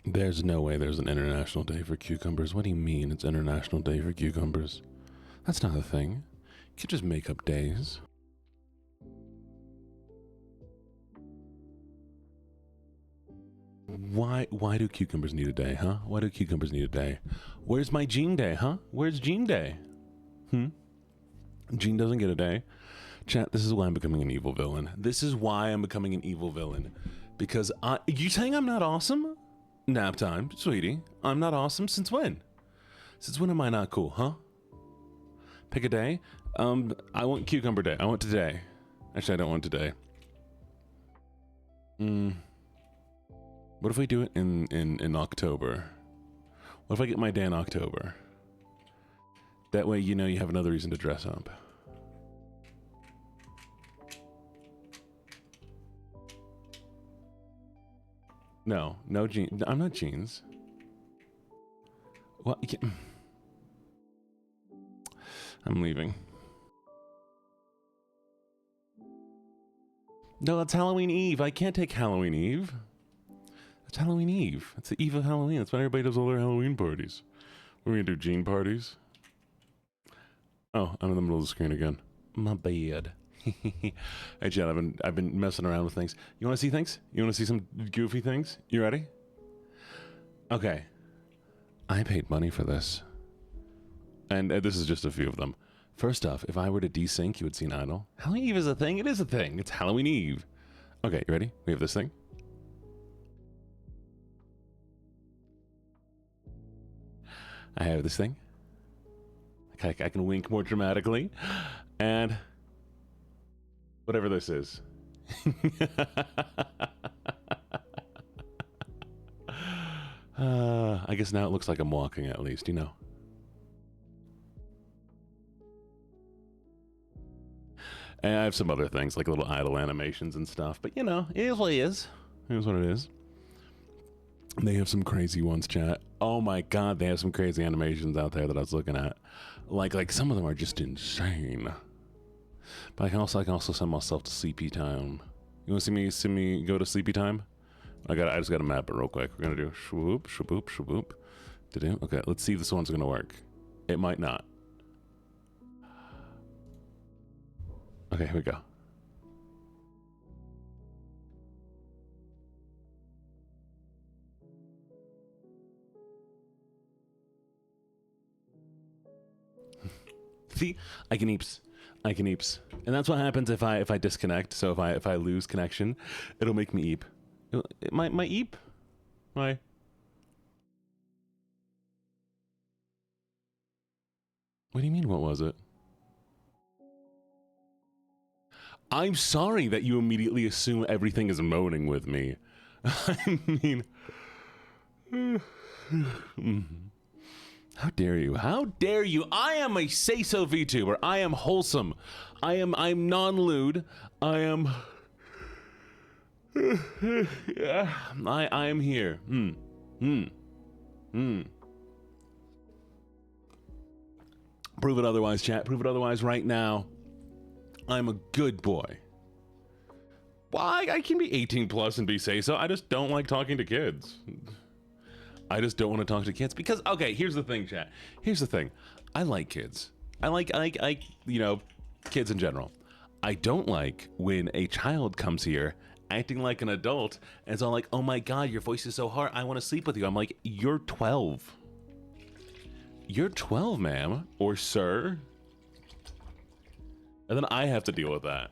There's no way there's an international day for cucumbers. What do you mean it's International Day for Cucumbers? That's not a thing. You could just make up days. Why do cucumbers need a day, huh? Why do cucumbers need a day? Where's my Gene Day, huh? Where's Gene Day? Gene doesn't get a day. Chat, this is why I'm becoming an evil villain. This is why I'm becoming an evil villain. Because you saying I'm not awesome? Nap time, sweetie. I'm not awesome since when? Since when am I not cool, huh? Pick a day. I want cucumber day. I want today. Actually, I don't want today. What if we do it in October? What if I get my day in October? That way, you know, you have another reason to dress up. No jeans. I'm not jeans. What? I'm leaving. No, that's Halloween Eve. I can't take Halloween Eve. It's Halloween Eve. It's the eve of Halloween. That's when everybody does all their Halloween parties. We're gonna do Gene parties. Oh, I'm in the middle of the screen again. My bad. Hey, Jen, I've been messing around with things. You want to see things? You want to see some goofy things? You ready? Okay. I paid money for this. And this is just a few of them. First off, if I were to desync, you would see an idol. Halloween Eve is a thing. It is a thing. It's Halloween Eve. Okay, you ready? We have this thing. I have this thing. I can wink more dramatically. And whatever this is. I guess now it looks like I'm walking at least, you know. And I have some other things like little idle animations and stuff, but you know, it is what it is. It is what it is. They have some crazy ones, chat. Oh my god, they have some crazy animations out there that I was looking at. Like some of them are just insane. But I can also send myself to sleepy time. You want to see me go to sleepy time? I just gotta map it real quick. We're gonna do swoop, swoop, swoop. Okay, let's see if this one's gonna work. It might not. Okay, here we go. See, I can eeps, and that's what happens if I disconnect. So if I lose connection, it'll make me eep. My eep, my. What do you mean? What was it? I'm sorry that you immediately assume everything is moaning with me. I mean. How dare you? How dare you? I am a say-so VTuber. I am wholesome. I'm non-lewd. I am here. Prove it otherwise, chat. Prove it otherwise right now. I'm a good boy. Well, I can be 18 plus and be say-so. I just don't like talking to kids. I just don't want to talk to kids because, okay, here's the thing, chat. Here's the thing. I like kids. I like, you know, kids in general. I don't like when a child comes here acting like an adult and it's all like, oh my God, your voice is so hard. I want to sleep with you. I'm like, you're 12. You're 12, ma'am or sir. And then I have to deal with that.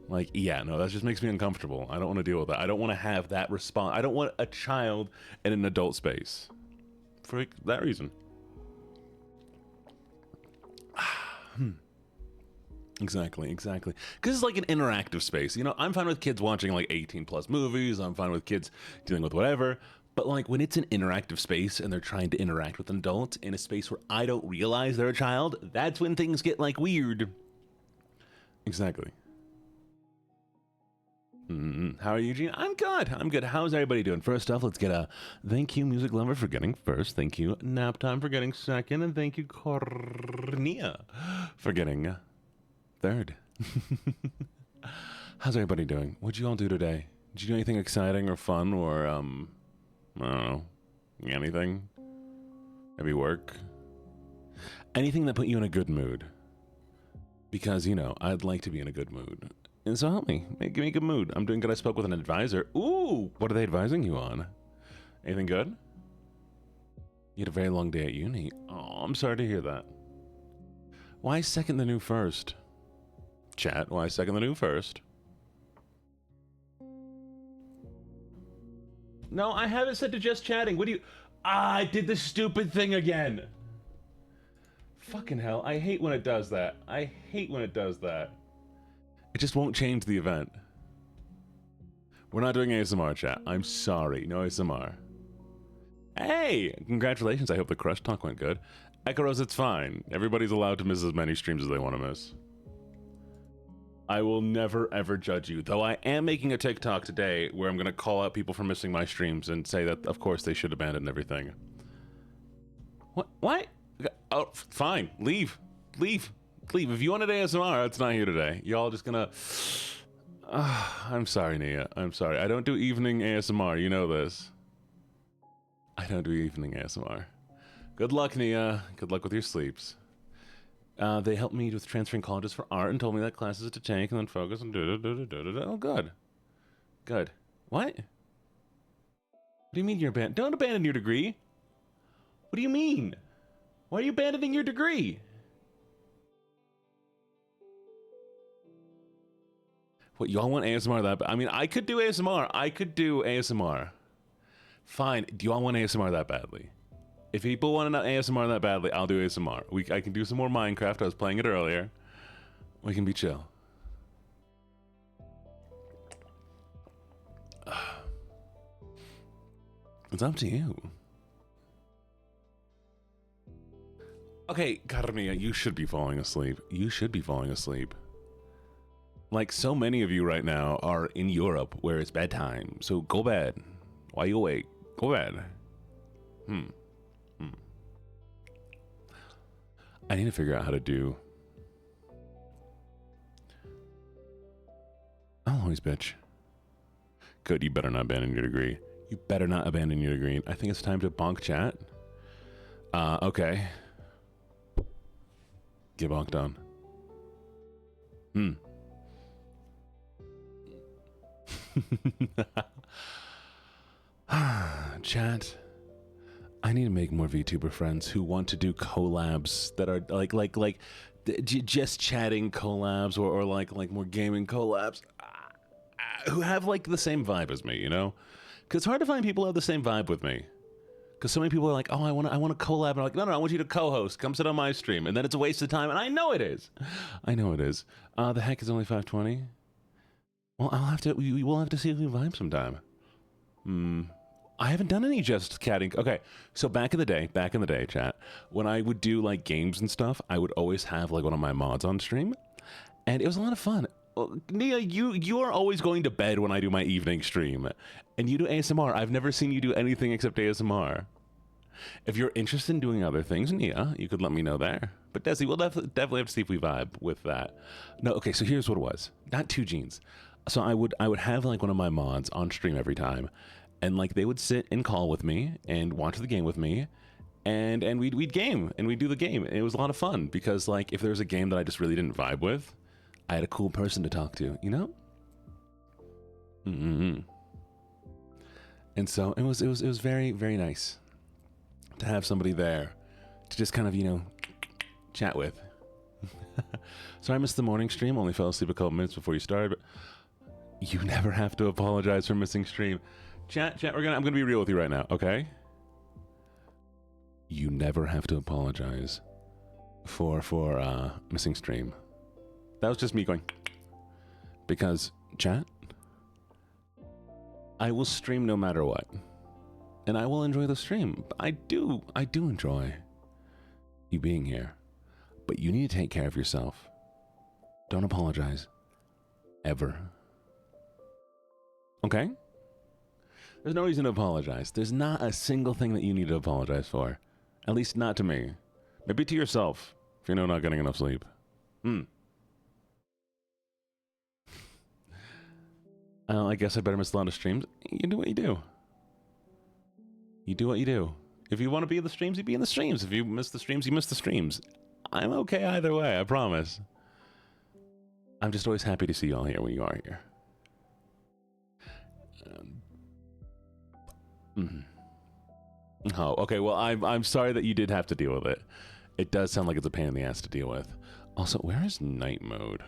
Like, yeah, no, that just makes me uncomfortable. I don't want to deal with that. I don't want to have that response. I don't want a child in an adult space. For that reason. Exactly. Because it's like an interactive space. You know, I'm fine with kids watching like 18 plus movies. I'm fine with kids dealing with whatever. But like when it's an interactive space and they're trying to interact with an adult in a space where I don't realize they're a child, that's when things get like weird. Exactly. How are you, Gene? I'm good. How's everybody doing? First off, let's get a thank you, Music Lover, for getting first. Thank you, Nap Time, for getting second. And thank you, Cornea, for getting third. How's everybody doing? What'd you all do today? Did you do anything exciting or fun or, I don't know, anything? Maybe work? Anything that put you in a good mood. Because, you know, I'd like to be in a good mood. And so help me. Give me a good mood. I'm doing good. I spoke with an advisor. Ooh, what are they advising you on? Anything good? You had a very long day at uni. Oh, I'm sorry to hear that. Why second the new first? Chat, why second the new first? No, I haven't said to just chatting. What do you... I did the stupid thing again. Fucking hell, I hate when it does that. I hate when it does that. It just won't change the event. We're not doing ASMR, chat. I'm sorry. No ASMR. Hey! Congratulations. I hope the Crush Talk went good. Echo Rose, it's fine. Everybody's allowed to miss as many streams as they want to miss. I will never, ever judge you. Though I am making a TikTok today where I'm going to call out people for missing my streams and say that, of course, they should abandon everything. What? What? Oh, fine. Leave. Leave. Leave. If you wanted ASMR, it's not here today. Y'all just gonna... I'm sorry, Nia. I'm sorry. I don't do evening ASMR. You know this. I don't do evening ASMR. Good luck, Nia. Good luck with your sleeps. They helped me with transferring colleges for art and told me that classes to take and then focus on Oh, good. Good. What? What do you mean you're abandoned? Don't abandon your degree. What do you mean? Why are you abandoning your degree? What, y'all want ASMR that bad? I mean, I could do ASMR. I could do ASMR. Fine. Do y'all want ASMR that badly? If people want to ASMR that badly, I'll do ASMR. I can do some more Minecraft. I was playing it earlier. We can be chill. It's up to you. Okay, Carmia, you should be falling asleep. You should be falling asleep. Like, so many of you right now are in Europe where it's bedtime. So go bed. Why are you awake? Go bed. I need to figure out how to do... I'll always bitch. Good, you better not abandon your degree. You better not abandon your degree. I think it's time to bonk chat. Okay. Get bonked on. Chat, I need to make more VTuber friends who want to do collabs that are like just chatting collabs or like more gaming collabs who have like the same vibe as me, you know? Because it's hard to find people who have the same vibe with me. Because so many people are like, oh, I want to collab. And I'm like, no, I want you to co-host. Come sit on my stream. And then it's a waste of time. And I know it is. I know it is. The heck is only 5:20. Well, we will have to see if we vibe sometime. I haven't done any just chatting. Okay, so back in the day, chat, when I would do like games and stuff, I would always have like one of my mods on stream. And it was a lot of fun. Nia, you are always going to bed when I do my evening stream. And you do ASMR. I've never seen you do anything except ASMR. If you're interested in doing other things, Nia, you could let me know there. But Desi, we'll definitely have to see if we vibe with that. No, okay, so here's what it was. Not two jeans. So I would have like one of my mods on stream every time. And like they would sit and call with me and watch the game with me. And we'd game and we'd do the game. And it was a lot of fun because like if there was a game that I just really didn't vibe with, I had a cool person to talk to, you know? And so it was very, very nice to have somebody there to just kind of, you know, chat with. So I missed the morning stream, only fell asleep a couple minutes before you started, but you never have to apologize for missing stream. Chat, I'm gonna be real with you right now, okay? You never have to apologize for missing stream. That was just me going, because, chat, I will stream no matter what. And I will enjoy the stream. I do enjoy you being here. But you need to take care of yourself. Don't apologize. Ever. Okay? There's no reason to apologize. There's not a single thing that you need to apologize for. At least not to me. Maybe to yourself, if you know not getting enough sleep. I guess I better miss a lot of streams. You do what you do. You do what you do. If you want to be in the streams, you be in the streams. If you miss the streams, you miss the streams. I'm okay either way, I promise. I'm just always happy to see you all here when you are here. Oh, okay. Well, I'm sorry that you did have to deal with it. It does sound like it's a pain in the ass to deal with. Also, where is night mode?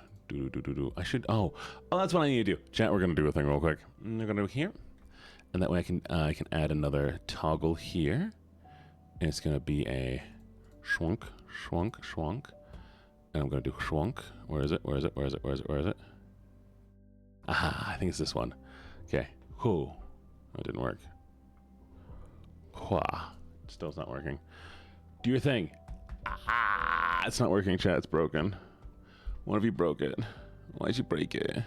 I should. Oh, that's what I need to do. Chat, we're gonna do a thing real quick. We're gonna do it here, and that way I can add another toggle here, and it's gonna be a schwunk, schwunk, schwunk, and I'm gonna do schwunk. Where is it? Where is it? Where is it? Where is it? Where is it? Aha! I think it's this one. Okay. Whew. That didn't work. Wah. Still, it's not working. Do your thing. Ah! It's not working, chat. It's broken. One of you broke it. Why'd you break it?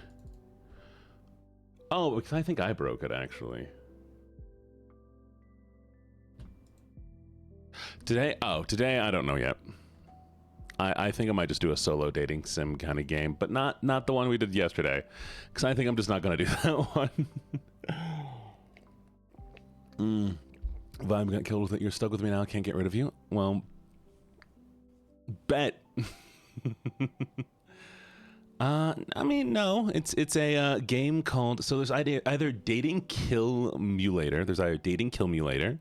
Oh, because I think I broke it, actually. Today? Oh, today I don't know yet. I think I might just do a solo dating sim kind of game, but not the one we did yesterday. Because I think I'm just not going to do that one. Vibe got killed with it. You're stuck with me now. Can't get rid of you. Well, bet. I mean, no. It's a game called. So there's either Dating Kill Mulator. There's either Dating Kill Mulator,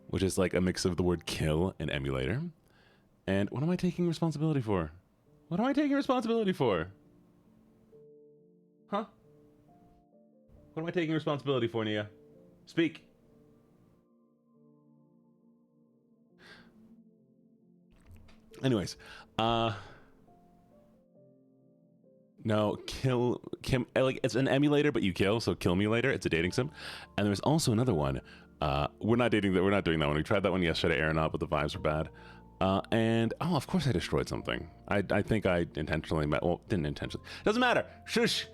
which is like a mix of the word kill and emulator. And what am I taking responsibility for? What am I taking responsibility for? Huh? What am I taking responsibility for, Nia? Speak. Anyways, no, like it's an emulator, but you kill, so Kill Mulator. It's a dating sim, and there's also another one. We're not doing that one. We tried that one yesterday, Aeronaut, but the vibes were bad. And oh, of course I destroyed something. I think I intentionally didn't intentionally. Doesn't matter. Shush.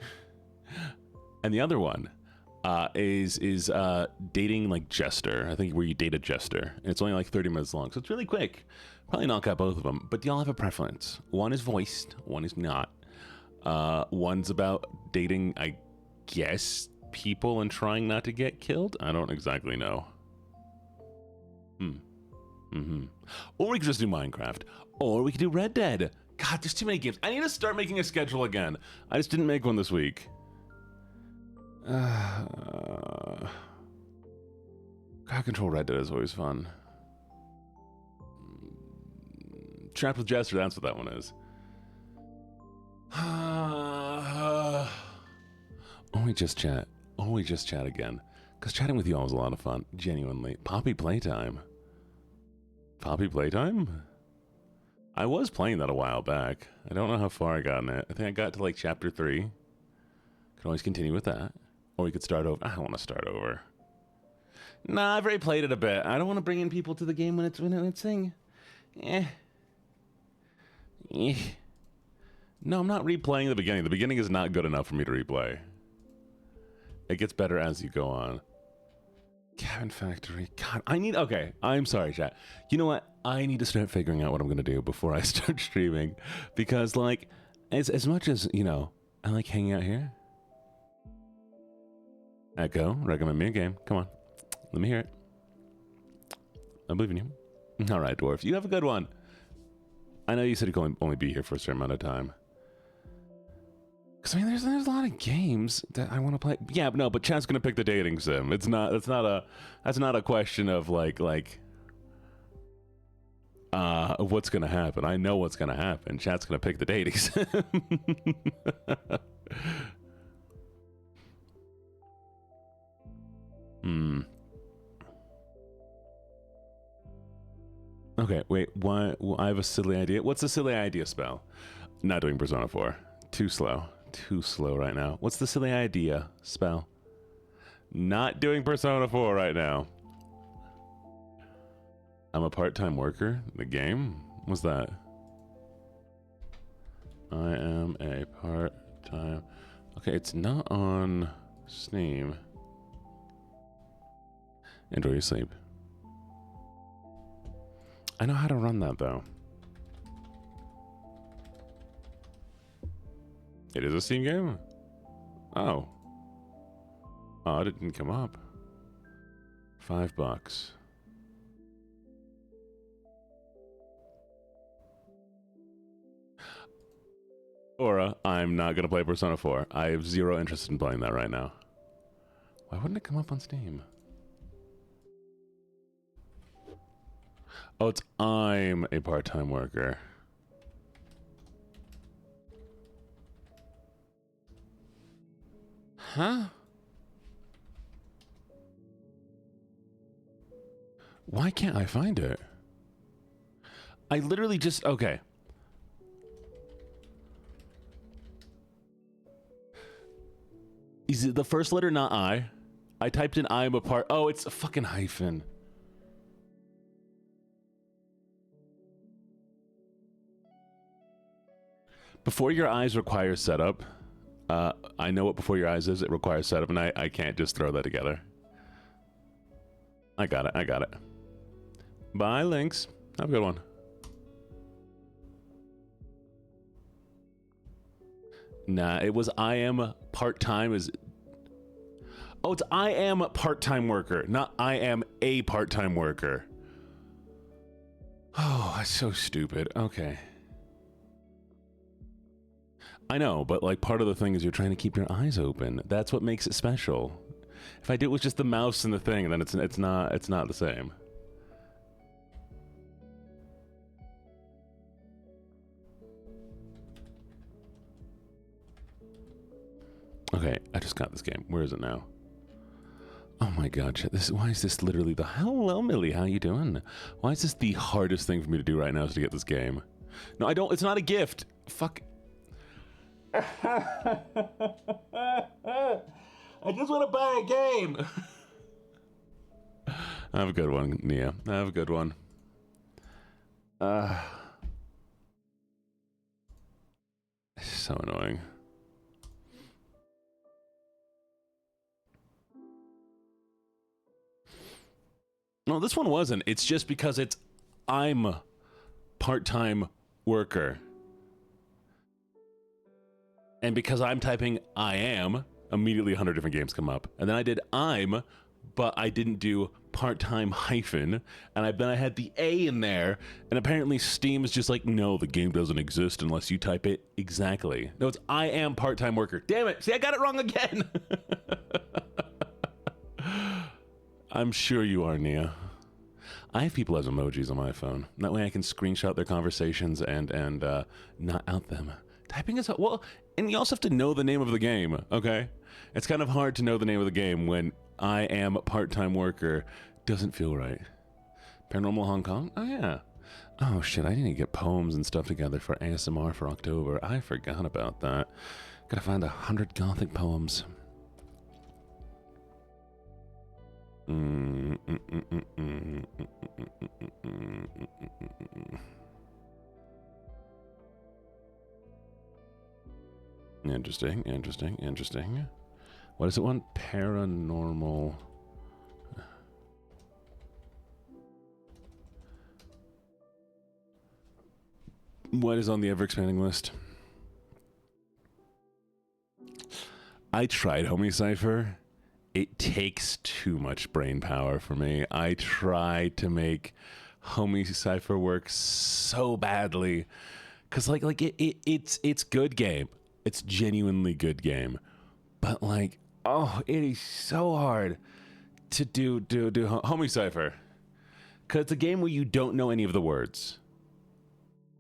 And the other one is dating like Jester. I think where you date a Jester, and it's only like 30 minutes long, so it's really quick. Probably knock out both of them. But do y'all have a preference? One is voiced, one is not. One's about dating, I guess, people and trying not to get killed. I don't exactly know. Or we could just do Minecraft. Or we could do Red Dead. God, there's too many games. I need to start making a schedule again. I just didn't make one this week. Crowd Control Red Dead is always fun. Trapped with Jester, that's what that one is. Only just chat. Only just chat again. Because chatting with you all was a lot of fun. Genuinely. Poppy Playtime. Poppy Playtime? I was playing that a while back. I don't know how far I got in it. I think I got to like chapter 3. Could always continue with that. Or we could start over. I don't want to start over. Nah, I've already played it a bit. I don't want to bring in people to the game when it's thing. No, I'm not replaying the beginning. The beginning is not good enough for me to replay. It gets better as you go on. Cabin Factory. God, okay, I'm sorry, chat. You know what? I need to start figuring out what I'm going to do before I start streaming. Because, like, as much as, you know, I like hanging out here. Echo, recommend me a game. Come on. Let me hear it. I believe in you. All right, Dwarf. You have a good one. I know you said you can only be here for a certain amount of time. Because, I mean, there's a lot of games that I want to play. Yeah, no, but chat's going to pick the dating sim. That's not a question of, like, what's going to happen. I know what's going to happen. Chat's going to pick the dating sim. Okay, wait, why? Well, I have a silly idea. What's the silly idea spell? Not doing Persona 4. Too slow. Too slow right now. What's the silly idea spell? Not doing Persona 4 right now. I'm a part-time worker? The game? What's that? I am a part-time... Okay, it's not on Steam. Enjoy your sleep. I know how to run that, though. It is a Steam game? Oh. Oh, it didn't come up. $5. Aura, I'm not gonna play Persona 4. I have zero interest in playing that right now. Why wouldn't it come up on Steam? Oh, it's I'm a part-time worker. Huh? Why can't I find it? I literally just... Okay. Is it the first letter not I? I typed in I'm a part... Oh, it's a fucking hyphen. Before your eyes requires setup. I know what before your eyes is. It requires setup, and I can't just throw that together. I got it. I got it. Bye, Lynx. Have a good one. Nah, it was I am part-time is... Oh, it's I am a part-time worker, not I am a part-time worker. Oh, that's so stupid. Okay. I know, but like part of the thing is you're trying to keep your eyes open. That's what makes it special. If I do it with just the mouse and the thing, then it's not the same. Okay, I just got this game. Where is it now? Oh my god, why is this literally the... Hello, Millie, how you doing? Why is this the hardest thing for me to do right now is to get this game? No, I don't... It's not a gift. Fuck. I just want to buy a game. Have a good one, Nia. Have a good one. So annoying. No, this one wasn't. It's just because it's I'm a part-time worker. And because I'm typing I am, immediately 100 different games come up. And then I did I'm, but I didn't do part-time hyphen. And then I had the A in there. And apparently Steam is just like, no, the game doesn't exist unless you type it exactly. No, it's I am part-time worker. Damn it. See, I got it wrong again. I'm sure you are, Nia. I have people as emojis on my phone. That way I can screenshot their conversations and not out them. Typing is... Well, and you also have to know the name of the game, okay? It's kind of hard to know the name of the game when I am a part-time worker doesn't feel right. Paranormal Hong Kong? Oh, yeah. Oh, shit, I need to get poems and stuff together for ASMR for October. I forgot about that. Gotta find 100 Gothic poems. Interesting, interesting, interesting. What does it want? Paranormal. What is on the ever-expanding list? I tried Homicipher. It takes too much brain power for me. I tried to make Homicipher work so badly. Cause it's good game. It's genuinely good game. But like, oh, it is so hard to do Homicipher. Cause it's a game where you don't know any of the words.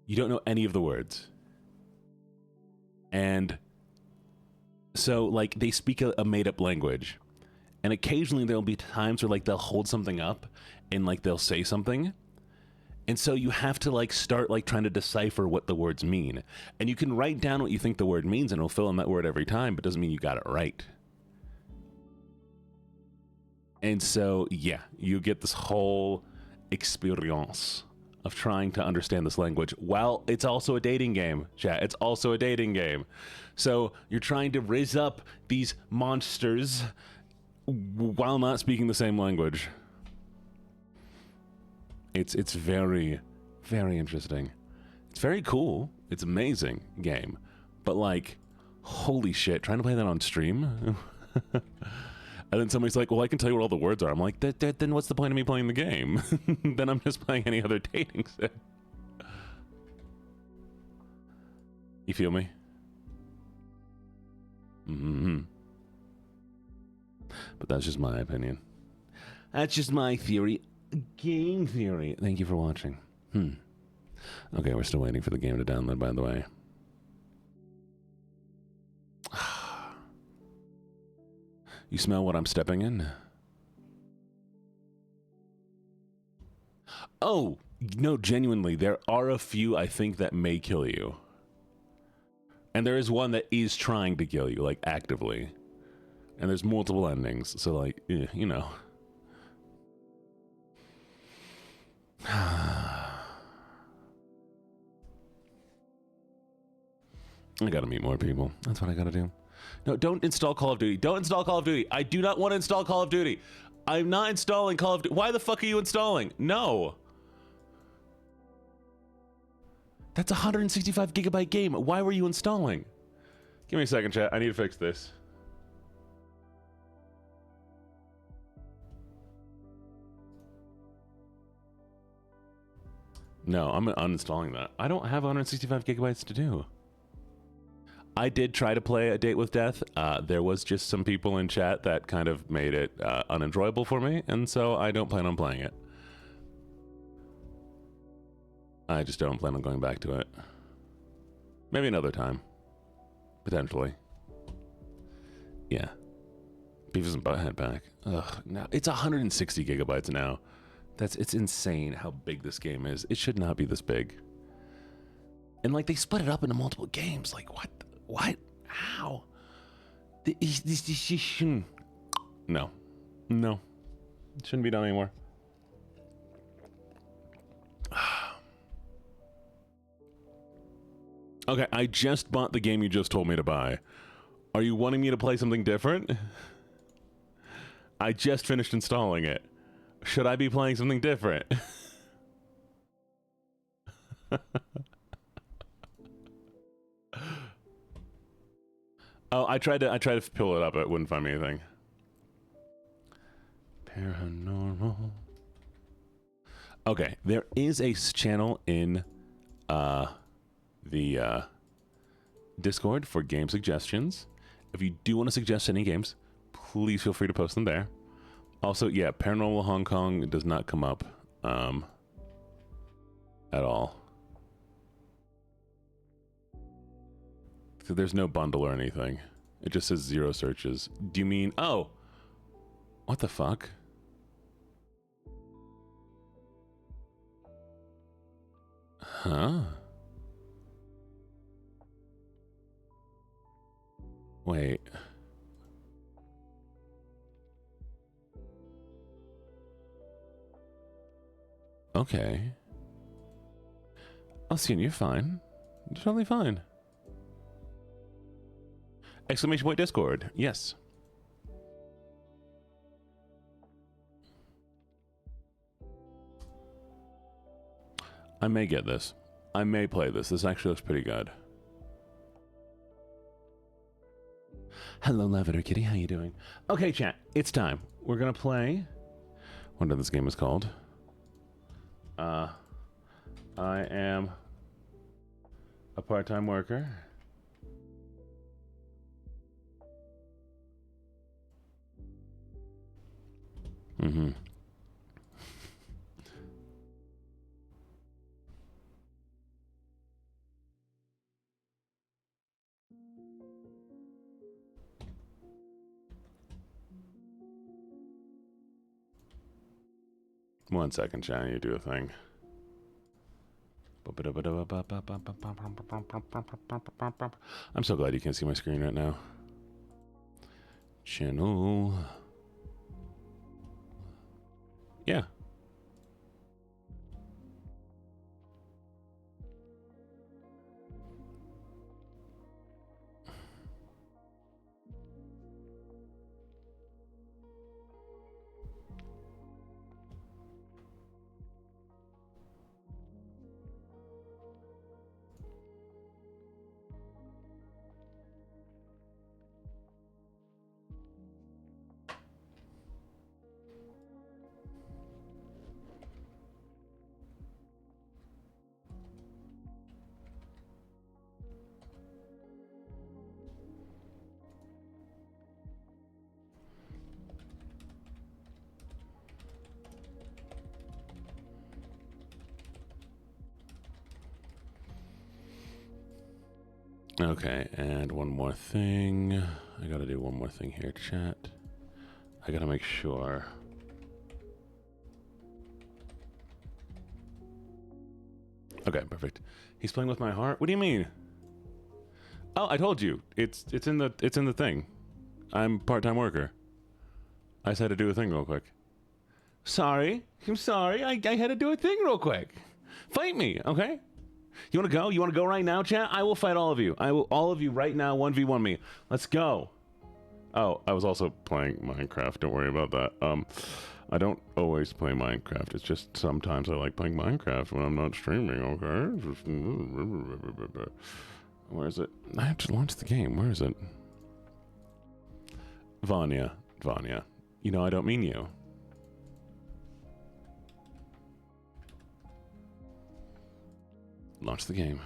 You don't know any of the words. And so like they speak a made-up language. And occasionally there'll be times where like they'll hold something up and like they'll say something. And so you have to like start like trying to decipher what the words mean. And you can write down what you think the word means and it'll fill in that word every time, but doesn't mean you got it right. And so, yeah, you get this whole experience of trying to understand this language. Well, it's also a dating game, chat. It's also a dating game. So you're trying to raise up these monsters while not speaking the same language. It's very, very interesting. It's very cool. It's amazing game. But like, holy shit, trying to play that on stream? And then somebody's like, well, I can tell you what all the words are. I'm like, then what's the point of me playing the game? Then I'm just playing any other dating sim. You feel me? Mm-hmm. But that's just my opinion. That's just my theory. Game theory. Thank you for watching. Okay, we're still waiting for the game to download, by the way. You smell what I'm stepping in? Oh, no, genuinely, there are a few I think that may kill you. And there is one that is trying to kill you, like, actively. And there's multiple endings, so, like, you know. I gotta meet more people. That's what I gotta do. No, don't install Call of Duty. Don't install Call of Duty. I do not want to install Call of Duty. I'm not installing Call of Duty. Why the fuck are you installing? No. That's a 165 gigabyte game. Why were you installing? Give me a second, chat. I need to fix this. No, I'm uninstalling that. I don't have 165 gigabytes to do. I did try to play A Date with Death. There was just some people in chat that kind of made it unenjoyable for me, and so I don't plan on playing it. I just don't plan on going back to it. Maybe another time. Potentially. Yeah. Beavis and Butthead back. Ugh, now it's 160 gigabytes now. It's insane how big this game is. It should not be this big. And like they split it up into multiple games. Like what? What? How? No. No. It shouldn't be done anymore. Okay, I just bought the game you just told me to buy. Are you wanting me to play something different? I just finished installing it. Should I be playing something different? Oh, I tried to pull it up, it wouldn't find me anything. Paranormal. Okay, there is a channel in the Discord for game suggestions. If you do want to suggest any games, please feel free to post them there. Also, yeah, Paranormal Hong Kong does not come up at all. So there's no bundle or anything. It just says 0 searches. Do you mean... Oh! What the fuck? Huh? Wait. Okay. I'll see you. You're fine. You're totally fine. Exclamation point Discord. Yes. I may get this. I may play this. This actually looks pretty good. Hello, Lavender Kitty. How you doing? Okay, chat. It's time. We're gonna play. Wonder what this game is called. I am a part-time worker. Mm-hmm. One second, chat. I need to do a thing. I'm so glad you can't see my screen right now. Channel. Yeah. Okay, and one more thing. I gotta do one more thing here, chat. I gotta make sure. Okay, perfect. He's playing with my heart? What do you mean? Oh, I told you. It's in the thing. I'm part-time worker. I just had to do a thing real quick. Sorry. I'm sorry. I had to do a thing real quick. Fight me, okay? You want to go? You want to go right now, chat? I will fight all of you. I will all of you right now 1v1 me. Let's go. Oh, I was also playing Minecraft. Don't worry about that. I don't always play Minecraft. It's just sometimes I like playing Minecraft when I'm not streaming, okay? Where is it? I have to launch the game. Where is it? Vanya. You know I don't mean you. Launch the game.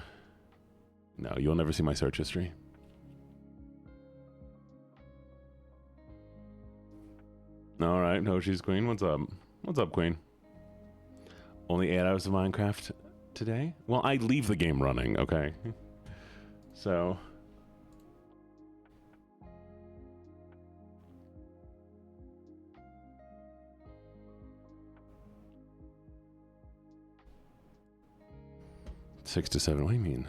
No, you'll never see my search history. All right, no, she's Queen. What's up? What's up, Queen? Only 8 hours of Minecraft today? Well, I leave the game running, okay? So... Six to 7, what do you mean?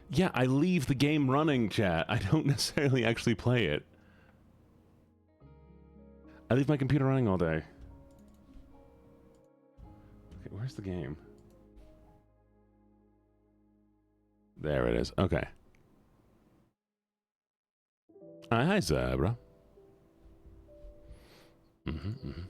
Yeah, I leave the game running, chat. I don't necessarily actually play it. I leave my computer running all day. Okay, where's the game? There it is. Okay. Hi, Zebra. Mm-hmm.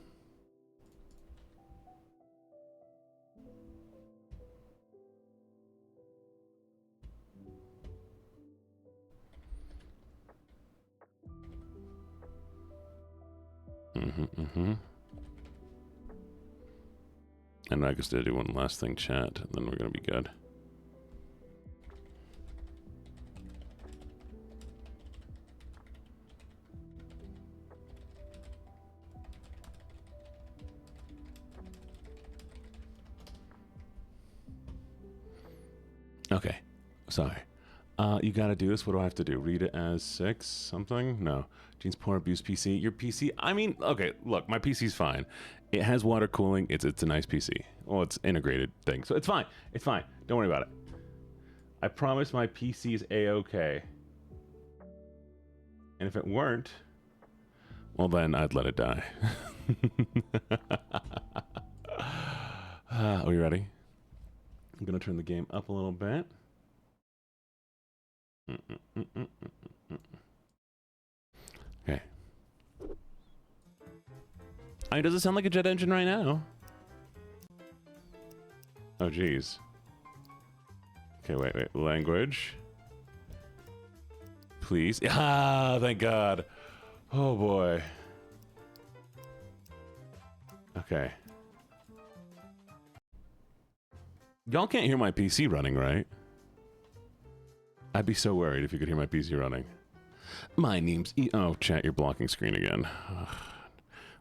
And I guess to do one last thing, chat, and then we're gonna be good. Okay, sorry. You gotta do this. What do I have to do? Read it as 6 something? No. Gene's poor abuse PC. Your PC? I mean, okay, look, my PC's fine. It has water cooling. It's a nice PC. Well, it's integrated thing, so it's fine. It's fine. Don't worry about it. I promise my PC is a-okay. And if it weren't, well then I'd let it die. Are we ready? I'm gonna turn the game up a little bit. Okay. I mean, does it sound like a jet engine right now? Oh, geez. Okay, wait. Language. Please. Ah, thank God. Oh, boy. Okay. Y'all can't hear my PC running, right? I'd be so worried if you could hear my PC running. My name's oh, chat, you're blocking screen again.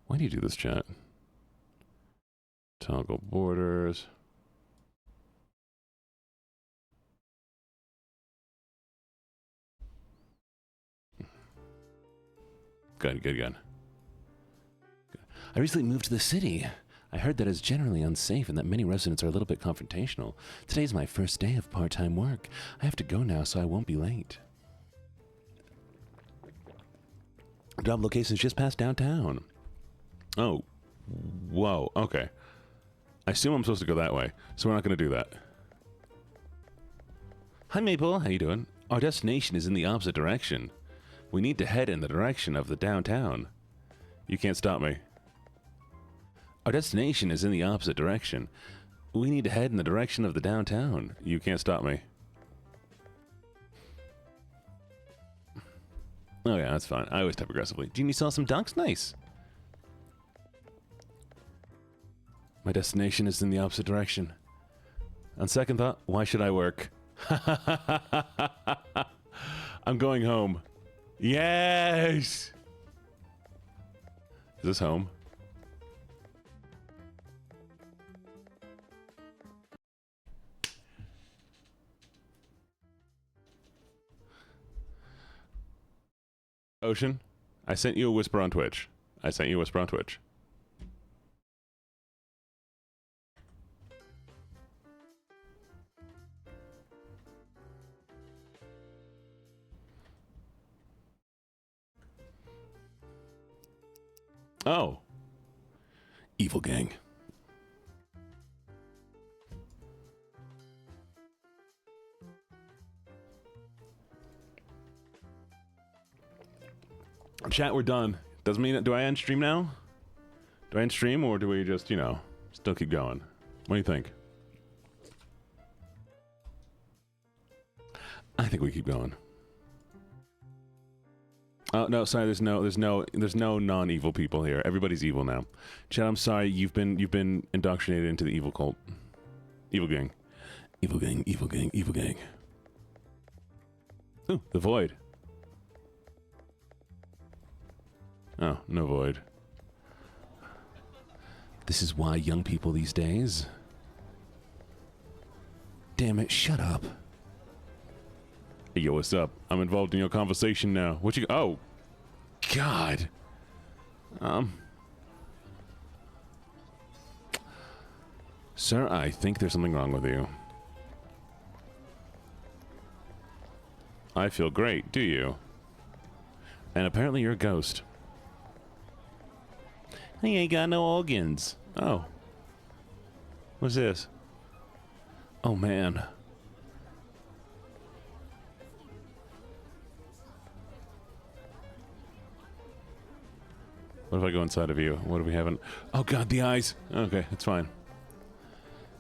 Why do you do this, chat? Toggle borders. Good. I recently moved to the city. I heard that it's generally unsafe and that many residents are a little bit confrontational. Today's my first day of part-time work. I have to go now, so I won't be late. Job location is just past downtown. Oh. Whoa. Okay. I assume I'm supposed to go that way, so we're not going to do that. Hi, Maple. How you doing? Our destination is in the opposite direction. We need to head in the direction of the downtown. You can't stop me. Our destination is in the opposite direction. We need to head in the direction of the downtown. You can't stop me. Oh yeah, that's fine. I always type aggressively. Genie saw some ducks? Nice. My destination is in the opposite direction. On second thought, why should I work? I'm going home. Yes! Is this home? Ocean, I sent you a whisper on Twitch. I sent you a whisper on Twitch. Oh. Evil gang. Chat, we're done. Doesn't mean... Do I end stream now? Do I end stream, or do we just, you know, still keep going? What do you think? I think we keep going. Oh no, sorry. There's no non-evil people here. Everybody's evil now. Chat, I'm sorry. You've been indoctrinated into the evil cult. Evil gang. Evil gang. Evil gang. Evil gang. Ooh, the void. Oh, no void. This is why young people these days... Damn it, shut up. Hey, yo, what's up? I'm involved in your conversation now. What you... Oh. God. Sir, I think there's something wrong with you. I feel great, do you? And apparently you're a ghost. He ain't got no organs. Oh. What's this? Oh, man. What if I go inside of you? What do we haven't? Oh, God, the eyes. Okay, it's fine.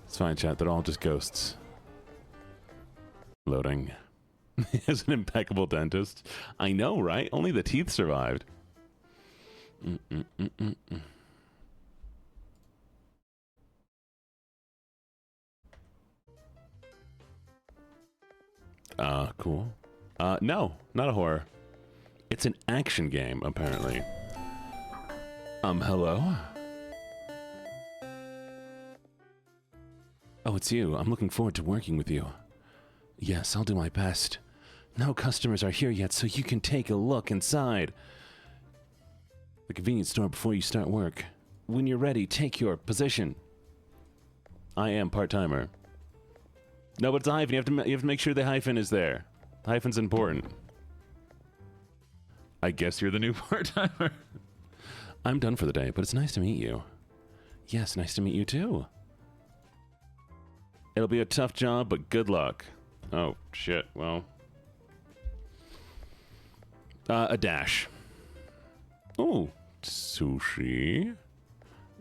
It's fine, chat. They're all just ghosts. Loading. He has an impeccable dentist. I know, right? Only the teeth survived. Cool. No, not a horror. It's an action game, apparently. Hello? Oh, it's you. I'm looking forward to working with you. Yes, I'll do my best. No customers are here yet, so you can take a look inside the convenience store before you start work. When you're ready, take your position. I am part-timer. No, but it's a hyphen. You have to make sure the hyphen is there. The hyphen's important. I guess you're the new part-timer. I'm done for the day, but it's nice to meet you. Yes, nice to meet you too. It'll be a tough job, but good luck. Oh, shit. Well. A dash. Oh, sushi.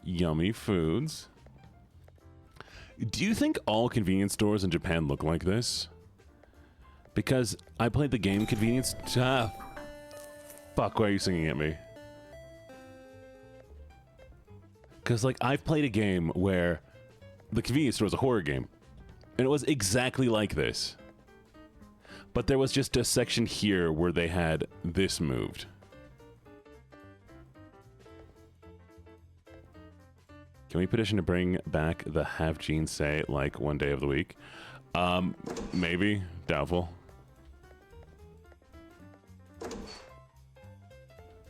Yummy foods. Do you think all convenience stores in Japan look like this? Because I played the game Convenience... Ah, fuck, why are you singing at me? Because, like, I've played a game where the convenience store was a horror game. And it was exactly like this. But there was just a section here where they had this moved. Can we petition to bring back the Have Gene Say like one day of the week? Maybe. Doubtful.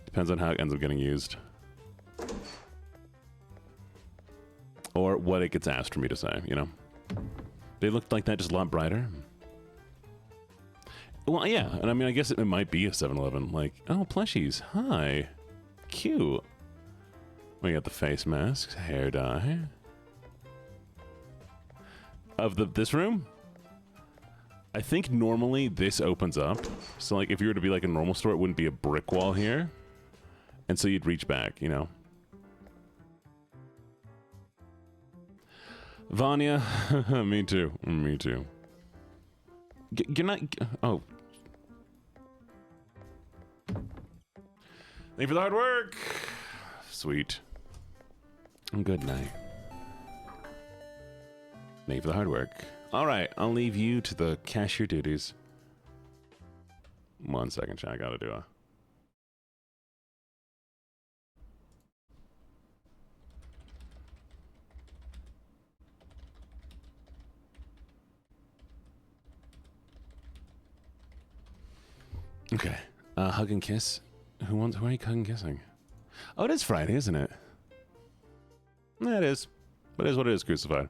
Depends on how it ends up getting used. Or what it gets asked for me to say, you know? They looked like that, just a lot brighter. Well, yeah, and I mean, I guess it might be a 7-Eleven. Like, oh, plushies. Hi. Cute. We got the face masks, hair dye. Of this room? I think normally this opens up. So, like, if you were to be like a normal store, it wouldn't be a brick wall here. And so you'd reach back, you know? Vanya, me too. Me too. You're not... Oh. Thank you for the hard work. Sweet. Good night. Thank you for the hard work. Alright, I'll leave you to the cashier duties. 1 second, chat. I gotta do a... Okay. Hug and kiss. Who are you guessing? Oh, it is Friday, isn't it? Yeah, it is. But it is what it is, Crucified.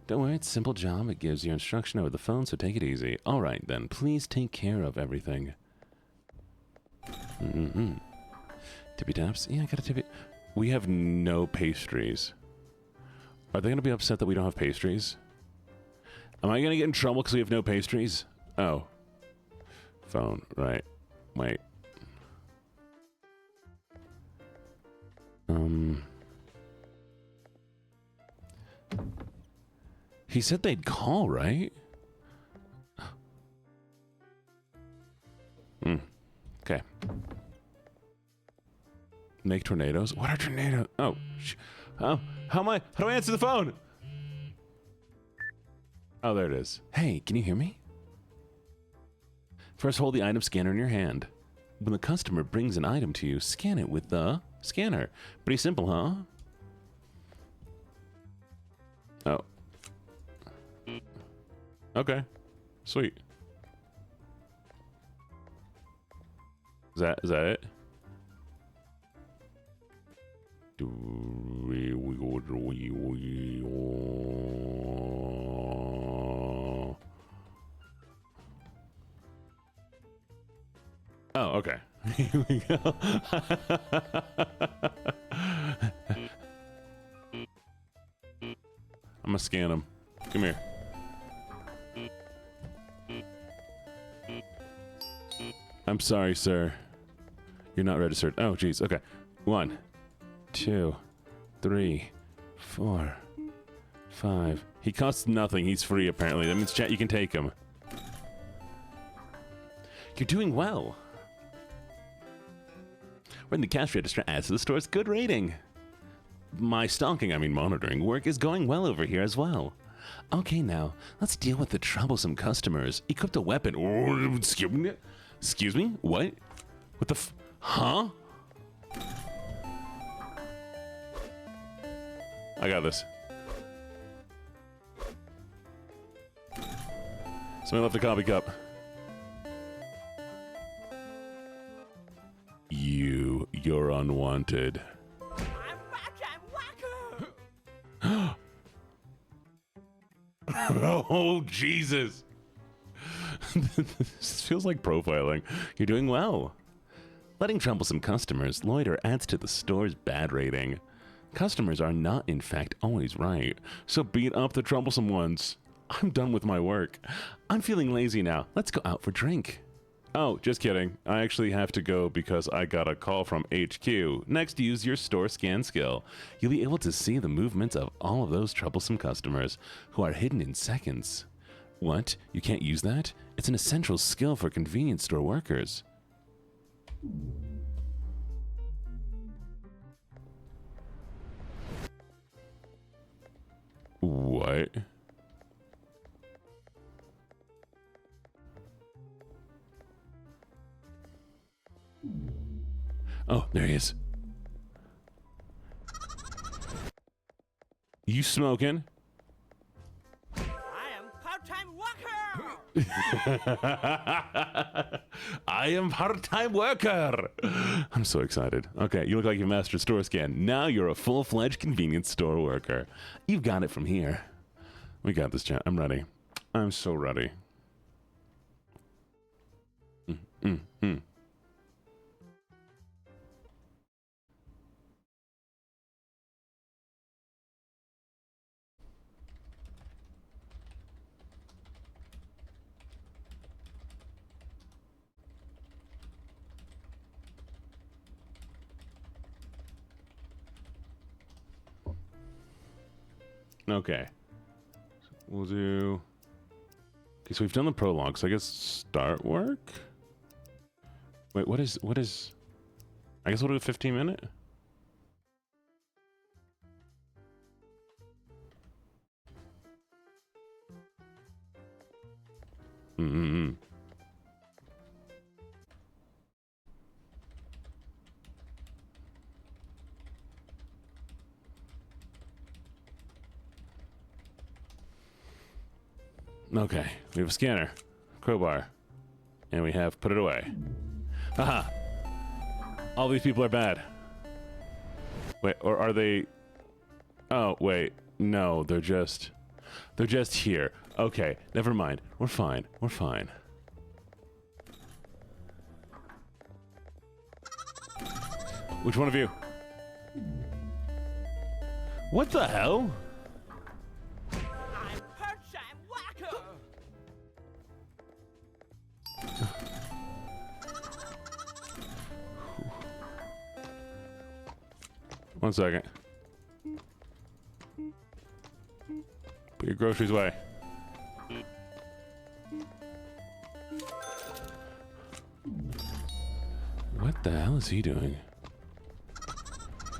Don't worry, it's a simple job. It gives you instruction over the phone, so take it easy. All right, then. Please take care of everything. Tippy taps? Yeah, I gotta tip it. We have no pastries. Are they gonna be upset that we don't have pastries? Am I gonna get in trouble because we have no pastries? Oh. Phone, right. Wait. He said they'd call, right? Okay. Make tornadoes? What are tornadoes? Oh, how do I answer the phone? Oh, there it is. Hey, can you hear me? First, hold the item scanner in your hand. When the customer brings an item to you, scan it with the scanner. Pretty simple, huh? Oh. Okay. Sweet. Is that it? Oh, okay. Here we go. I'm gonna scan him. Come here. I'm sorry, sir. You're not registered. Oh, jeez. Okay. 1, 2, 3, 4, 5. He costs nothing. He's free, apparently. That means, chat, you can take him. You're doing well. When the cash register adds to the store's good rating. My monitoring work is going well over here as well. Okay, now, let's deal with the troublesome customers. Equipped a weapon. Oh, excuse me? What? What the huh? I got this. Somebody left a coffee cup. You're unwanted. I'm back, I'm Wacker! Oh, Jesus. This feels like profiling. You're doing well. Letting troublesome customers loiter adds to the store's bad rating. Customers are not, in fact, always right. So beat up the troublesome ones. I'm done with my work. I'm feeling lazy now. Let's go out for a drink. Oh, just kidding. I actually have to go because I got a call from HQ. Next, use your store scan skill. You'll be able to see the movements of all of those troublesome customers who are hidden in seconds. What? You can't use that? It's an essential skill for convenience store workers. What? Oh, there he is. You smoking? I am part-time worker! I am part-time worker. I'm so excited. Okay, you look like you mastered store scan. Now you're a full-fledged convenience store worker. You've got it from here. We got this, chat. I'm ready. I'm so ready. Okay. We'll do... Okay, so we've done the prologue, so I guess start work? Wait, what is... I guess we'll do a 15-minute? Okay, we have a scanner, crowbar, and we have put it away. Haha! All these people are bad. Wait, or are they... Oh, wait. No, they're just here. Okay, never mind. We're fine. We're fine. Which one of you? What the hell? I'm part-time worker. One second. Put your groceries away. What the hell is he doing?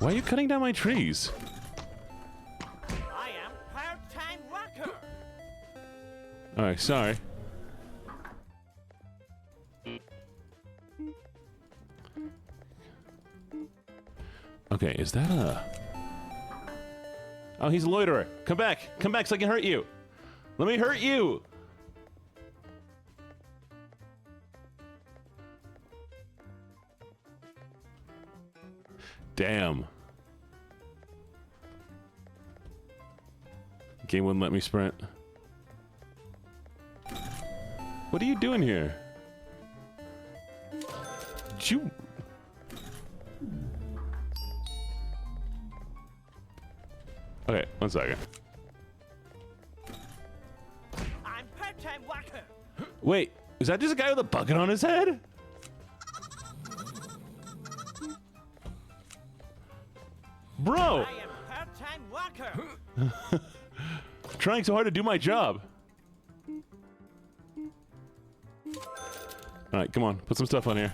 Why are you cutting down my trees? I am part-time worker. Alright, sorry. Okay, is that a... Oh, he's a loiterer. Come back. Come back so I can hurt you. Let me hurt you. Damn. Game wouldn't let me sprint. What are you doing here? Did you... Okay, one second. I'm part-time worker. Wait, is that just a guy with a bucket on his head? Bro! I am part-time worker. Trying so hard to do my job. Alright, come on, put some stuff on here.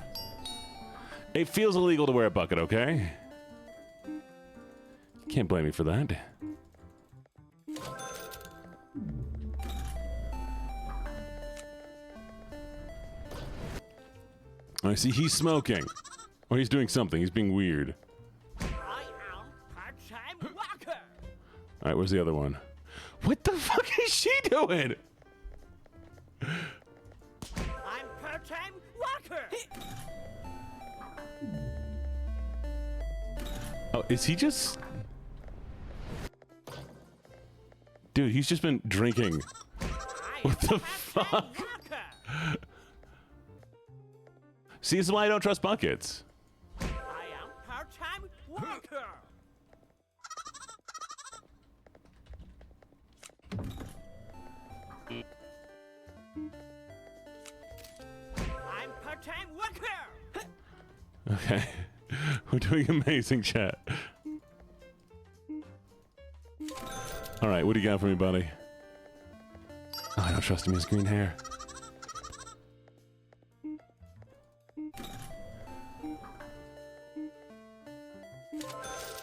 It feels illegal to wear a bucket, okay? Can't blame me for that. I see he's smoking. Or he's doing something. He's being weird. I am part-time worker. Alright, where's the other one? What the fuck is she doing? I'm part-time worker. Oh, is he just... Dude, he's just been drinking. What the fuck? See, this is why I don't trust buckets. I am part-time worker. I'm part-time worker. Okay. We're doing amazing, chat. Alright, what do you got for me, buddy? Oh, I don't trust him. He has green hair.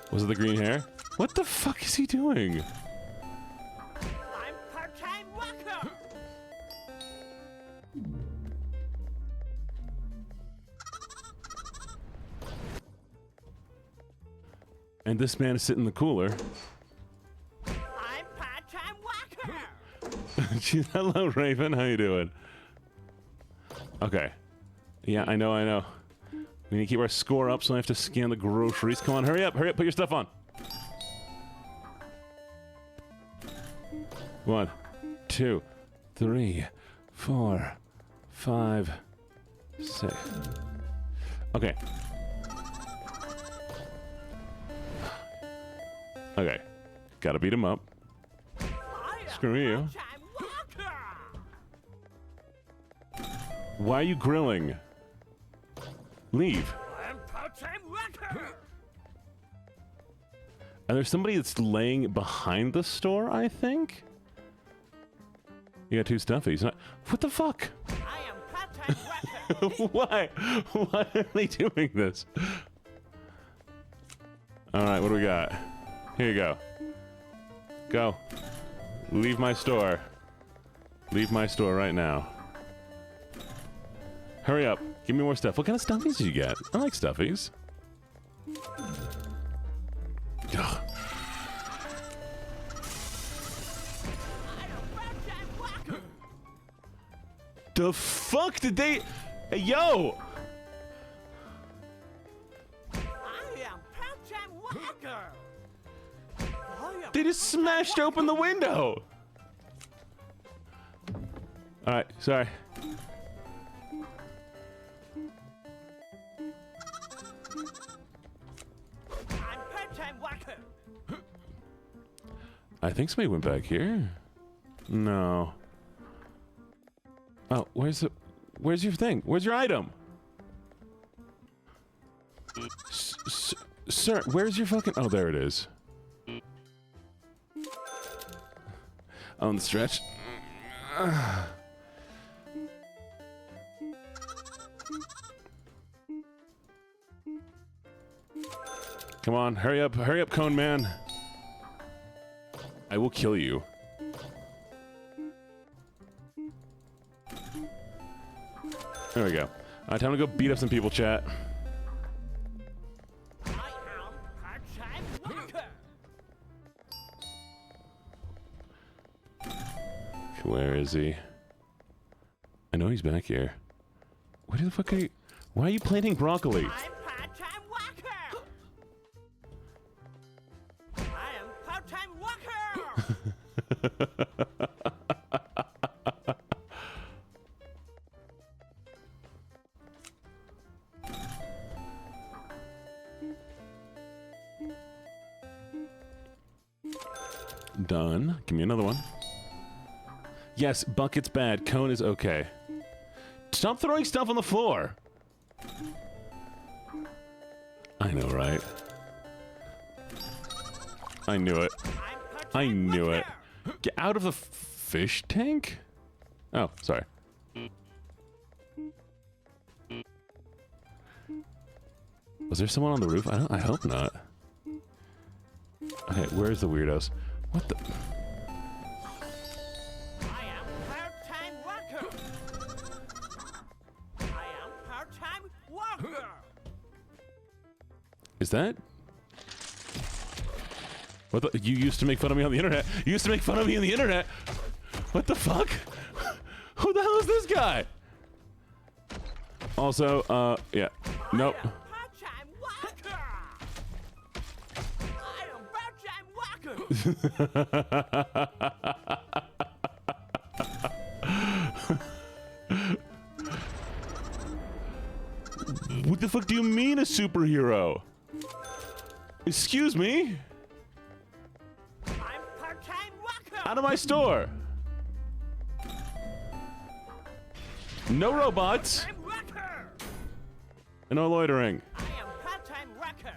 Was it the green hair? What the fuck is he doing? I'm part-time worker. And this man is sitting in the cooler. I'm part-time worker. Hello, Raven. How you doing? Okay. Yeah, I know. We need to keep our score up, so I have to scan the groceries. Come on, hurry up, put your stuff on. 1, 2, 3, 4, 5, 6. Okay. Okay. Gotta beat him up. I am Screw you. part-time worker. Why are you grilling? Leave. I'm part-time worker. And there's somebody that's laying behind the store, I think? You got 2 stuffies. What the fuck? I am part-time worker. Why? Why are they doing this? Alright, what do we got? Here you go. Go. Leave my store. Leave my store right now. Hurry up. Give me more stuff. What kind of stuffies did you get? I like stuffies. Ugh. I am part-time worker. The fuck did they... Hey, yo! They just smashed open the window. All right, sorry. I'm part-time worker. I think somebody went back here. No. Oh, where's your thing? Where's your item? Sir, where's your fucking... Oh, there it is. On the stretch. Come on, hurry up, Cone Man. I will kill you. There we go. Time to go beat up some people, chat. I am part-time worker. Where is he? I know he's back here. Where the fuck are you? Why are you planting broccoli? I'm part-time worker. I am part-time worker. Done. Give me another one. Yes, bucket's bad. Cone is okay. Stop throwing stuff on the floor. I know, right? I knew it. I knew it. Get out of the fish tank? Oh, sorry. Was there someone on the roof? I hope not. Okay, where's the weirdos? What the? I am part-time worker. I am part-time worker. Is that? What the? You used to make fun of me on the internet. You used to make fun of me on the internet. What the fuck? Who the hell is this guy? Also, yeah. Nope. I am part-time worker. I am part-time worker. What the fuck do you mean a superhero? Excuse me? I'm part-time worker. Out of my store. No robots. I'm worker. And no loitering. I am part-time worker.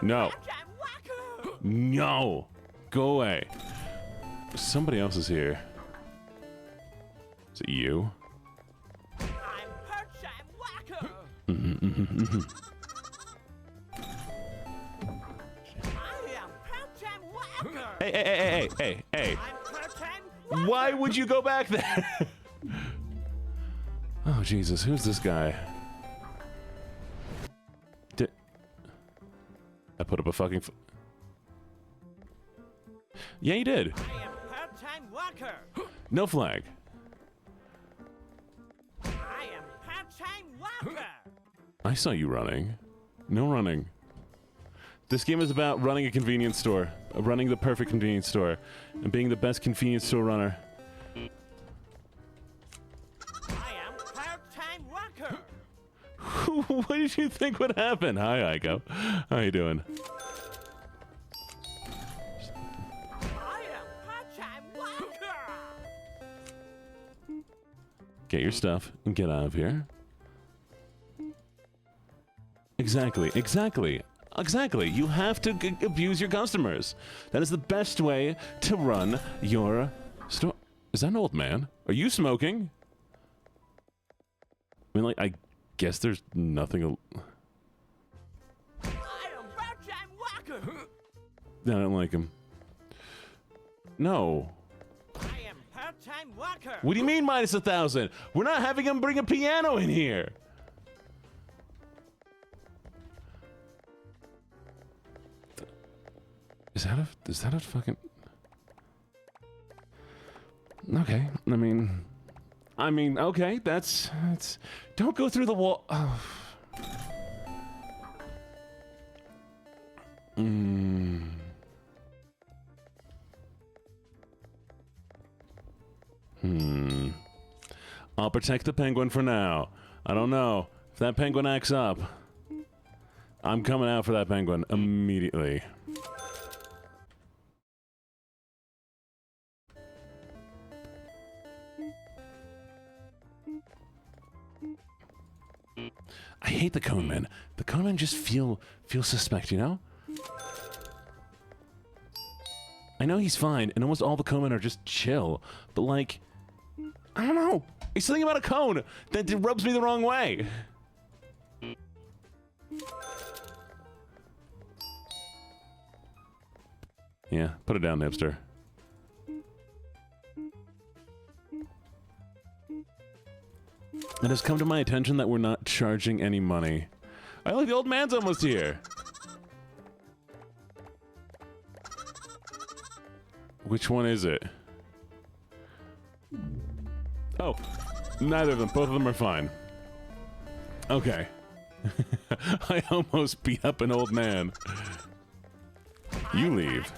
I'm No. part-time worker. No. Go away. Somebody else is here. Is it you? I'm part-time worker. I am part-time worker. Hey. I'm part-time worker. Why would you go back there? Oh, Jesus. Who's this guy? I put up a fucking... Yeah, you did. I am part-time worker. No flag. I am part-time worker. I saw you running. No running. This game is about running a convenience store. Running the perfect convenience store. And being the best convenience store runner. I am part-time worker. What did you think would happen? Hi, Aiko. How you doing? I am part-time worker. Get your stuff and get out of here. Exactly. You have to abuse your customers. That is the best way to run your store. Is that an old man? Are you smoking? I mean, like, I guess there's nothing... I am part-time worker. I don't like him. No. I am part-time worker. What do you mean minus 1,000? We're not having him bring a piano in here. Is that a fucking... Okay, I mean, okay, that's... Don't go through the wall... Oh. I'll protect the penguin for now. I don't know. If that penguin acts up, I'm coming out for that penguin immediately. I hate the cone men. The cone men just feel suspect, you know? I know he's fine, and almost all the cone men are just chill, but like, I don't know. There's something about a cone that rubs me the wrong way. Yeah, put it down, Nipster. It has come to my attention that we're not charging any money. I like the old man's almost here. Which one is it? Oh, neither of them. Both of them are fine. Okay. I almost beat up an old man. You leave.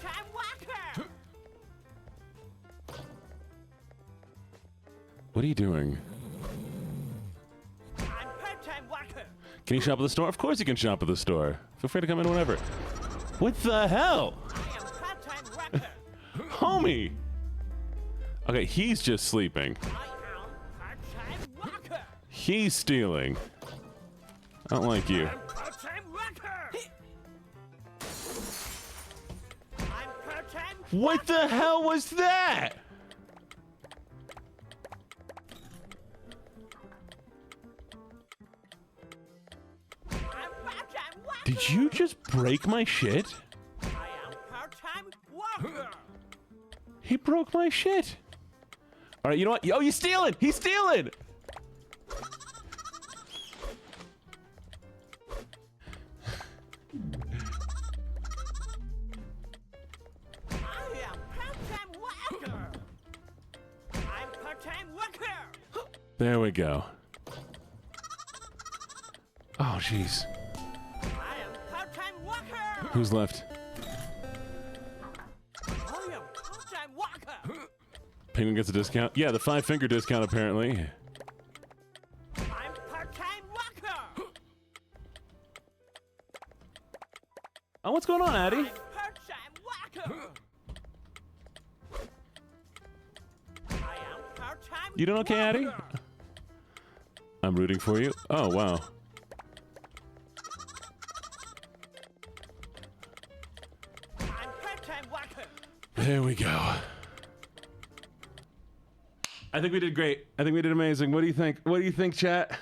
What are you doing? Can you shop at the store? Of course you can shop at the store. Feel free to come in whenever. What the hell? Homie! Okay, he's just sleeping. He's stealing. I don't like you. What the hell was that? Did you just break my shit? He broke my shit. All right, you know what? Oh, he's stealing! He's stealing! There we go. Oh, jeez. Who's left? Penguin gets a discount? Yeah, the 5-finger discount, apparently. Oh, what's going on, Addie? You doing okay, Addie? I'm rooting for you. Oh, wow. There we go. I think we did great. I think we did amazing. What do you think? What do you think, chat?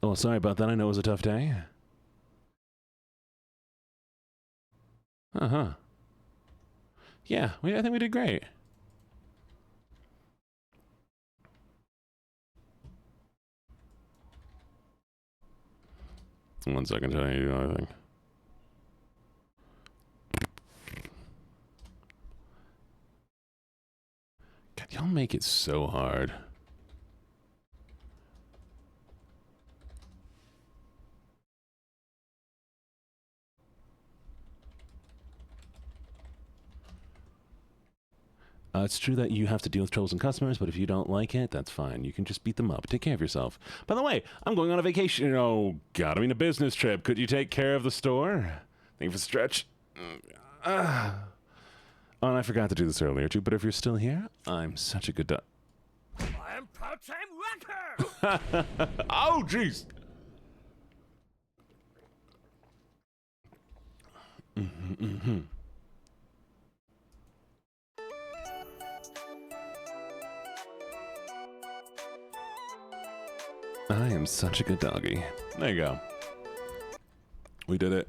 Oh, sorry about that. I know it was a tough day. Uh-huh. Yeah, I think we did great. One second, till I do another thing. God, y'all make it so hard. It's true that you have to deal with troublesome customers, but if you don't like it, that's fine. You can just beat them up. Take care of yourself. By the way, I'm going on a vacation. Oh, God, I mean a business trip. Could you take care of the store? Thank you for the stretch. Oh, and I forgot to do this earlier, too, but if you're still here, I'm such a good dog. I'm part-time worker! Oh, jeez! I am such a good doggy. There you go. We did it.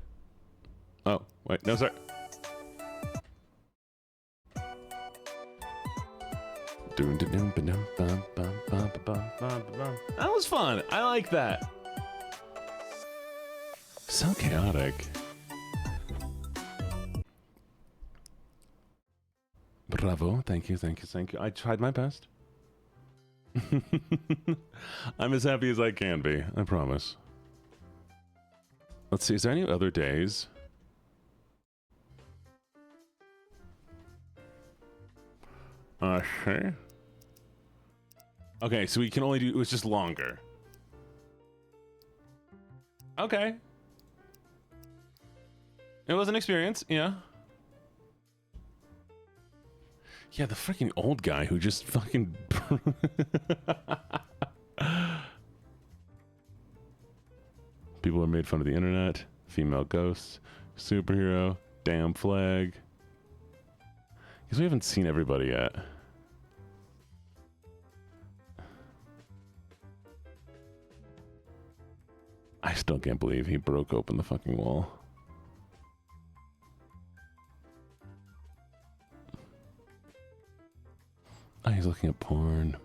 Oh, wait, no, sir. That was fun. I like that. So chaotic. Bravo. Thank you, thank you, thank you. I tried my best. I'm as happy as I can be, I promise. Let's see, is there any other days? Sure. Okay, so we can only do, it was just longer. Okay. It was an experience, yeah. Yeah, the freaking old guy who just fucking... People are made fun of the internet. Female ghosts. Superhero. Damn flag. Because we haven't seen everybody yet. I still can't believe he broke open the fucking wall. Oh, he's looking at porn.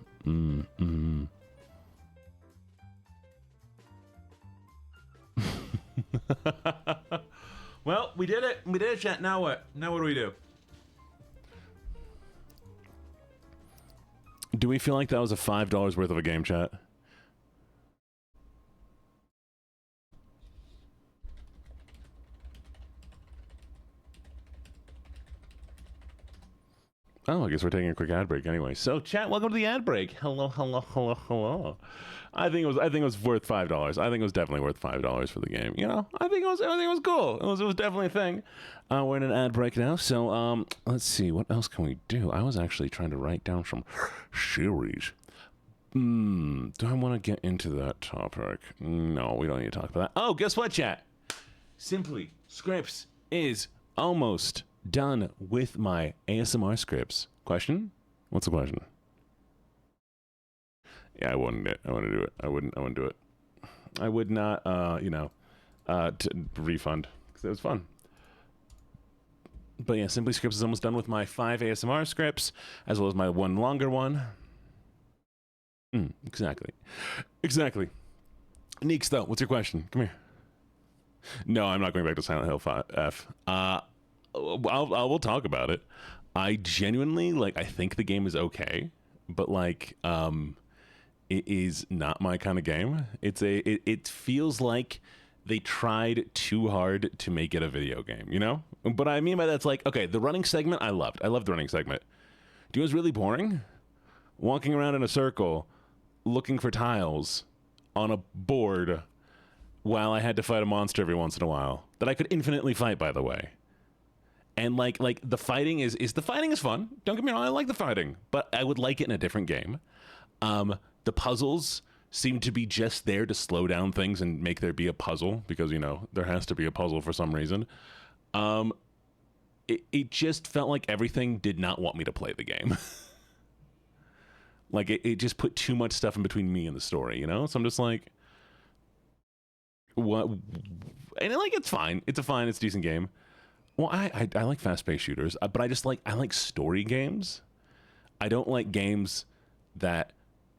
Well, we did it. We did it, chat. Now what? Now what do we do? Do we feel like that was a $5 worth of a game, chat? Oh, I guess we're taking a quick ad break anyway. So, chat, welcome to the ad break. Hello, hello, hello, hello. I think it was worth $5. I think it was definitely worth $5 for the game. You know, I think it was cool. It was definitely a thing. We're in an ad break now, so let's see, what else can we do? I was actually trying to write down some series. Do I want to get into that topic? No, we don't need to talk about that. Oh, guess what, chat? Simply Scripts is almost done with my ASMR scripts. Question? What's the question? Yeah, I wouldn't do it. I wouldn't do it. I would not, refund, because it was fun. But yeah, Simply Scripts is almost done with my 5 ASMR scripts, as well as my 1 longer one. Exactly. Neeks, though, what's your question? Come here. No, I'm not going back to Silent Hill 5F. We'll talk about it. I genuinely, I think the game is okay, but, it is not my kind of game. It feels like they tried too hard to make it a video game, you know? But I mean by that's okay, the running segment, I loved the running segment. Do you know what's really boring? Walking around in a circle, looking for tiles on a board while I had to fight a monster every once in a while that I could infinitely fight, by the way. And the fighting is fun. Don't get me wrong, I like the fighting, but I would like it in a different game. The puzzles seem to be just there to slow down things and make there be a puzzle, because, you know, there has to be a puzzle for some reason. It just felt like everything did not want me to play the game. It just put too much stuff in between me and the story, you know? So I'm just like, what? And it's fine. It's a decent game. Well, I like fast-paced shooters, but I like story games. I don't like games that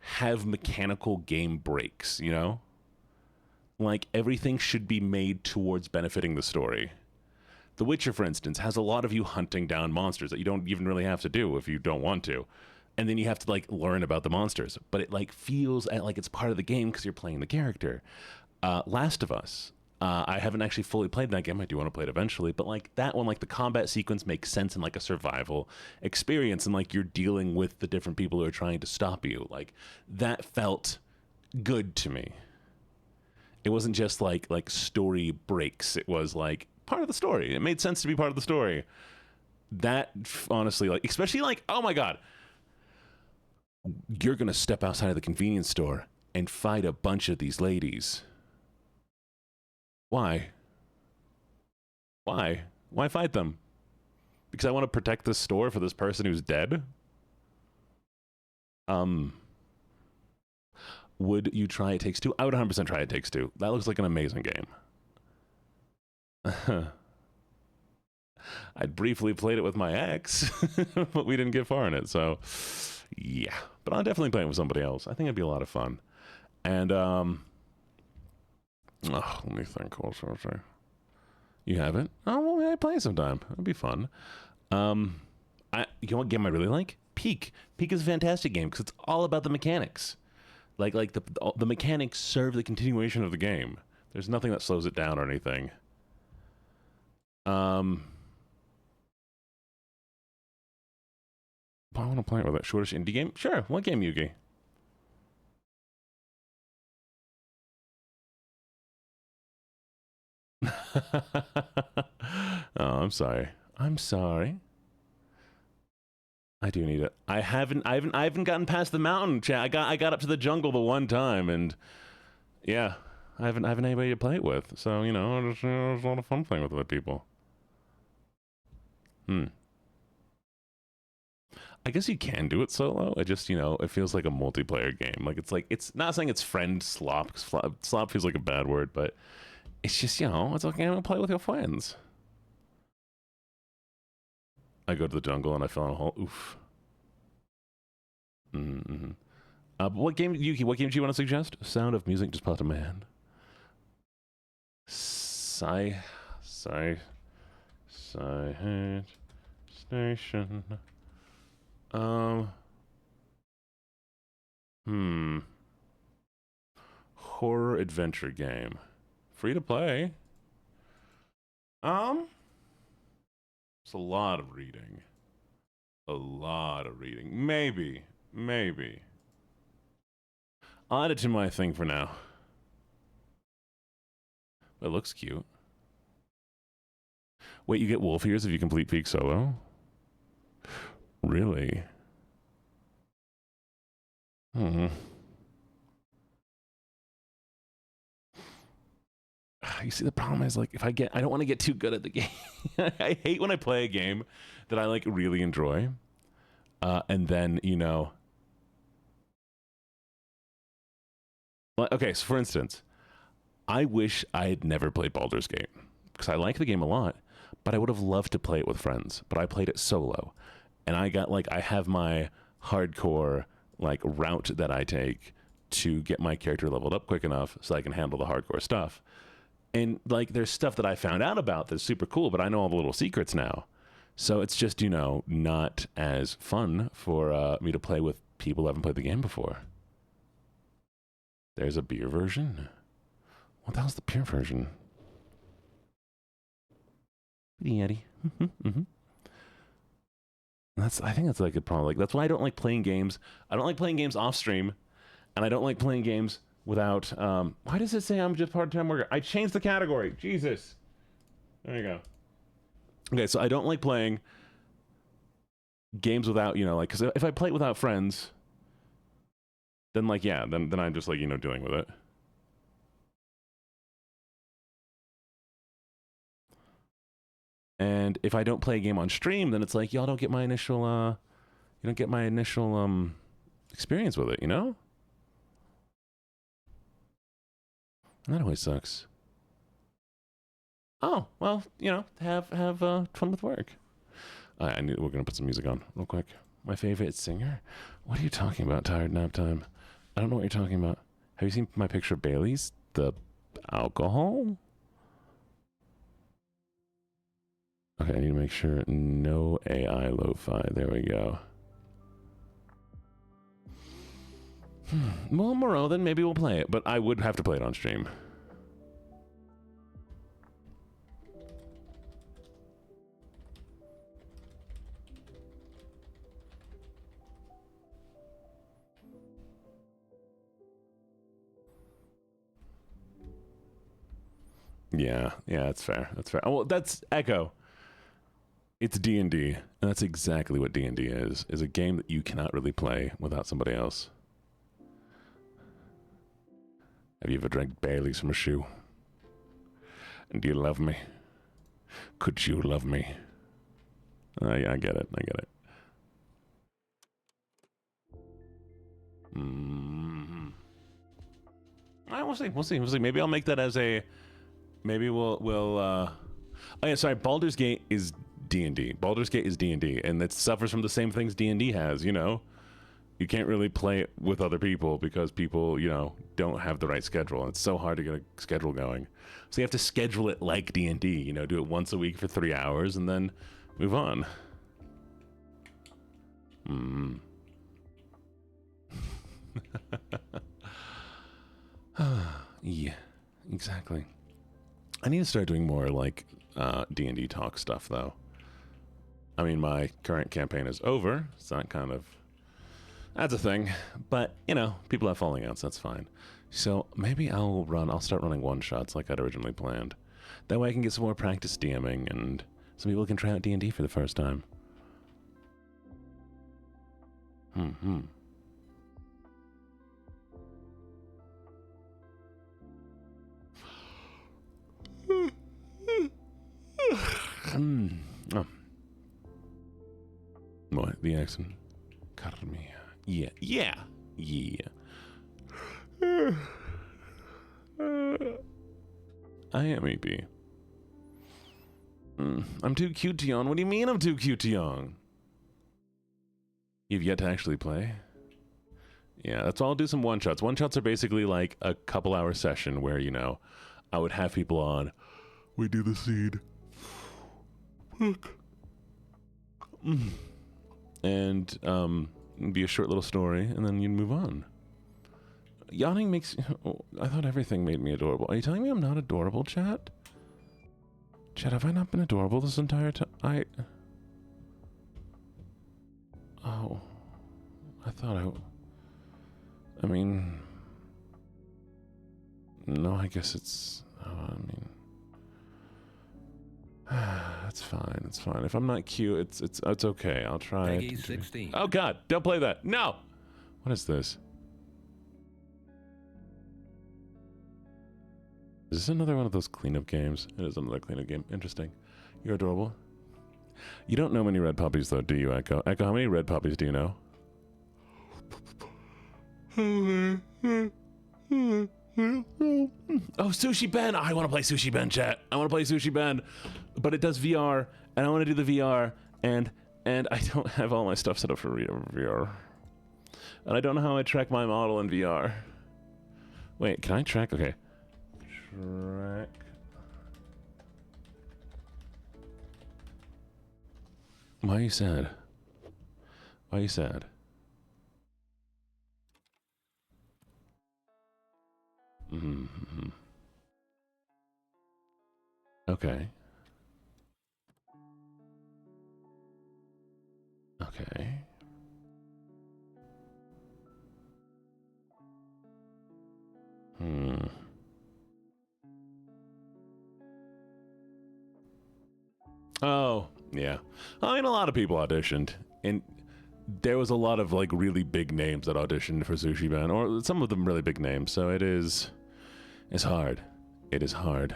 have mechanical game breaks, you know? Everything should be made towards benefiting the story. The Witcher, for instance, has a lot of you hunting down monsters that you don't even really have to do if you don't want to. And then you have to, learn about the monsters. But it, feels like it's part of the game because you're playing the character. Last of Us. I haven't actually fully played that game. I do want to play it eventually. But, that one, the combat sequence makes sense in, a survival experience. And, you're dealing with the different people who are trying to stop you. That felt good to me. It wasn't just, story breaks. It was, part of the story. It made sense to be part of the story. That, honestly, especially, oh, my God. You're going to step outside of the convenience store and fight a bunch of these ladies. Why? Why fight them? Because I want to protect this store for this person who's dead? Would you try It Takes Two? I would 100% try It Takes Two. That looks like an amazing game. I'd briefly played it with my ex, but we didn't get far in it, so yeah. But I'll definitely play it with somebody else. I think it'd be a lot of fun. And, let me think. What should I say? You haven't? Oh, well, I play it sometime. It'd be fun. You know what game I really like? Peak. Peak is a fantastic game because it's all about the mechanics. Like the mechanics serve the continuation of the game. There's nothing that slows it down or anything. I want to play it with that shortish indie game. Sure, what game, Yugi? Oh, I'm sorry. I'm sorry. I do need it. I haven't gotten past the mountain, chat. I got up to the jungle the one time, and yeah, I haven't anybody to play it with. So it's a lot of fun playing with other people. I guess you can do it solo. It just it feels like a multiplayer game. It's not saying it's friend slop. 'Cause slop feels like a bad word, but it's just it's okay to play with your friends. I go to the jungle and I fell in a hole. Oof. Mm-hmm. What game, Yuki? What game do you want to suggest? Sound of Music just popped in my hand. Station. Horror adventure game. Free to play. It's a lot of reading. Maybe. I'll add it to my thing for now. It looks cute. Wait, you get wolf ears if you complete Peak solo? Really? You see, the problem is, like, I don't want to get too good at the game. I hate when I play a game that I, like, really enjoy. And then, okay, so for instance, I wish I had never played Baldur's Gate. Because I like the game a lot, but I would have loved to play it with friends. But I played it solo. And I have my hardcore, like, route that I take to get my character leveled up quick enough so I can handle the hardcore stuff. And, like, there's stuff that I found out about that's super cool, but I know all the little secrets now. So it's just, not as fun for me to play with people who haven't played the game before. There's a beer version. What the hell's the beer version? Yeti. I think that's like a problem. Like, that's why I don't like playing games. I don't like playing games off stream, and I don't like playing games without. Why does it say I'm just part-time worker? I changed the category. Jesus. There you go. Okay, so I don't like playing games without, because if I play it without friends, then then I'm just doing with it. And if I don't play a game on stream, then it's like y'all don't get my initial experience with it, And that always sucks. Oh, well, have fun with work. We're gonna put some music on real quick. My favorite singer? What are you talking about? Tired nap time. I don't know what you're talking about. Have you seen my picture of Bailey's? The alcohol? Okay, I need to make sure no AI lo-fi. There we go. Well, Moreau, then maybe we'll play it, but I would have to play it on stream. Yeah, that's fair. Oh, well, that's Echo. It's D&D, and that's exactly what D&D is a game that you cannot really play without somebody else. Have you ever drank Bailey's from a shoe? And do you love me? Could you love me? Yeah, I get it. All right, we'll see. Maybe I'll make that as a... Maybe we'll oh yeah, sorry, Baldur's Gate is D&D. Baldur's Gate is D&D, and it suffers from the same things D&D has, You can't really play it with other people because people, don't have the right schedule. And it's so hard to get a schedule going. So you have to schedule it like D&D, do it once a week for 3 hours and then move on. Hmm. Yeah, exactly. I need to start doing more like D&D talk stuff though. I mean, my current campaign is over, so that's a thing. But, you know, people have falling outs, that's fine. So maybe I'll start running one-shots like I'd originally planned. That way I can get some more practice DMing and some people can try out D&D for the first time. Hmm. Oh. What? The accent? Carmia. Yeah. I am EP. I'm too cute to yawn. What do you mean I'm too cute to yawn? You've yet to actually play? Yeah, that's why I'll do some one-shots. One-shots are basically like a couple-hour session where, you know, I would have people on. We do the seed. And it'd be a short little story, and then you'd move on. Yawning makes... I thought everything made me adorable. Are you telling me I'm not adorable, chat? Chat, have I not been adorable this entire time? Oh. I thought I mean... No, I guess it's... It's fine. It's fine. If I'm not cute, it's okay. I'll try. Peggy 16. Oh God! Don't play that. No. What is this? Is this another one of those cleanup games? It is another cleanup game. Interesting. You're adorable. You don't know many red puppies, though, do you, Echo? Echo, how many red puppies do you know? Oh, Sushi Ben! I want to play Sushi Ben, chat. I want to play Sushi Ben, but it does VR, and I want to do the VR, and I don't have all my stuff set up for VR, and I don't know how I track my model in VR. Wait, can I track? Okay, track. Why are you sad? Why are you sad? Mm-hmm. Okay. Okay. Oh, yeah. I mean, a lot of people auditioned, and there was a lot of, like, really big names that auditioned for Sushi Ben, or some of them really big names, so it's hard. It is hard.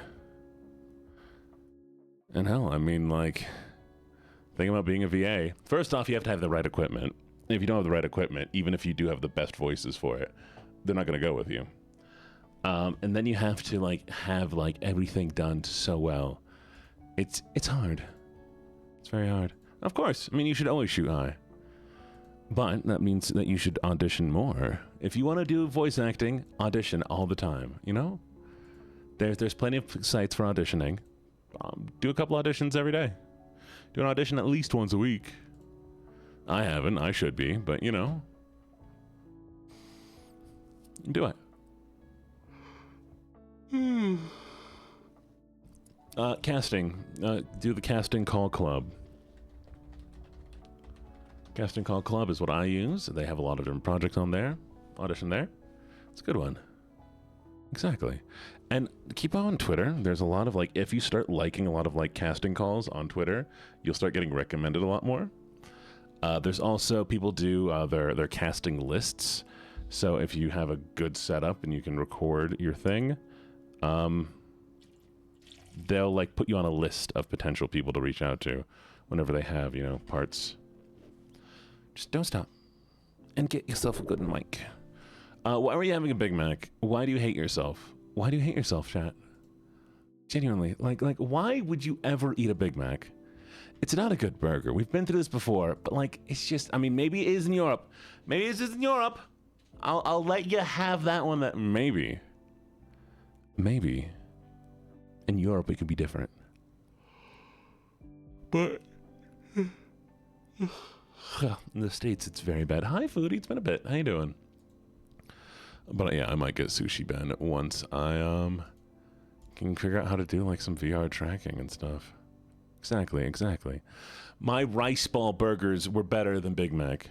And hell, I mean, like, think about being a VA. First off, you have to have the right equipment. If you don't have the right equipment, even if you do have the best voices for it, they're not going to go with you. And then you have to, like, have, like, everything done so well. It's hard. It's very hard. Of course, I mean, you should always shoot high. But that means that you should audition more. If you want to do voice acting, audition all the time, you know? There's plenty of sites for auditioning. Do a couple auditions every day. Do an audition at least once a week. I haven't. I should be, but you know. Do it. Casting. Do the Casting Call Club. Casting Call Club is what I use. They have a lot of different projects on there. Audition there. It's a good one. Exactly. And keep on Twitter. There's a lot of, like, if you start liking a lot of, like, casting calls on Twitter, you'll start getting recommended a lot more. There's also people do their casting lists. So if you have a good setup and you can record your thing, they'll, like, put you on a list of potential people to reach out to whenever they have, you know, parts. Just don't stop. And get yourself a good mic. Why were you having a Big Mac? Why do you hate yourself? Why do you hate yourself, chat? Genuinely. Like, why would you ever eat a Big Mac? It's not a good burger. We've been through this before, but, like, it's just, I mean, maybe it is in Europe. Maybe it's just in Europe. I'll let you have that one that maybe. Maybe. In Europe, it could be different. But In the States, it's very bad. Hi, Foodie. It's been a bit. How you doing? But yeah, I might get Sushi Ben once I can figure out how to do like some VR tracking and stuff. Exactly. My rice ball burgers were better than Big Mac.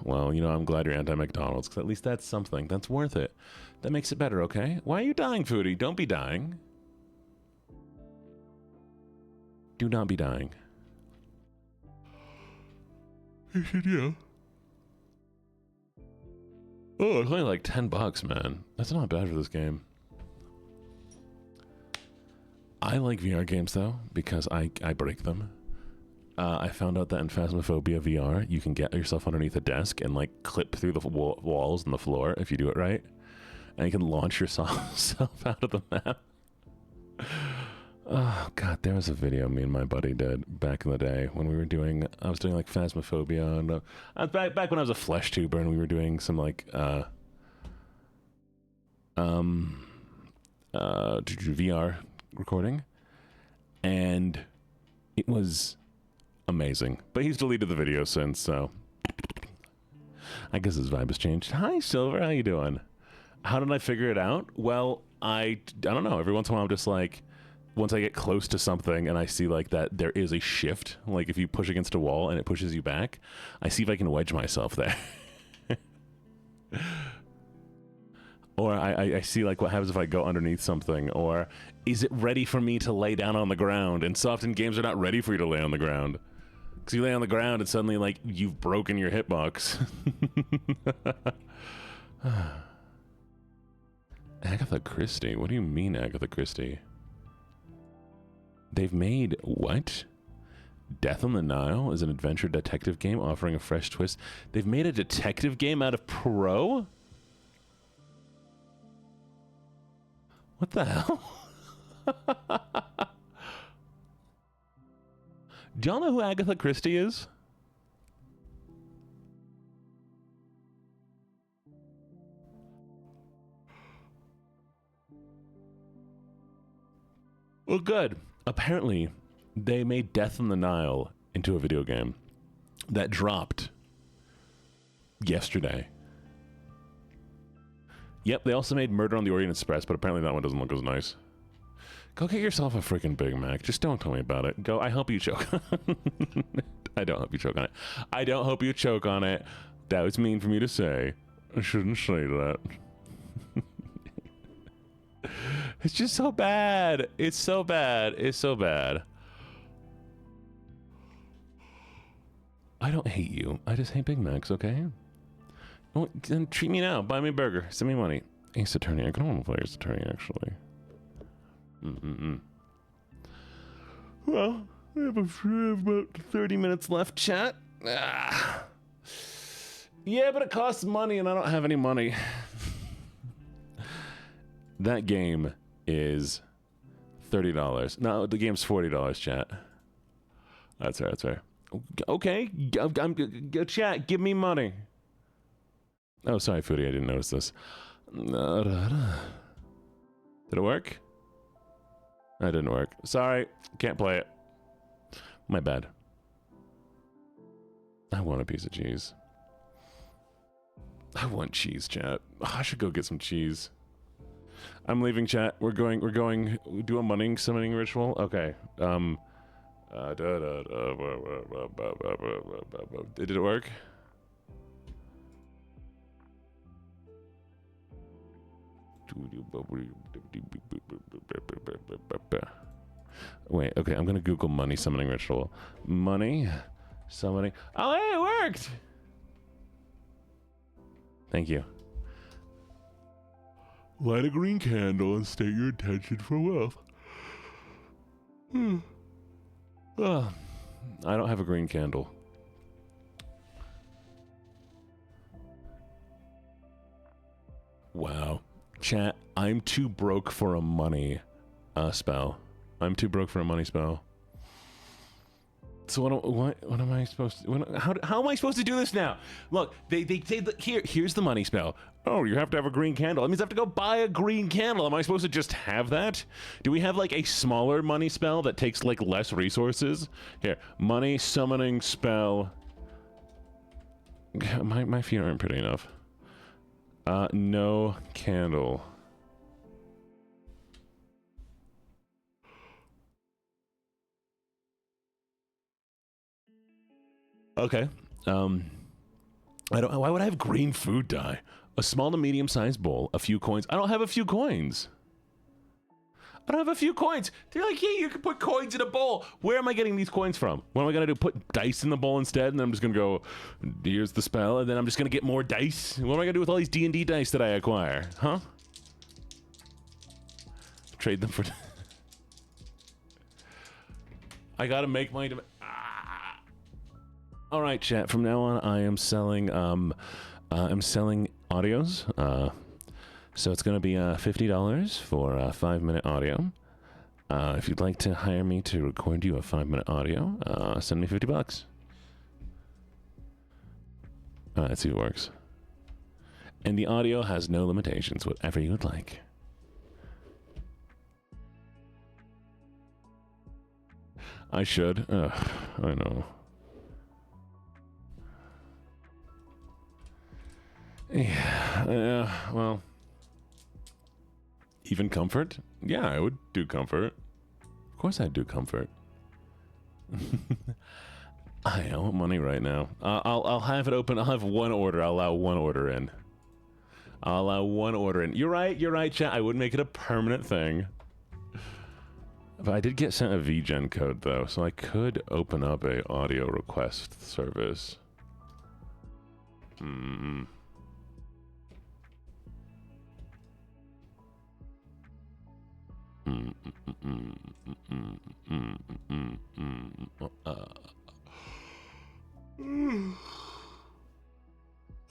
Well, you know, I'm glad you're anti-McDonald's, because at least that's something. That's worth it. That makes it better, okay? Why are you dying, Foodie? Don't be dying. Do not be dying. You should, yeah. Oh, it's only like $10, man. That's not bad for this game. I like VR games, though, because I break them. I found out that in Phasmophobia VR, you can get yourself underneath a desk and like clip through the walls and the floor if you do it right. And you can launch yourself out of the map. Oh, God, there was a video me and my buddy did back in the day when we were doing, I was doing like Phasmophobia. And back when I was a flesh tuber and we were doing some like, VR recording. And it was amazing, but he's deleted the video since, so I guess his vibe has changed. Hi, Silver, how you doing? How did I figure it out? Well, I don't know. Every once in a while, I'm just like, once I get close to something and I see like that there is a shift, like if you push against a wall and it pushes you back, I see if I can wedge myself there. Or I see like what happens if I go underneath something, or is it ready for me to lay down on the ground? And so often games are not ready for you to lay on the ground. Because you lay on the ground and suddenly like you've broken your hitbox. Agatha Christie? What do you mean Agatha Christie? They've made what? Death on the Nile is an adventure detective game offering a fresh twist. They've made a detective game out of Pro? What the hell? Do y'all know who Agatha Christie is? Well, good. Apparently, they made Death on the Nile into a video game that dropped yesterday. Yep, they also made Murder on the Orient Express, but apparently that one doesn't look as nice. Go get yourself a freaking Big Mac. Just don't tell me about it. Go, I hope you choke. I don't hope you choke on it. I don't hope you choke on it. That was mean for me to say. I shouldn't say that. It's just so bad. It's so bad. It's so bad. I don't hate you. I just hate Big Macs, okay? Well, then treat me now. Buy me a burger. Send me money. Ace Attorney. I don't want to play Ace Attorney, actually. Well, we have about 30 minutes left, chat. Ah. Yeah, but it costs money, and I don't have any money. That game is $30. No, the game's $40, chat. That's fair, that's fair. Okay, chat, give me money. Oh, sorry, Foodie, I didn't notice this. Did it work? That didn't work. Sorry, can't play it. My bad. I want a piece of cheese. I want cheese, chat. Oh, I should go get some cheese. I'm leaving, chat. We're going do a money summoning ritual. Okay. Did it work? Wait, okay, I'm gonna Google money summoning ritual. Money summoning. Oh, hey, it worked! Thank you. Light a green candle and state your intention for wealth. Oh, I don't have a green candle. Wow. Chat, I'm too broke for a money spell. I'm too broke for a money spell. So what am I supposed to? How am I supposed to do this now? Look, they say here's the money spell. Oh, you have to have a green candle. That means I have to go buy a green candle. Am I supposed to just have that? Do we have like a smaller money spell that takes like less resources? Here, money summoning spell. My feet aren't pretty enough. No candle. Okay. I don't. Why would I have green food dye? A small to medium-sized bowl, a few coins. I don't have a few coins. I don't have a few coins. They're like, yeah, you can put coins in a bowl. Where am I getting these coins from? What am I gonna do? Put dice in the bowl instead, and then I'm just gonna go, here's the spell, and then I'm just gonna get more dice. What am I gonna do with all these D&D dice that I acquire? Huh? Trade them for. I gotta make my. All right, chat. From now on, I am selling. I'm selling audios. So it's going to be $50 for a 5-minute audio. If you'd like to hire me to record you a 5-minute audio, send me $50. Let's see if it works. And the audio has no limitations. Whatever you would like. I should. I know. Yeah, well, even comfort? Yeah, I would do comfort. Of course I'd do comfort. I want money right now. I'll have it open. I'll have one order. I'll allow one order in. I'll allow one order in. You're right, chat. I would make it a permanent thing. But I did get sent a VGen code, though, so I could open up a audio request service.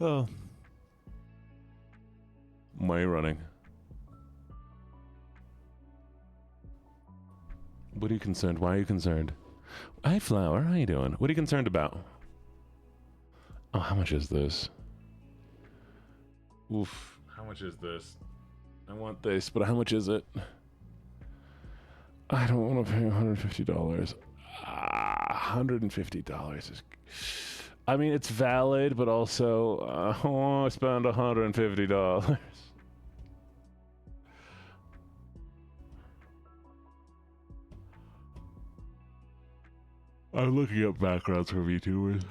Oh. Why are you running? What are you concerned? Why are you concerned? Hi, Flower. How you doing? What are you concerned about? Oh, how much is this? Oof. How much is this? I want this, but how much is it? I don't want to pay $150. $150 is... I mean, it's valid, but also, I want to spend $150. I'm looking up backgrounds for VTubers.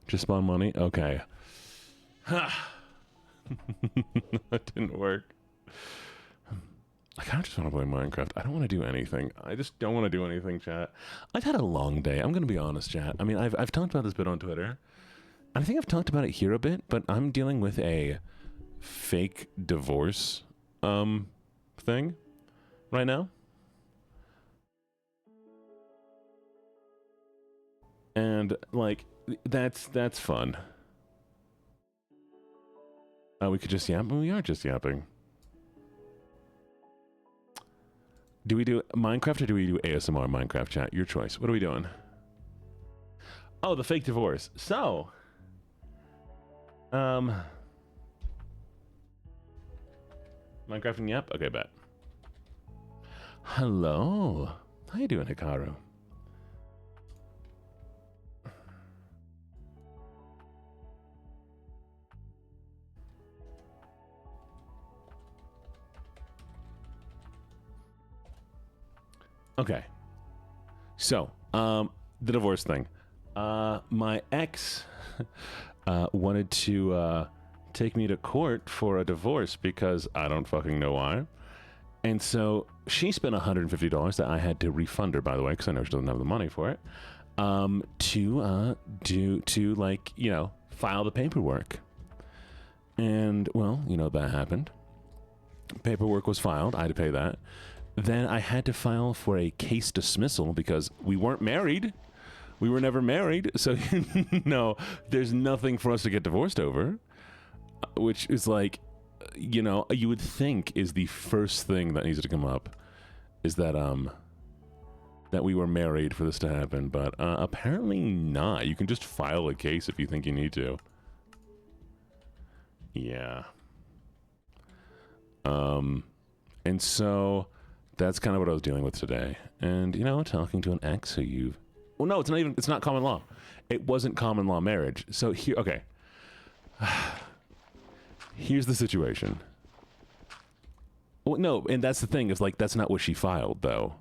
Just spawn money? Okay. That didn't work. I kind of just want to play Minecraft. I don't want to do anything. I just don't want to do anything, chat. I've had a long day. I'm going to be honest, chat. I mean, I've talked about this bit on Twitter. I think I've talked about it here a bit, but I'm dealing with a fake divorce thing right now. And like that's fun. We could just yap. We are just yapping. Do we do Minecraft or do we do ASMR Minecraft, chat? Your choice. What are we doing? Oh, the fake divorce. So, Minecraft and yap? Okay, bet. Hello. How you doing, Hikaru? Okay. So, the divorce thing. My ex wanted to take me to court for a divorce because I don't fucking know why. And so she spent $150 that I had to refund her, by the way, because I know she doesn't have the money for it, to like, you know, file the paperwork. And, well, you know, that happened. Paperwork was filed. I had to pay that. Then I had to file for a case dismissal because we weren't married. We were never married. So, no, there's nothing for us to get divorced over. Which is like, you know, you would think is the first thing that needs to come up is that that we were married for this to happen, but apparently not. You can just file a case if you think you need to. Yeah. And so that's kind of what I was dealing with today. And, you know, talking to an ex who you've... Well, no, it's not common law. It wasn't common law marriage. So here, okay. Here's the situation. Well, no, and that's the thing, is like, that's not what she filed, though.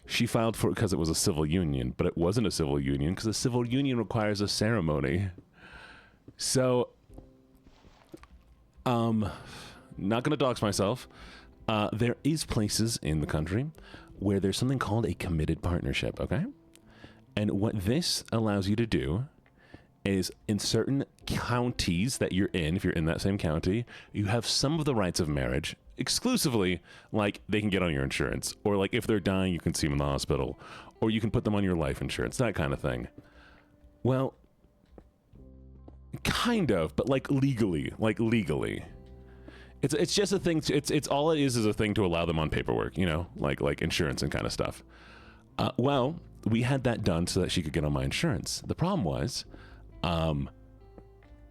She filed for it because it was a civil union, but it wasn't a civil union because a civil union requires a ceremony. So, not going to dox myself. There is places in the country where there's something called a committed partnership, okay? And what this allows you to do is in certain counties that you're in, if you're in that same county, you have some of the rights of marriage exclusively, like they can get on your insurance, or like if they're dying, you can see them in the hospital, or you can put them on your life insurance, that kind of thing. Well, kind of, but like legally. It's just a thing. It's all it is a thing to allow them on paperwork, you know, like insurance and kind of stuff. Well, we had that done so that she could get on my insurance. The problem was,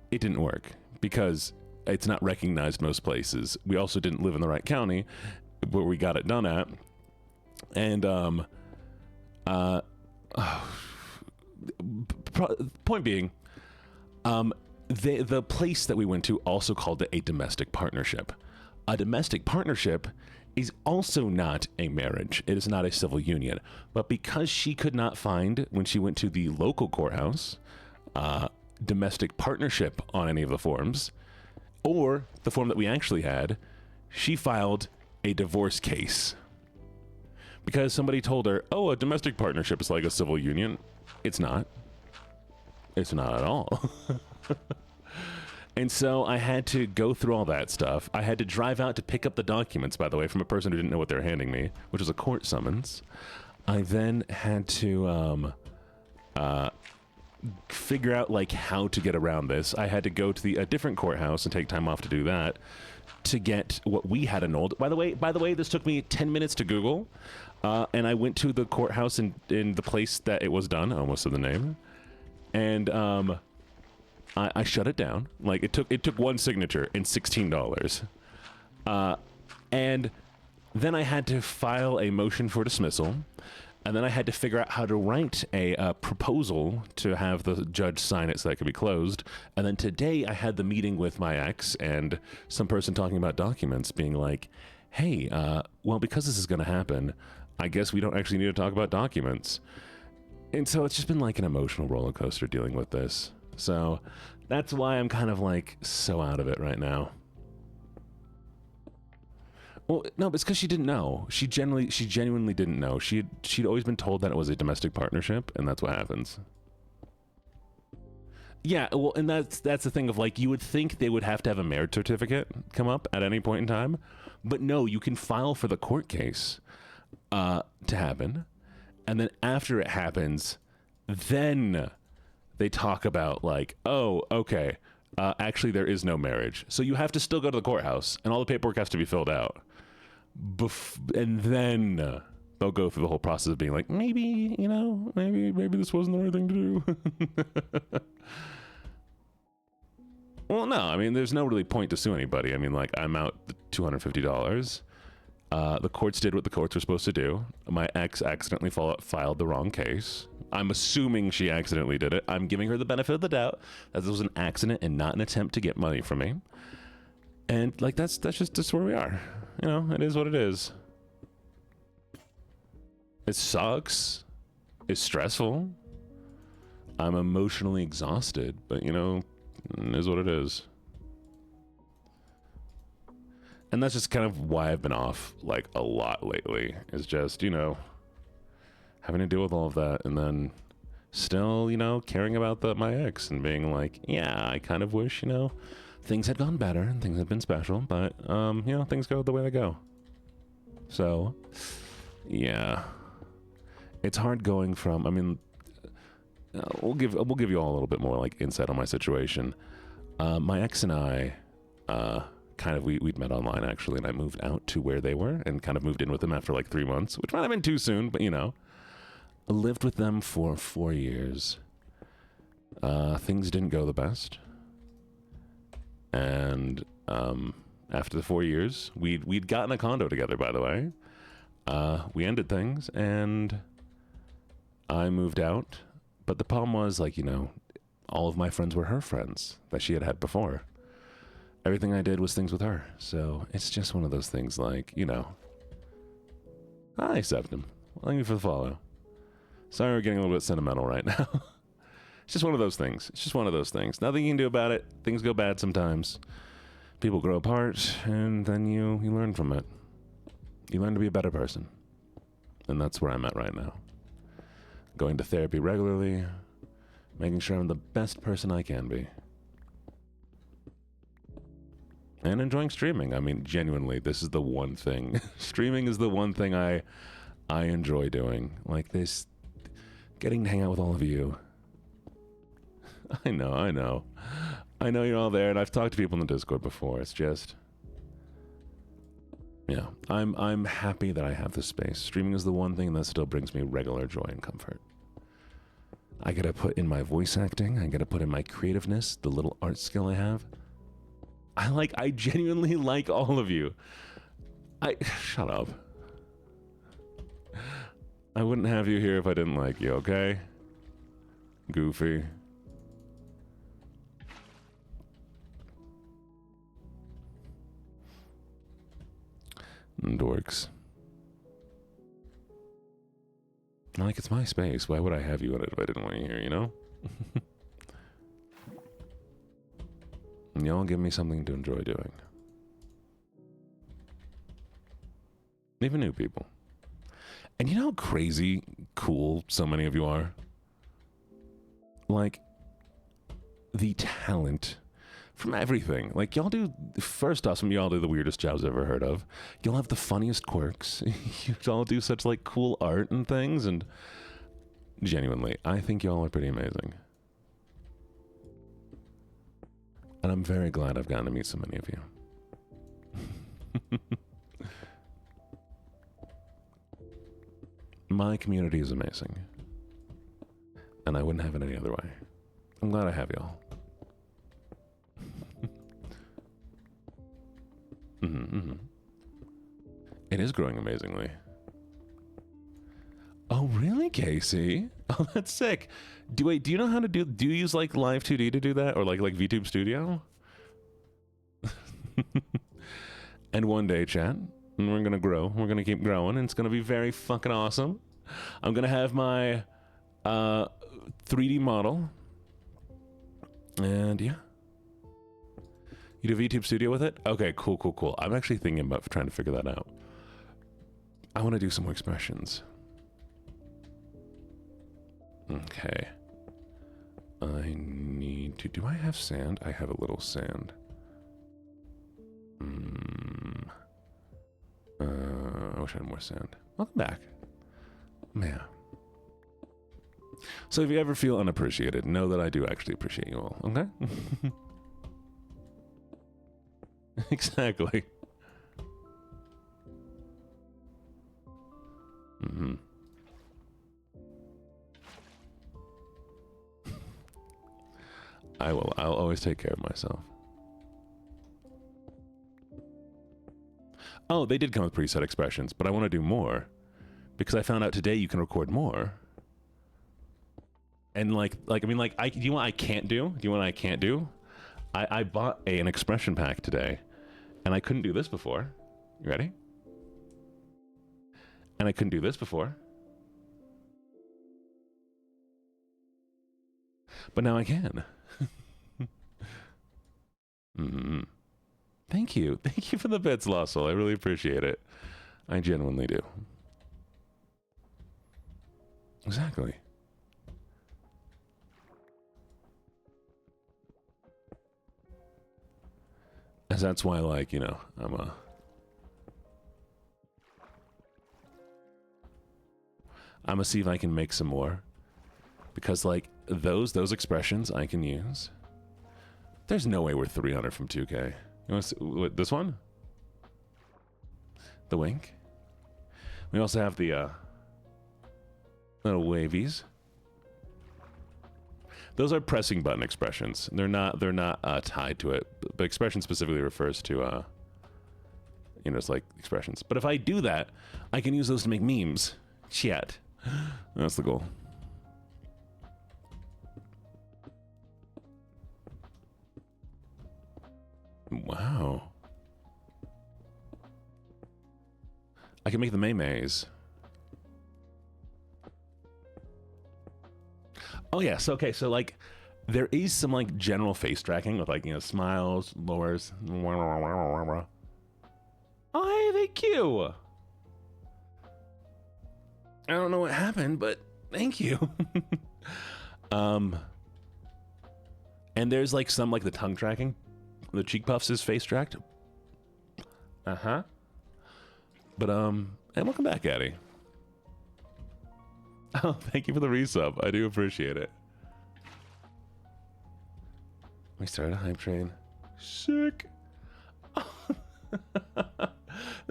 it didn't work because it's not recognized most places. We also didn't live in the right county where we got it done at. And, point being, the place that we went to also called it a domestic partnership. A domestic partnership is also not a marriage. It is not a civil union. But because she could not find, when she went to the local courthouse, domestic partnership on any of the forms, or the form that we actually had, she filed a divorce case. Because somebody told her, oh, a domestic partnership is like a civil union. It's not. It's not at all. And so I had to go through all that stuff. I had to drive out to pick up the documents, by the way, from a person who didn't know what they were handing me, which was a court summons. I then had to figure out like how to get around this. I had to go to a different courthouse and take time off to do that to get what we had annulled. By the way, this took me 10 minutes to Google, and I went to the courthouse in the place that it was done. I almost said the name, and I shut it down. Like it took one signature and $16, and then I had to file a motion for dismissal. And then I had to figure out how to write a proposal to have the judge sign it so that it could be closed. And then today I had the meeting with my ex and some person talking about documents, being like, hey, well, because this is going to happen, I guess we don't actually need to talk about documents. And so it's just been like an emotional roller coaster dealing with this. So that's why I'm kind of like so out of it right now. Well, no, but it's because she didn't know. She genuinely didn't know. She'd always been told that it was a domestic partnership, and that's what happens. Yeah, well, and that's the thing of like, you would think they would have to have a marriage certificate come up at any point in time, but no, you can file for the court case to happen, and then after it happens, then they talk about like, oh, okay, actually there is no marriage, so you have to still go to the courthouse, and all the paperwork has to be filled out. And then they'll go through the whole process of being like, maybe this wasn't the right thing to do. Well, no, I mean, there's no really point to sue anybody. I mean, like, I'm out $250. The courts did what the courts were supposed to do. My ex accidentally filed the wrong case. I'm assuming she accidentally did it. I'm giving her the benefit of the doubt that this was an accident and not an attempt to get money from me. And like, that's just where we are. You know, it is what it is. It sucks. It's stressful. I'm emotionally exhausted, but you know, it is what it is. And that's just kind of why I've been off like a lot lately, is just, you know, having to deal with all of that, and then still, you know, caring about my ex and being like, yeah, I kind of wish, you know, things had gone better and things had been special, but, you know, things go the way they go. So, yeah. It's hard going from, I mean, we'll give you all a little bit more, like, insight on my situation. My ex and I, kind of, we'd met online actually, and I moved out to where they were and kind of moved in with them after like 3 months, which might have been too soon, but you know. I lived with them for 4 years. Things didn't go the best. And after the 4 years, we'd gotten a condo together, by the way. We ended things, and I moved out. But the problem was, like, you know, all of my friends were her friends that she had had before. Everything I did was things with her. So it's just one of those things, like, you know. I accept him. Thank you for the follow. Sorry we're getting a little bit sentimental right now. It's just one of those things. It's just one of those things. Nothing you can do about it. Things go bad sometimes. People grow apart, and then you learn from it. You learn to be a better person. And that's where I'm at right now. Going to therapy regularly, making sure I'm the best person I can be. And enjoying streaming. I mean, genuinely, this is the one thing. Streaming is the one thing I enjoy doing. Like this, getting to hang out with all of you. I know you're all there, and I've talked to people in the Discord before. It's just, yeah, I'm happy that I have this space. Streaming is the one thing that still brings me regular joy and comfort. I gotta put in my voice acting. I gotta put in my creativeness, the little art skill I have. I genuinely like all of you. Shut up. I wouldn't have you here if I didn't like you, okay? Goofy. Dorks. Like, it's my space. Why would I have you in it if I didn't want you here, you know? Y'all give me something to enjoy doing. Even new people. And you know how crazy cool so many of you are? Like, the talent from everything. Like, y'all do, first off, some of y'all do the weirdest jobs I've ever heard of. Y'all have the funniest quirks. You all do such, like, cool art and things, and genuinely, I think y'all are pretty amazing. And I'm very glad I've gotten to meet so many of you. My community is amazing. And I wouldn't have it any other way. I'm glad I have y'all. It is growing amazingly. Oh, really, Casey? Oh, that's sick. Do you know how to do you use like Live 2D to do that, or like VTube Studio? And one day, chat, and we're gonna grow. We're gonna keep growing, and it's gonna be very fucking awesome. I'm gonna have my 3D model, and yeah. You do VTube Studio with it? Okay, cool. I'm actually thinking about trying to figure that out. I want to do some more expressions. Okay. I need to... Do I have sand? I have a little sand. I wish I had more sand. Welcome back. Man. So if you ever feel unappreciated, know that I do actually appreciate you all, okay? Exactly. I will. I'll always take care of myself. Oh, they did come with preset expressions, but I want to do more. Because I found out today you can record more. And do you know what I can't do? Do you know what I can't do? I bought an expression pack today, and I couldn't do this before. You ready? And I couldn't do this before. But now I can. Thank you. Thank you for the bits, Lossel. I really appreciate it. I genuinely do. Exactly. As that's why, like, you know, I'm gonna see if I can make some more. Because, like, those expressions I can use. There's no way we're 300 from 2K. You want to see, what, this one? The wink. We also have the little wavies. Those are pressing button expressions. They're not tied to it. But expression specifically refers to you know, it's like expressions. But if I do that, I can use those to make memes. Chat. That's the goal. Wow. I can make the Maymays. Oh yes, okay, so like there is some like general face tracking with like, you know, smiles, lowers. Oh, hey, thank you. I don't know what happened, but thank you. And there's like some like the tongue tracking. The cheek puffs is face tracked. Uh-huh. But and welcome back, Addy. Oh, thank you for the resub. I do appreciate it. We started a hype train. Sick.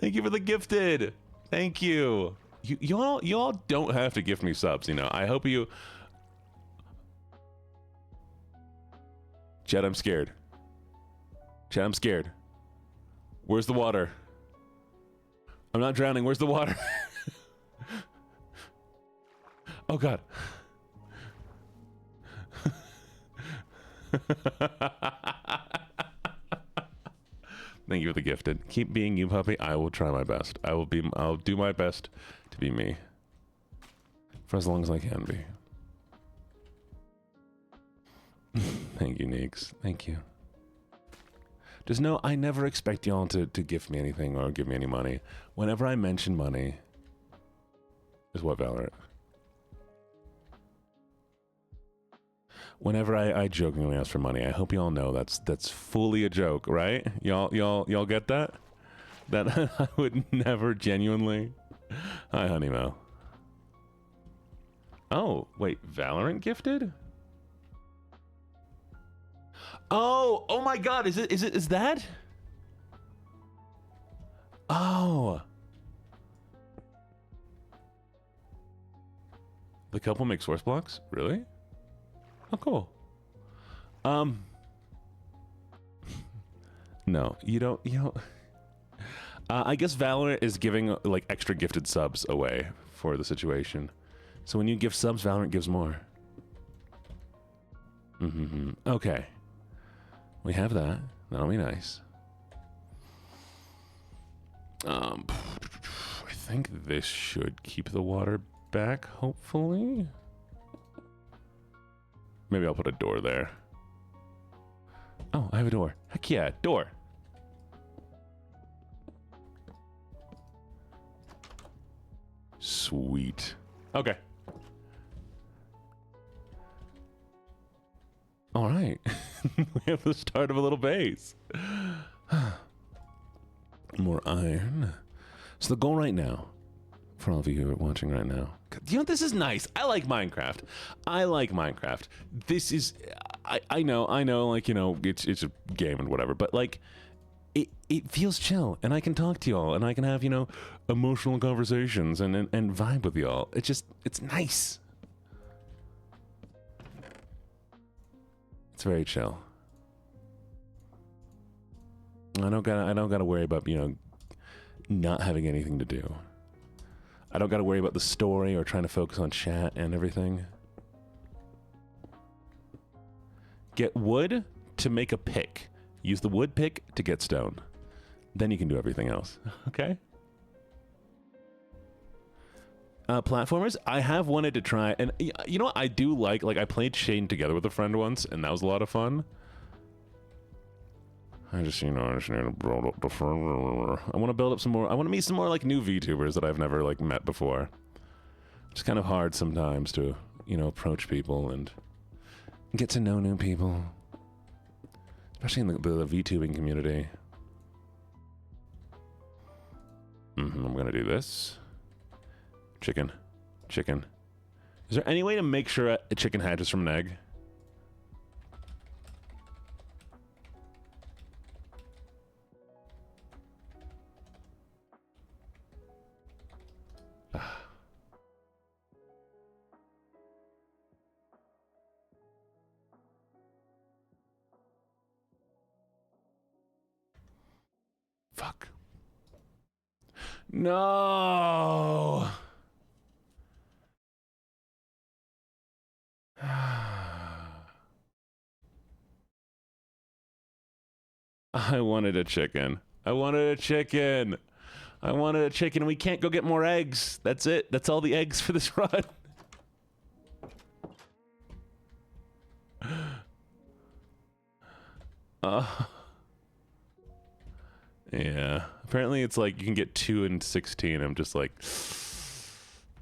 Thank you for the gifted. Thank you. You all don't have to gift me subs, you know. I hope you. Chad, I'm scared. Chad, I'm scared. Where's the water? I'm not drowning. Where's the water? Oh, God. Thank you for the gifted. Keep being you, puppy. I will try my best. I'll do my best to be me. For as long as I can be. Thank you, Neeks. Thank you. Just know I never expect y'all to gift me anything or give me any money. Whenever I mention money, is what, Valorant? Whenever I jokingly ask for money, I hope y'all know that's fully a joke, right? Y'all get that? That I would never genuinely. Hi, Honeymo. Oh, wait, Valorant gifted? Oh my God, is that? Oh. The couple make source blocks? Really? Oh, cool. No, you don't. I guess Valorant is giving like extra gifted subs away for the situation. So when you give subs, Valorant gives more. Okay. We have that. That'll be nice. I think this should keep the water back, hopefully. Maybe I'll put a door there. Oh, I have a door. Heck yeah, door. Sweet. Okay. All right. We have the start of a little base. More iron. So the goal right now, for all of you who are watching right now, you know, this is nice. I like Minecraft. This is, I know, like, you know, it's a game and whatever, but like, it feels chill, and I can talk to y'all, and I can have, you know, emotional conversations and vibe with y'all. It's nice. It's very chill. I don't gotta worry about, you know, not having anything to do. I don't gotta worry about the story or trying to focus on chat and everything. Get wood to make a pick. Use the wood pick to get stone. Then you can do everything else. Okay? Platformers, I have wanted to try, and you know what I do like I played Shane together with a friend once, and that was a lot of fun. I just need to build up the friend. I want to build up some more. I want to meet some more like new VTubers that I've never like met before. It's kind of hard sometimes to, you know, approach people and get to know new people, especially in the VTubing community. I'm gonna do this. Chicken. Is there any way to make sure a chicken hatches from an egg? Fuck. No. I wanted a chicken. I wanted a chicken. I wanted a chicken. We can't go get more eggs. That's it. That's all the eggs for this run. Yeah. Apparently it's like you can get 2 and 16. I'm just like,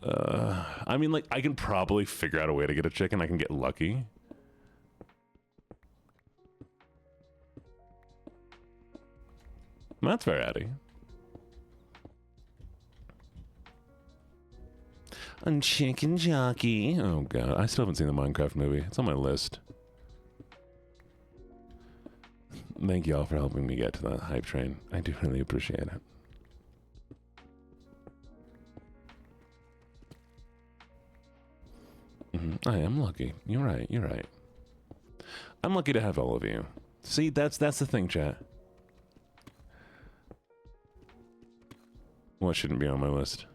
I mean, like, I can probably figure out a way to get a chicken. I can get lucky. That's very Addy. And chicken jockey. Oh god, I still haven't seen the Minecraft movie. It's on my list. Thank y'all for helping me get to that hype train. I do really appreciate it. I am lucky. You're right. You're right. I'm lucky to have all of you. See, that's the thing, chat. What shouldn't be on my list?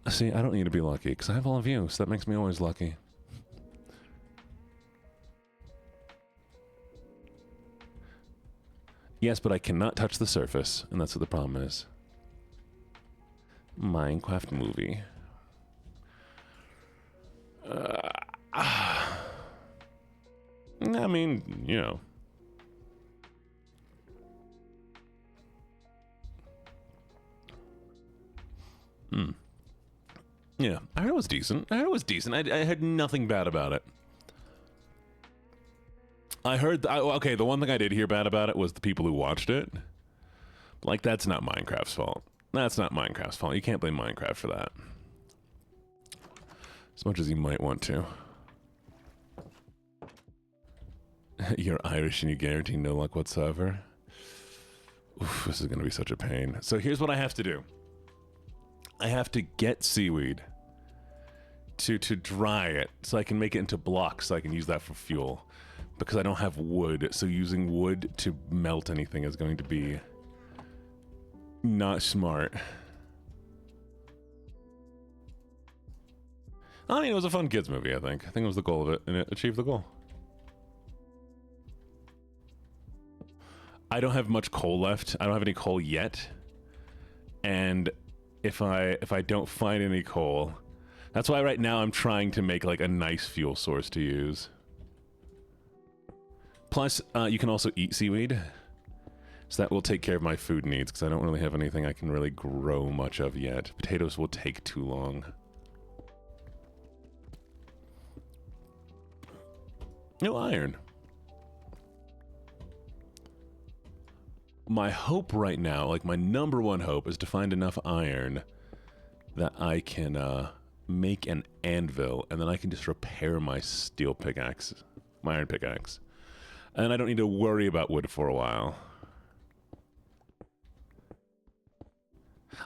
See, I don't need to be lucky, because I have all of you, so that makes me always lucky. Yes, but I cannot touch the surface, and that's what the problem is. Minecraft movie. I mean, you know. Yeah, I heard it was decent. I heard nothing bad about it. I heard... okay, the one thing I did hear bad about it was the people who watched it. Like, that's not Minecraft's fault. That's not Minecraft's fault. You can't blame Minecraft for that. As much as you might want to. You're Irish and you guarantee no luck whatsoever? Oof, this is going to be such a pain. So here's what I have to do. I have to get seaweed to dry it so I can make it into blocks so I can use that for fuel. Because I don't have wood, so using wood to melt anything is going to be not smart. I mean, it was a fun kids movie, I think. I think it was the goal of it, and it achieved the goal. I don't have much coal left. I don't have any coal yet. And if I don't find any coal, that's why right now I'm trying to make like a nice fuel source to use. Plus, you can also eat seaweed. So that will take care of my food needs, because I don't really have anything I can really grow much of yet. Potatoes will take too long. No iron. My hope right now, like my number one hope, is to find enough iron that I can make an anvil, and then I can just repair my steel pickaxe, my iron pickaxe. And I don't need to worry about wood for a while.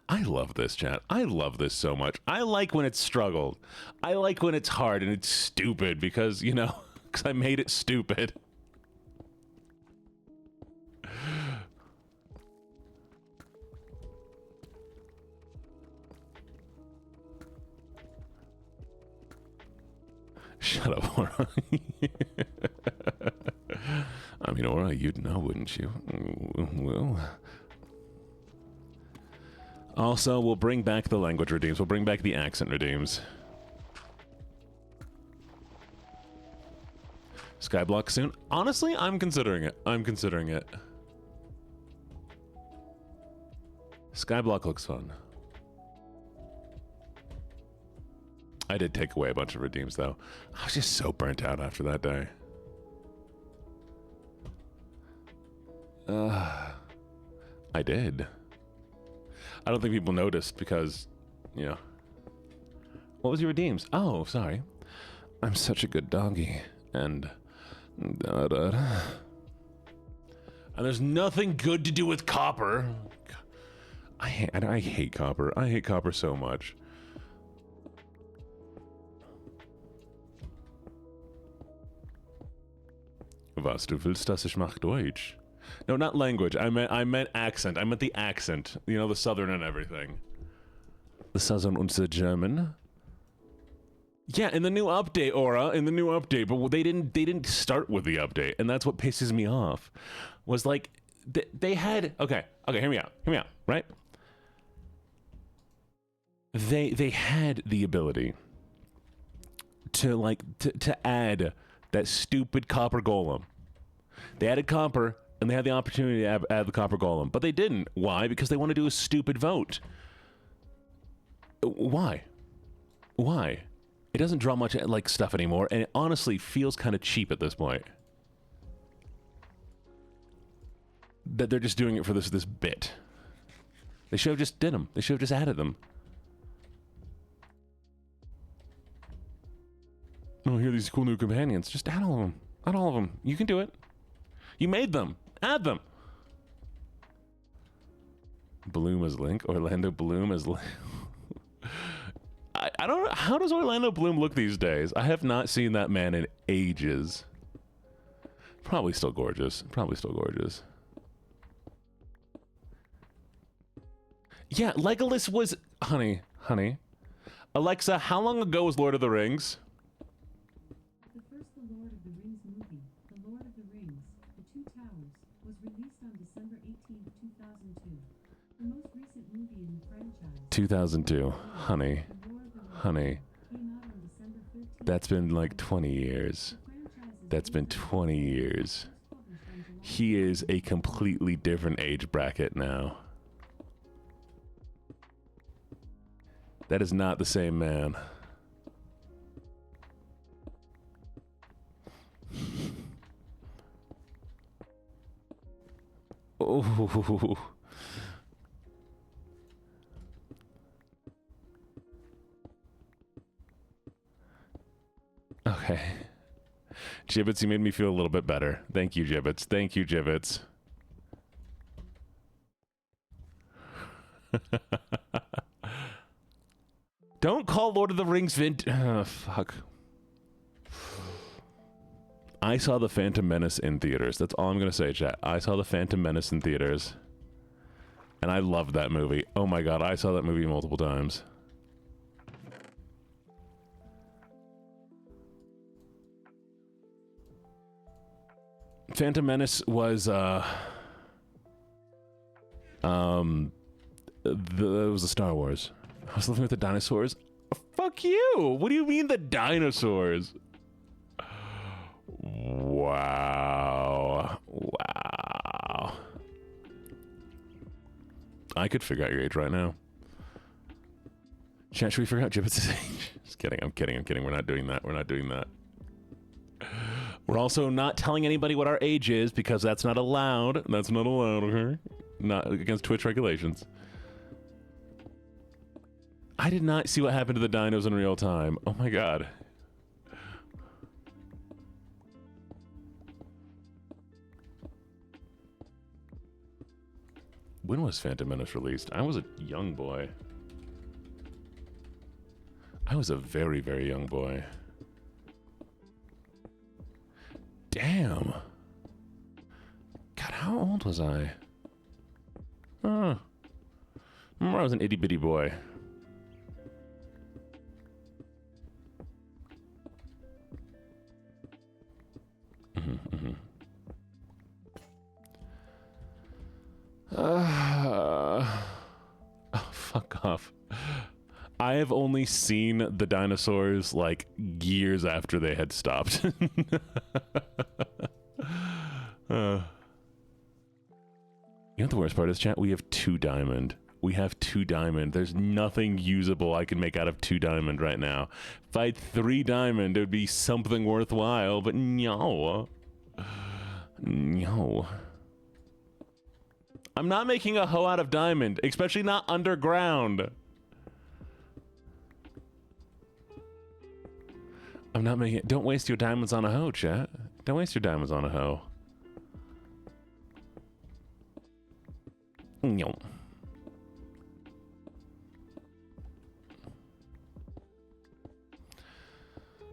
I love this, chat. I love this so much. I like when it's struggled. I like when it's hard and it's stupid because, you know, because I made it stupid. Shut up, Aura. I mean, Aura, you'd know, wouldn't you? Well. Also, we'll bring back the language redeems. We'll bring back the accent redeems. Skyblock soon? Honestly, I'm considering it. I'm considering it. Skyblock looks fun. I did take away a bunch of redeems, though. I was just so burnt out after that day. I did. I don't think people noticed because, you know. What was your redeems? Oh, sorry. I'm such a good doggy. And... And there's nothing good to do with copper. I hate copper. I hate copper so much. Was du willst, dass ich mach Deutsch? No, not language. I meant accent. I meant the accent. You know, the southern and everything. The southern and the German. Yeah, in the new update, Aura, in the new update, but they didn't start with the update, and that's what pisses me off. Was like they had okay, hear me out, right? They had the ability to add that stupid copper golem. They added copper, and they had the opportunity to add the copper golem, but they didn't. Why? Because they want to do a stupid vote. Why? It doesn't draw much like stuff anymore, and it honestly feels kind of cheap at this point. That they're just doing it for this bit. They should have just did them. They should have just added them. Oh, here are these cool new companions. Just add all of them. Add all of them. You can do it. You made them. Add them. Bloom as Link. Orlando Bloom as Link. I don't know. How does Orlando Bloom look these days? I have not seen that man in ages. Probably still gorgeous. Yeah, Legolas was... Honey. Alexa, how long ago was Lord of the Rings? The first The Lord of the Rings movie, The Lord of the Rings, The Two Towers, was released on December 18, 2002. The most recent movie in the franchise... 2002. Honey. That's been like 20 years. That's been 20 years. He is a completely different age bracket now. That is not the same man. Oh. Okay. Gibbets, you made me feel a little bit better. Thank you, Gibbets. Thank you, Gibbets. Don't call Lord of the Rings fuck. I saw The Phantom Menace in theaters. That's all I'm gonna say, chat. I saw The Phantom Menace in theaters. And I loved that movie. Oh my god, I saw that movie multiple times. Phantom Menace was, it was the Star Wars. I was living with the dinosaurs. Fuck you! What do you mean the dinosaurs? Wow. I could figure out your age right now. Chat, should we figure out Gibbets' age? Just kidding, I'm kidding. We're not doing that. We're also not telling anybody what our age is because that's not allowed. Okay? Not against Twitch regulations. I did not see what happened to the dinos in real time. Oh my god. When was Phantom Menace released? I was a young boy. I was a very, very young boy. Damn. God, how old was I? Remember I was an itty bitty boy. Oh, fuck off. I have only seen the dinosaurs like years after they had stopped. You know what the worst part is, chat? We have 2 diamond. There's nothing usable I can make out of 2 diamond right now. If I had 3 diamond, it would be something worthwhile, but no. No. I'm not making a hoe out of diamond, especially not underground. I'm not making it. Don't waste your diamonds on a hoe, chat. Don't waste your diamonds on a hoe. No.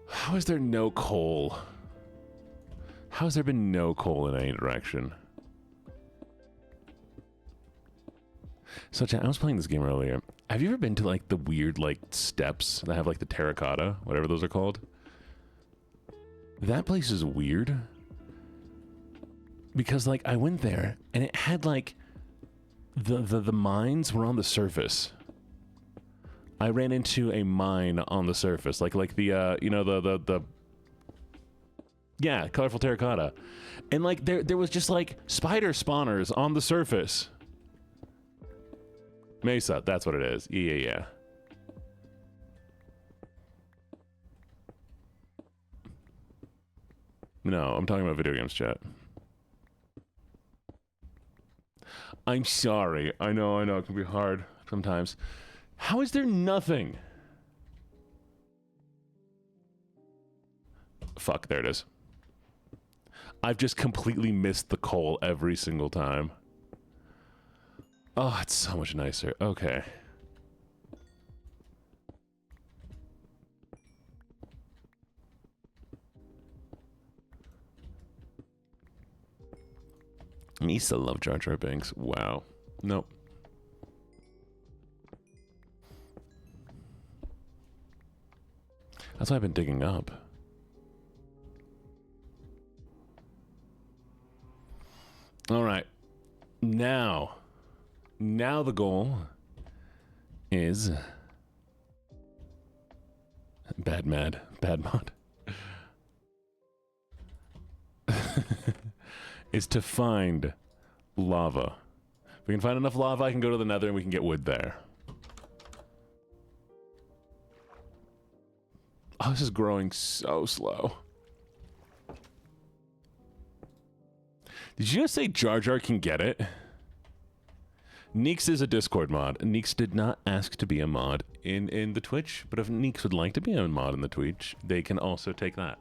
How is there no coal? How's there been no coal in any direction? So, chat, I was playing this game earlier. Have you ever been to, like, the weird, like, steps that have, like, the terracotta? Whatever those are called? That place is weird. Because, like, I went there, and it had, like, the mines were on the surface. I ran into a mine on the surface. Like the, you know, the yeah, colorful terracotta. And, like, there was just, like, spider spawners on the surface. Mesa, that's what it is. Yeah. No, I'm talking about video games, chat. I'm sorry. I know, it can be hard sometimes. How is there nothing? Fuck, there it is. I've just completely missed the coal every single time. Oh, it's so much nicer. Okay. Misa love Jar Jar Binks. Wow. Nope. That's what I've been digging up. All right. Now the goal is bad mod. Is to find lava. If we can find enough lava, I can go to the nether and we can get wood there. Oh, this is growing so slow. Did you just say Jar Jar can get it? Neeks is a Discord mod. Neeks did not ask to be a mod in the Twitch, but if Neeks would like to be a mod in the Twitch, they can also take that.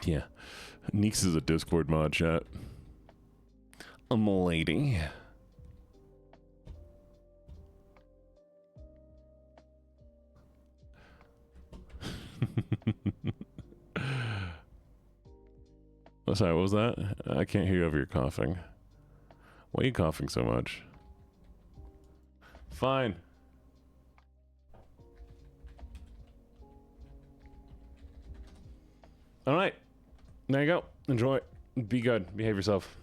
Yeah. Neeks is a Discord mod, chat. I'm a lady. Oh, sorry, what was that? I can't hear you over your coughing. Why are you coughing so much? Fine. All right. There you go. Enjoy. Be good. Behave yourself.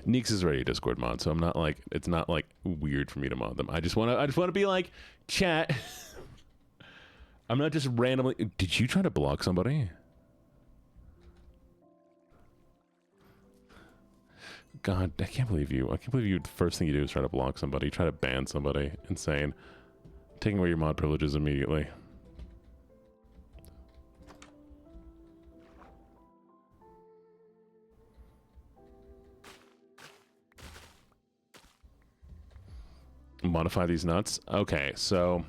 Neeks is already a Discord mod, so I'm not like, it's not like weird for me to mod them. I just want to be like, chat. I'm not just randomly. Did you try to block somebody? God, I can't believe you. The first thing you do is try to block somebody, try to ban somebody. Insane. Taking away your mod privileges immediately. Modify these nuts. Okay, so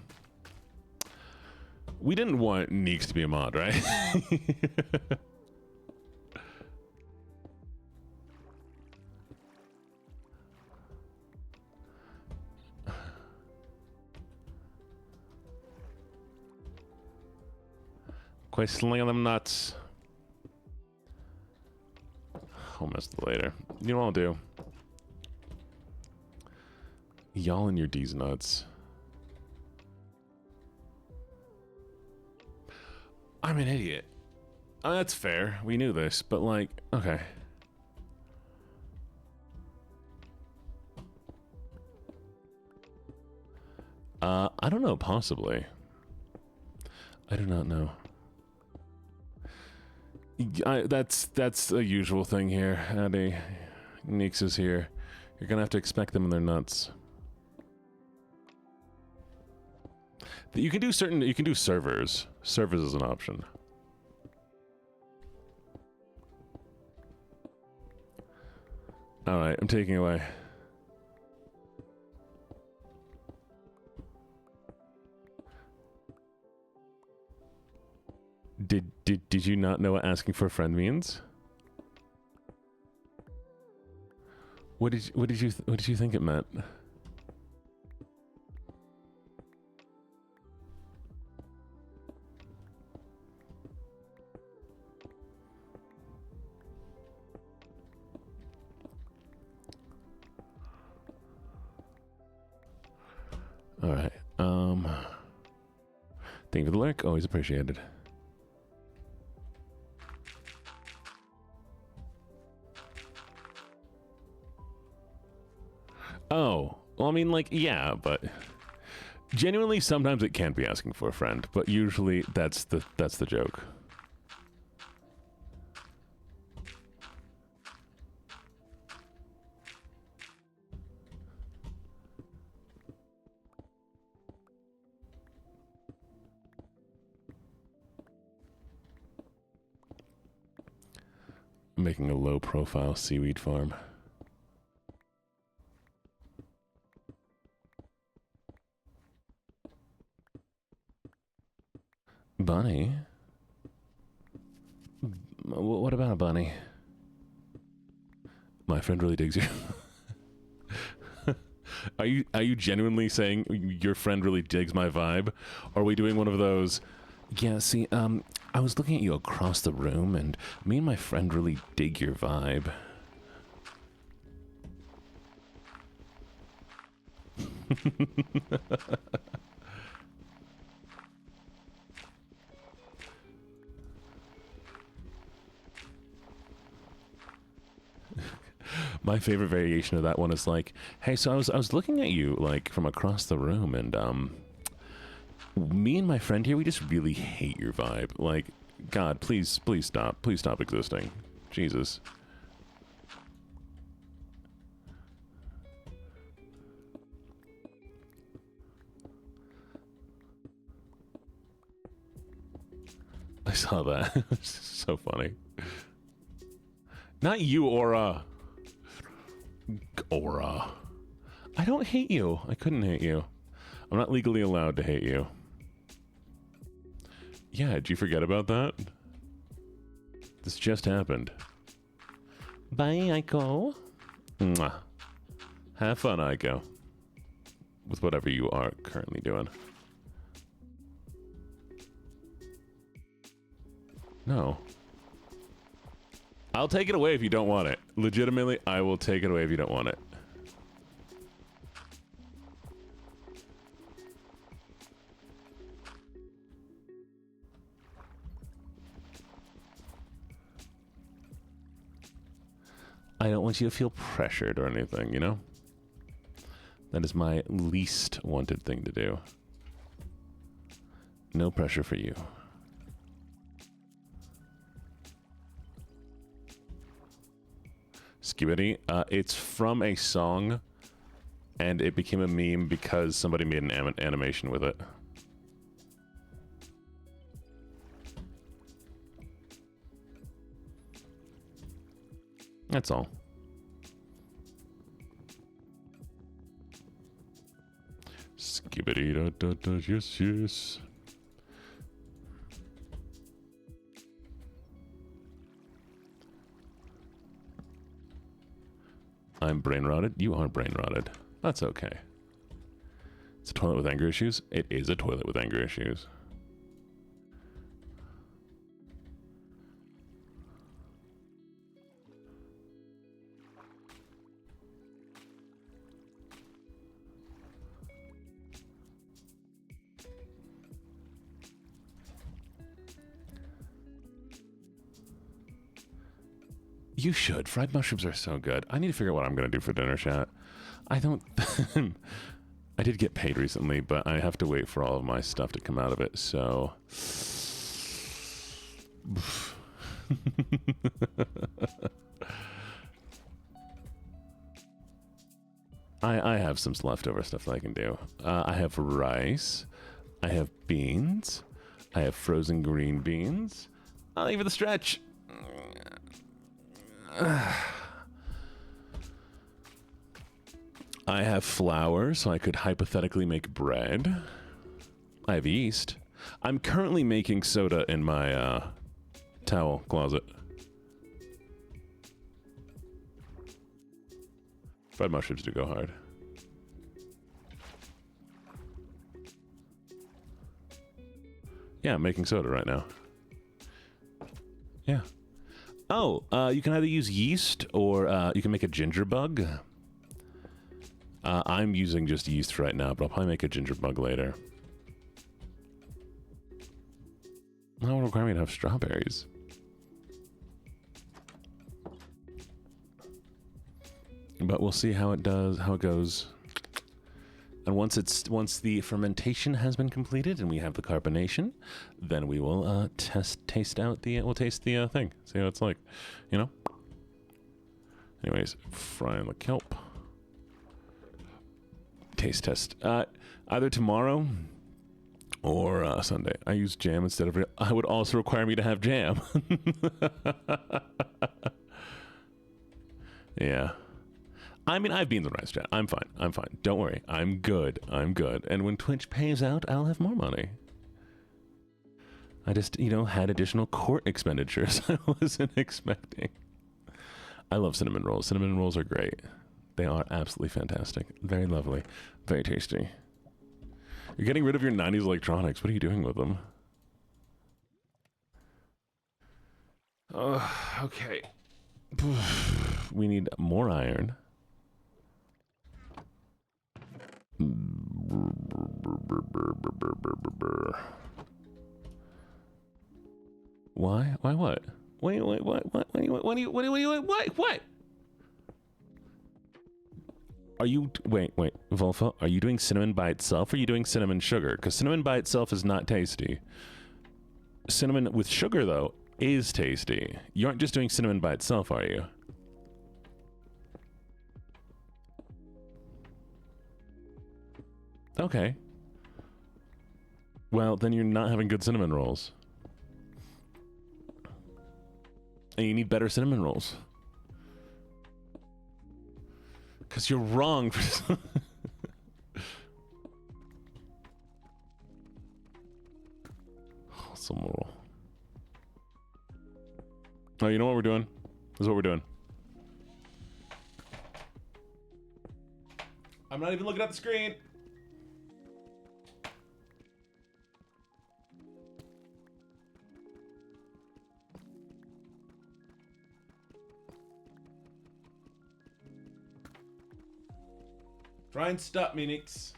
we didn't want Neeks to be a mod, right? Quit slinging them nuts. I'll mess with it later. You know what I'll do? Y'all and your D's nuts. I'm an idiot. That's fair. We knew this, but like, okay. I don't know, possibly. I do not know. That's a usual thing here. Howdy. Neeks is here. You're gonna have to expect them in their nuts. You can do servers. Servers is an option. Alright, I'm taking away. Did you not know what asking for a friend means? What did you think it meant? All right. Thank you for the lurk. Always appreciated. Oh, well, I mean, like, yeah, but genuinely, sometimes it can't be asking for a friend, but usually that's the joke. Making a low-profile seaweed farm. Bunny? What about a bunny? My friend really digs you. Are you genuinely saying your friend really digs my vibe? Or are we doing one of those? Yeah, see, I was looking at you across the room, and me and my friend really dig your vibe. My favorite variation of that one is like, hey, so I was looking at you like from across the room, and me and my friend here, we just really hate your vibe. Like, God, please stop existing. Jesus. I saw that. It's so funny. Not you, Aura. Aura. I don't hate you. I couldn't hate you. I'm not legally allowed to hate you. Yeah, did you forget about that? This just happened. Bye, Aiko. Mwah. Have fun, Aiko. With whatever you are currently doing. No. I'll take it away if you don't want it. Legitimately, I will take it away if you don't want it. I don't want you to feel pressured or anything, you know? That is my least wanted thing to do. No pressure for you. Skibidi, it's from a song, and it became a meme because somebody made an animation with it. That's all. Skibidi da da da, yes, yes. I'm brain rotted. You are brain rotted. That's okay. It's a toilet with anger issues. It is a toilet with anger issues. You should. Fried mushrooms are so good. I need to figure out what I'm going to do for dinner, chat. I don't... I did get paid recently, but I have to wait for all of my stuff to come out of it, so... I have some leftover stuff that I can do. I have rice. I have beans. I have frozen green beans. I'll leave it the stretch. I have flour, so I could hypothetically make bread. I have yeast. I'm currently making soda in my towel closet. Fried mushrooms do go hard. Yeah, I'm making soda right now. Yeah. Oh, you can either use yeast or you can make a ginger bug. I'm using just yeast right now, but I'll probably make a ginger bug later. That would require me to have strawberries. But we'll see how it goes. And once the fermentation has been completed and we have the carbonation, then we will taste the thing. See how it's like, you know? Anyways, frying the kelp. Taste test. Either tomorrow or Sunday. I use jam instead of I would also require me to have jam. Yeah. I mean, I've been the rice chat. I'm fine. Don't worry. I'm good. And when Twitch pays out, I'll have more money. I just, had additional court expenditures I wasn't expecting. I love cinnamon rolls. Cinnamon rolls are great. They are absolutely fantastic. Very lovely. Very tasty. You're getting rid of your 90s electronics. What are you doing with them? Okay. We need more iron. Why? Why what? Wait, what? Are you, wait, Volfa, are you doing cinnamon by itself or are you doing cinnamon sugar? Because cinnamon by itself is not tasty. Cinnamon with sugar, though, is tasty. You aren't just doing cinnamon by itself, are you? Okay. Well, then you're not having good cinnamon rolls. And you need better cinnamon rolls. Because you're wrong. Some roll. Oh, you know what we're doing? This is what we're doing. I'm not even looking at the screen. Try and stop me, Nix.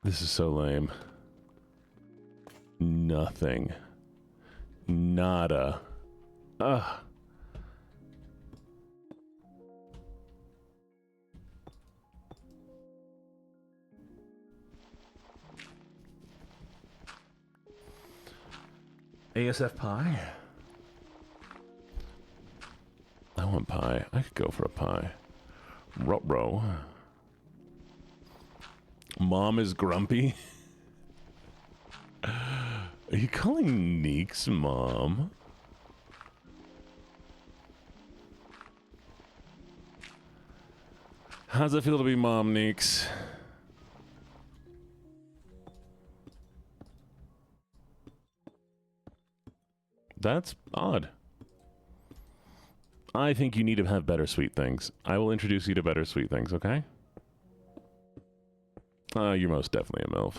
This is so lame. Nothing. Nada. Ugh. ASF pie? I want pie. I could go for a pie. Ruh-roh. Mom is grumpy? Are you calling Neeks mom? How's it feel to be mom, Neeks? That's odd. I think you need to have better sweet things. I will introduce you to better sweet things, okay? You're most definitely a MILF.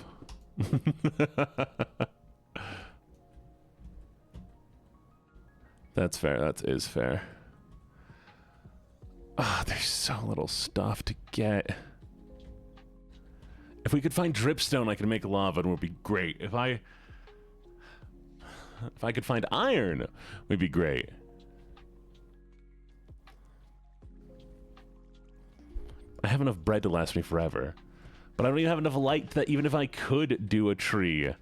That's fair. That is fair. Ah, there's so little stuff to get. If we could find dripstone, I could make lava and it would be great. If I could find iron, it would be great. I have enough bread to last me forever. But I don't even have enough light that even if I could do a tree.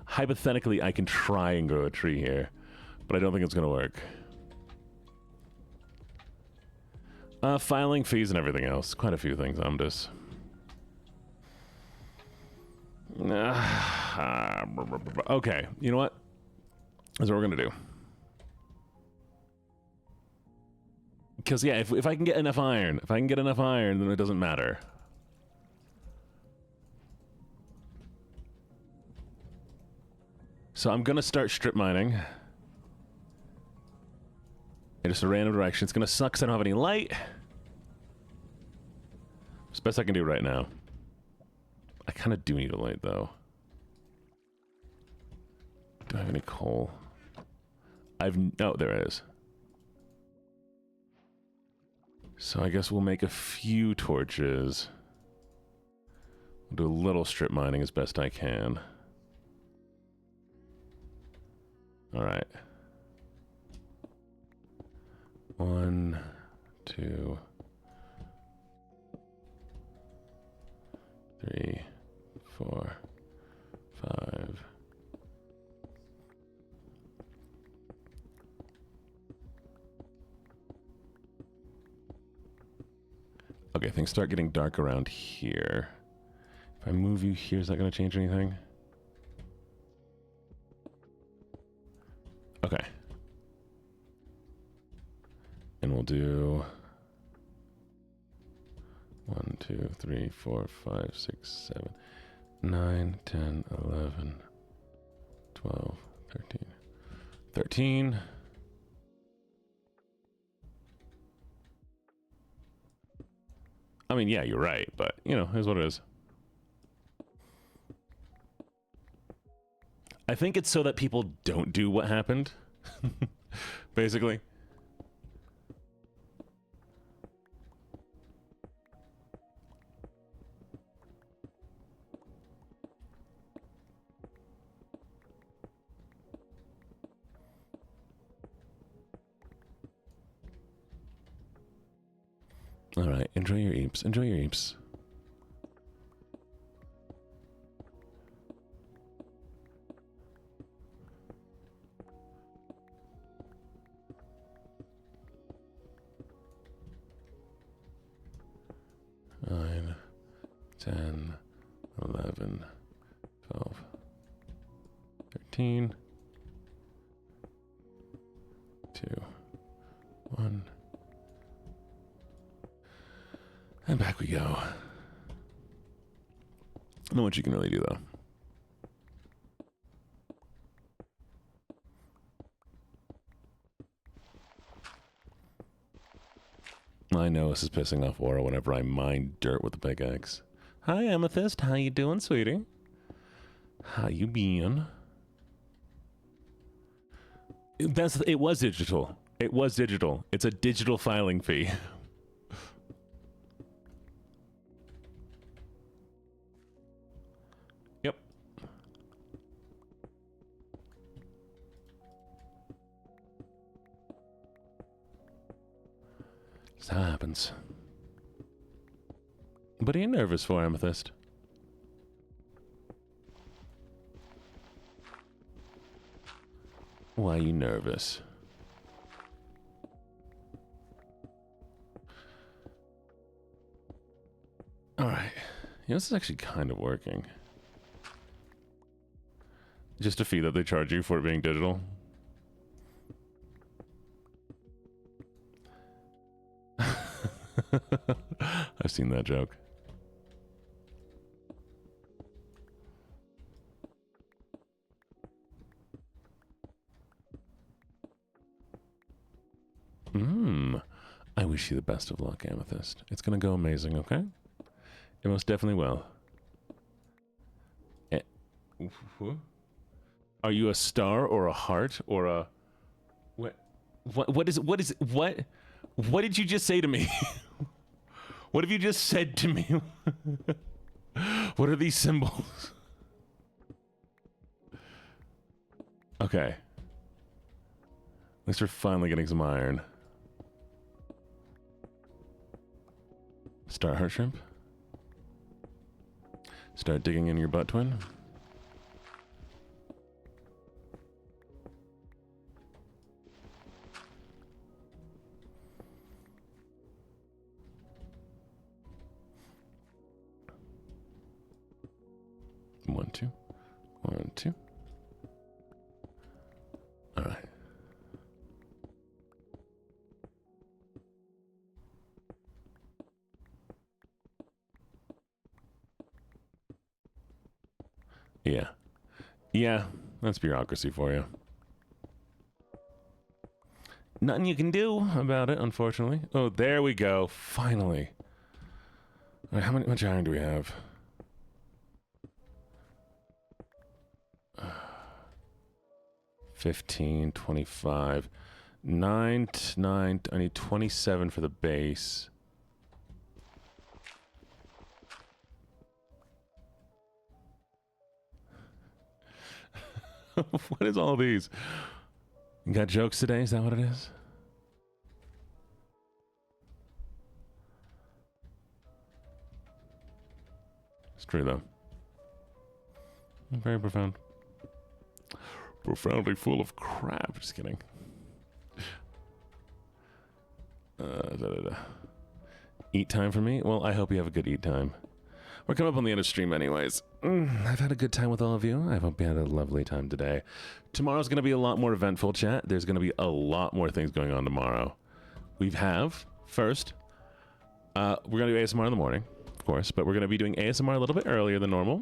Hypothetically, I can try and grow a tree here, but I don't think it's going to work. Filing fees and everything else. Quite a few things, Omdus. Okay, you know what? That's what we're gonna do. Because, yeah, if I can get enough iron, then it doesn't matter. So I'm gonna start strip mining. In just a random direction. It's gonna suck because I don't have any light. It's the best I can do right now. I kind of do need a light, though. Do I have any coal? Oh, there is. So I guess we'll make a few torches. We'll do a little strip mining as best I can. Alright. 1, 2, 3, 4, 5. Okay, things start getting dark around here. If I move you here, is that going to change anything? Okay. And we'll do 1, 2, 3, 4, 5, 6, 7, 9, 10, 11, 12, 13. 13. I mean, yeah, you're right, but, you know, here's what it is. I think it's so that people don't do what happened, basically. All right, enjoy your eeps. Enjoy your eeps. Nine, 10, 11, 12, 13, 2, 1. And back we go. Not much you can really do, though. I know this is pissing off Aura whenever I mine dirt with the pickaxe. Hi, Amethyst. How you doing, sweetie? How you been? It was digital. It was digital. It's a digital filing fee. Yep. That's how it happens. What are you nervous for, Amethyst? Why are you nervous? Alright. You know, this is actually kind of working. Just a fee that they charge you for it being digital. I've seen that joke. I wish you the best of luck, Amethyst. It's gonna go amazing, okay? It most definitely will. Are you a star or a heart or a... What did you just say to me? What have you just said to me? What are these symbols? Okay. At least we're finally getting some iron. Start heart shrimp. Start digging in your butt, twin. 1, 2. 1, 2. All right. Yeah. Yeah, that's bureaucracy for you. Nothing you can do about it, unfortunately. Oh, there we go. Finally. All right, how much iron do we have? 15, 25, 9, 9. I need 27 for the base. What is all these? You got jokes today? Is that what it is? It's true, though. Very profound. Profoundly full of crap. Just kidding. Eat time for me? Well, I hope you have a good eat time. We're coming up on the end of stream anyways. I've had a good time with all of you. I hope you had a lovely time today. Tomorrow's going to be a lot more eventful, chat. There's going to be a lot more things going on tomorrow. First, we're going to do ASMR in the morning, of course, but we're going to be doing ASMR a little bit earlier than normal.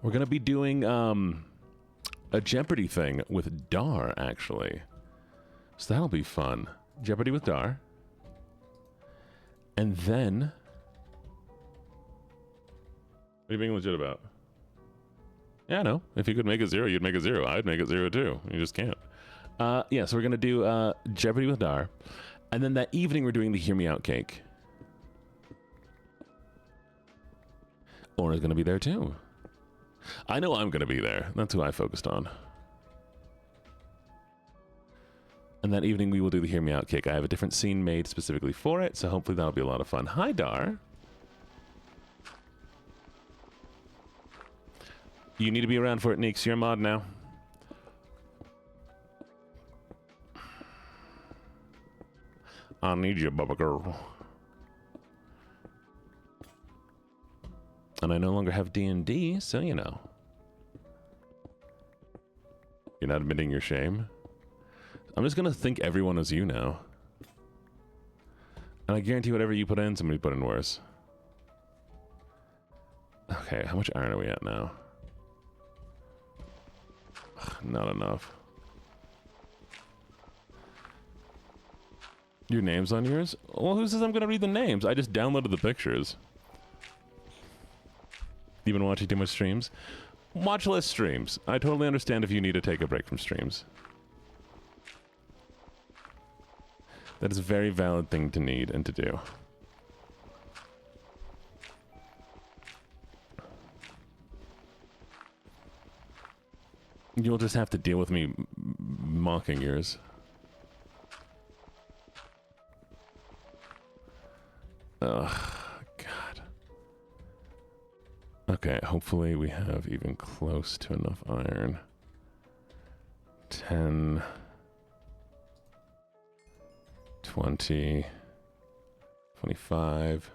We're going to be doing a Jeopardy thing with Dar, actually. So that'll be fun. Jeopardy with Dar. And then... What are you being legit about? Yeah, no. If you could make it 0, you'd make it 0. I'd make it 0 too. You just can't. Yeah, so we're going to do Jeopardy with Dar. And then that evening we're doing the Hear Me Out cake. Ora's going to be there too. I know I'm going to be there. That's who I focused on. And that evening we will do the Hear Me Out cake. I have a different scene made specifically for it, so hopefully that'll be a lot of fun. Hi, Dar. You need to be around for it, Neeks. You're a mod now. I need you, Bubba girl. And I no longer have D&D, so you know. You're not admitting your shame? I'm just gonna think everyone is you now. And I guarantee whatever you put in, somebody put in worse. Okay, how much iron are we at now? Not enough. Your name's on yours? Well, who says I'm gonna read the names? I just downloaded the pictures. You been watching too much streams? Watch less streams. I totally understand if you need to take a break from streams. That is a very valid thing to need and to do. You'll just have to deal with me mocking yours. Ugh, God. Okay, hopefully we have even close to enough iron. 10, 20, 25.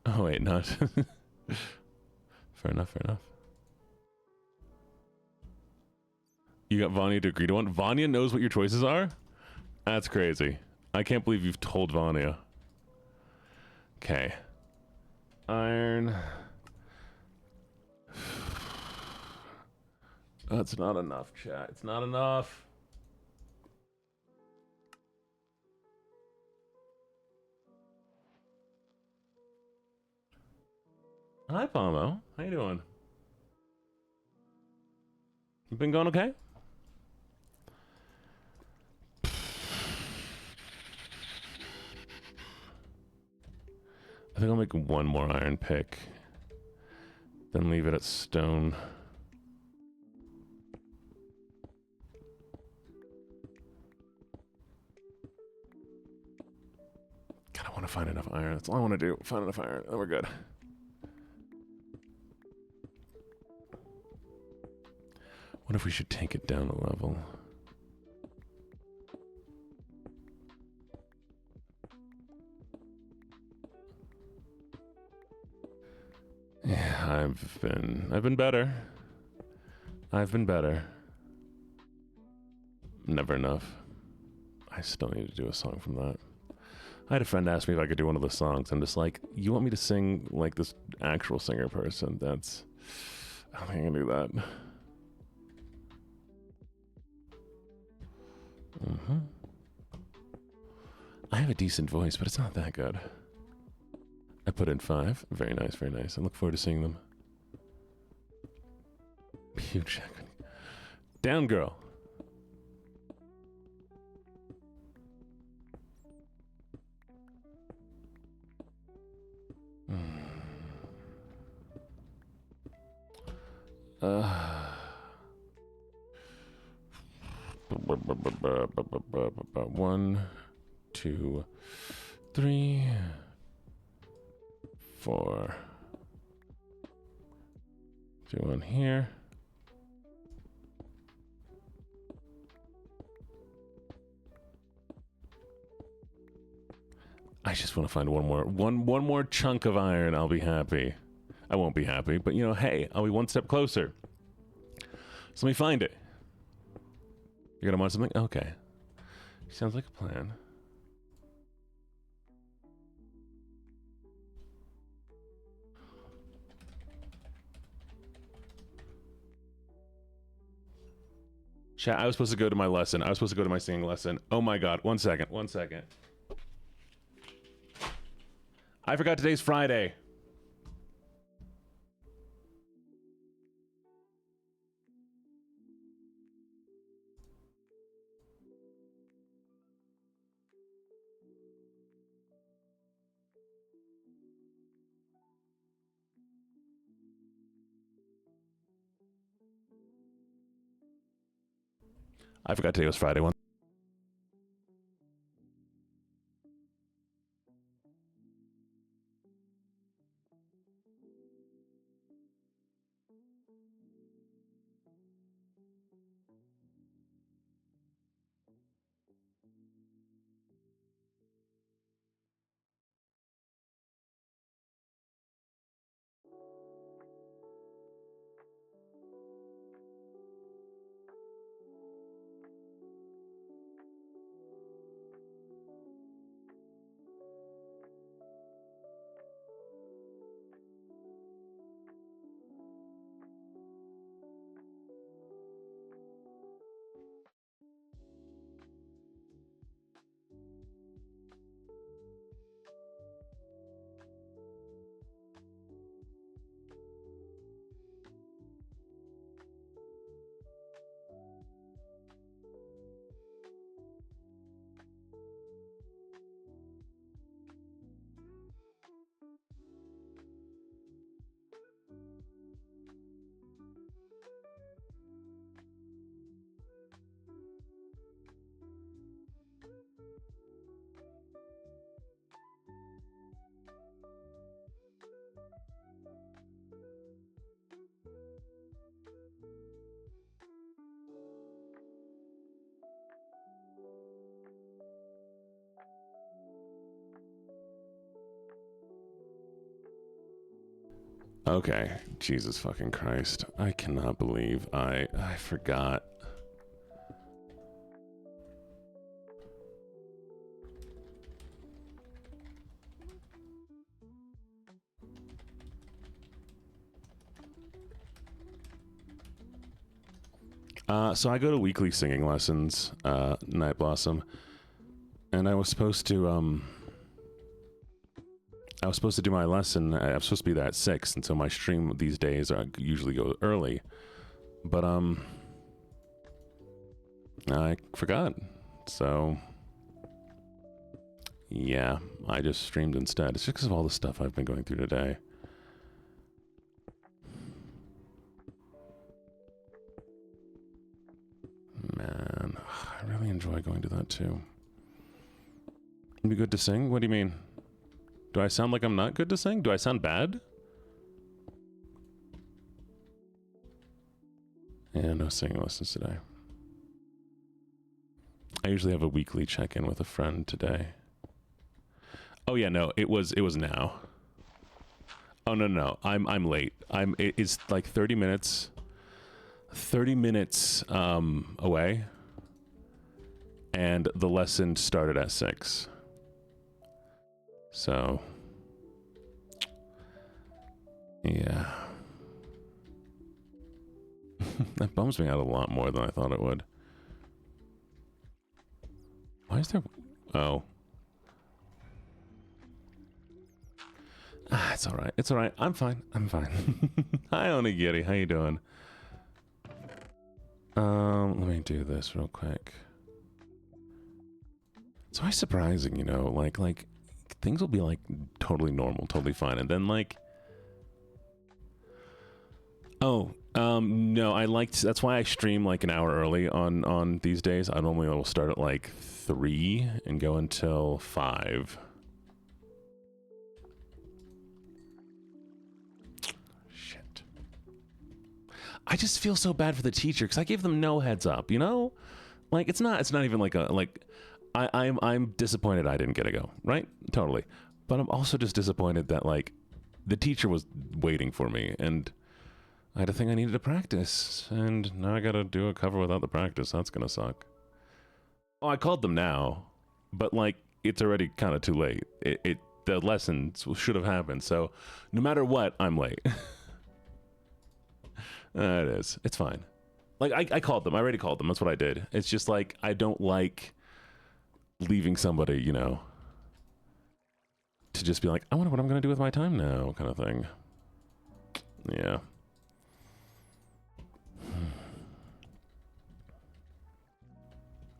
Oh wait, not. Fair enough, fair enough. You got Vanya to agree to one? Vanya knows what your choices are? That's crazy. I can't believe you've told Vanya. Okay. Iron. That's not enough, chat. It's not enough. Hi, Pomo. How you doing? You been going okay? I think I'll make one more iron pick. Then leave it at stone. God, I want to find enough iron. That's all I want to do. Find enough iron. Then we're good. What if we should take it down a level? Yeah, I've been better. I've been better. Never enough. I still need to do a song from that. I had a friend ask me if I could do one of the songs. I'm just like, you want me to sing like this actual singer person? I don't think I can do that. I have a decent voice, but it's not that good. I put in 5. Very nice, very nice. I look forward to seeing them. Huge. Down, girl. One, 2, 3, 4. Do one here. I just want to find one more chunk of iron. I'll be happy. I won't be happy, but you know, hey, I'll be one step closer. So let me find it. You're gonna want something? Okay. Sounds like a plan. Chat, I was supposed to go to my lesson. I was supposed to go to my singing lesson. Oh my god. 1 second. 1 second. I forgot today's Friday. I forgot today was Friday. Okay, Jesus fucking Christ. I cannot believe I forgot. So I go to weekly singing lessons, Night Blossom, and I was supposed to do my lesson. I'm supposed to be there at 6, and so my stream these days usually go early. But I forgot. So yeah, I just streamed instead. It's just because of all the stuff I've been going through today. Man, I really enjoy going to that too. It'd be good to sing? What do you mean? Do I sound like I'm not good to sing? Do I sound bad? Yeah, no singing lessons today. I usually have a weekly check-in with a friend today. Oh yeah, no, it was now. Oh no, I'm late. It's like 30 minutes. 30 minutes away. And the lesson started at 6. So yeah. That bums me out a lot more than I thought it would. Why is there... Oh. Ah, it's alright. It's alright. I'm fine. I'm fine. Hi, Onigiri. How you doing? Let me do this real quick. It's always surprising, you know, like things will be like totally normal, totally fine, and then like... Oh, no, that's why I stream like an hour early on these days. I normally will start at like 3 and go until 5. Shit. I just feel so bad for the teacher because I gave them no heads up, you know? Like it's not even like I'm disappointed I didn't get to go, right? Totally. But I'm also just disappointed that like the teacher was waiting for me and I had a thing I needed to practice, and now I gotta do a cover without the practice. That's gonna suck. Oh, I called them now, but like it's already kind of too late. The lessons should have happened, so no matter what, I'm late. It is. It's fine. Like I called them. I already called them. That's what I did. It's just like I don't like leaving somebody, you know, to just be like, I wonder what I'm gonna do with my time now, kind of thing. Yeah.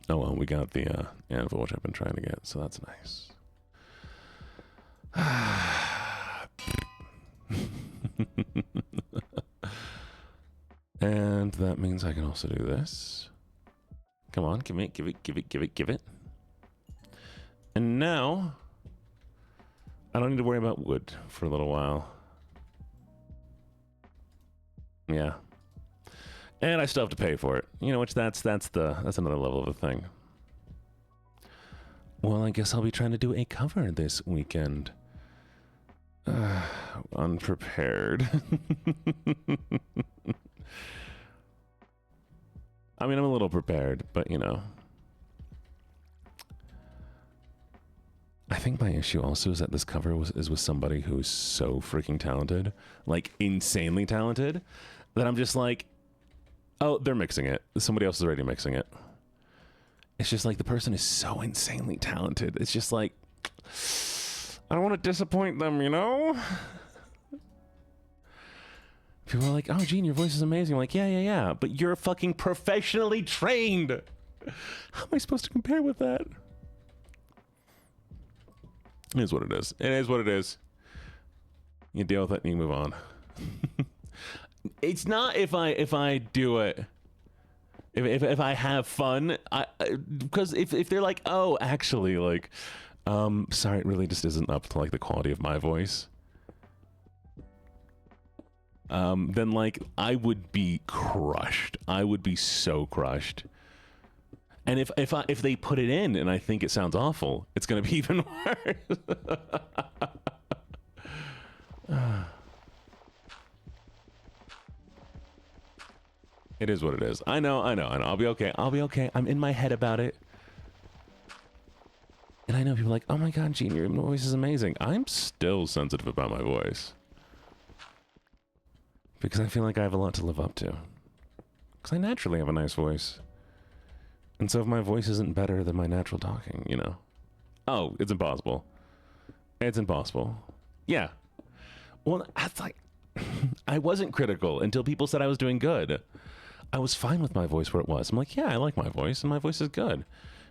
Oh well, we got the anvil, which I've been trying to get, so that's nice. And that means I can also do this. Come on, give it. And now, I don't need to worry about wood for a little while. Yeah. And I still have to pay for it. You know, which that's another level of a thing. Well, I guess I'll be trying to do a cover this weekend. Unprepared. I mean, I'm a little prepared, but you know. I think my issue also is that this cover is with somebody who's so freaking talented, like insanely talented, that I'm just like, oh, they're mixing it. Somebody else is already mixing it. It's just like the person is so insanely talented. It's just like, I don't want to disappoint them, you know? People are like, oh, Gene, your voice is amazing. I'm like, yeah. But you're fucking professionally trained. How am I supposed to compare with that? It is what it is. It is what it is. You deal with it and you move on. It's not if I do it. If I have fun, because if they're like, oh, actually, like, sorry, it really just isn't up to like the quality of my voice. Then like I would be crushed. I would be so crushed. And if they put it in and I think it sounds awful, it's gonna be even worse. It is what it is. I know. I'll be okay. I'm in my head about it. And I know people are like, oh my god, Gene, your voice is amazing. I'm still sensitive about my voice. Because I feel like I have a lot to live up to. Because I naturally have a nice voice. And so if my voice isn't better than my natural talking, you know. Oh, it's impossible. It's impossible. Yeah. Well, that's like... I wasn't critical until people said I was doing good. I was fine with my voice where it was. I'm like, yeah, I like my voice, and my voice is good.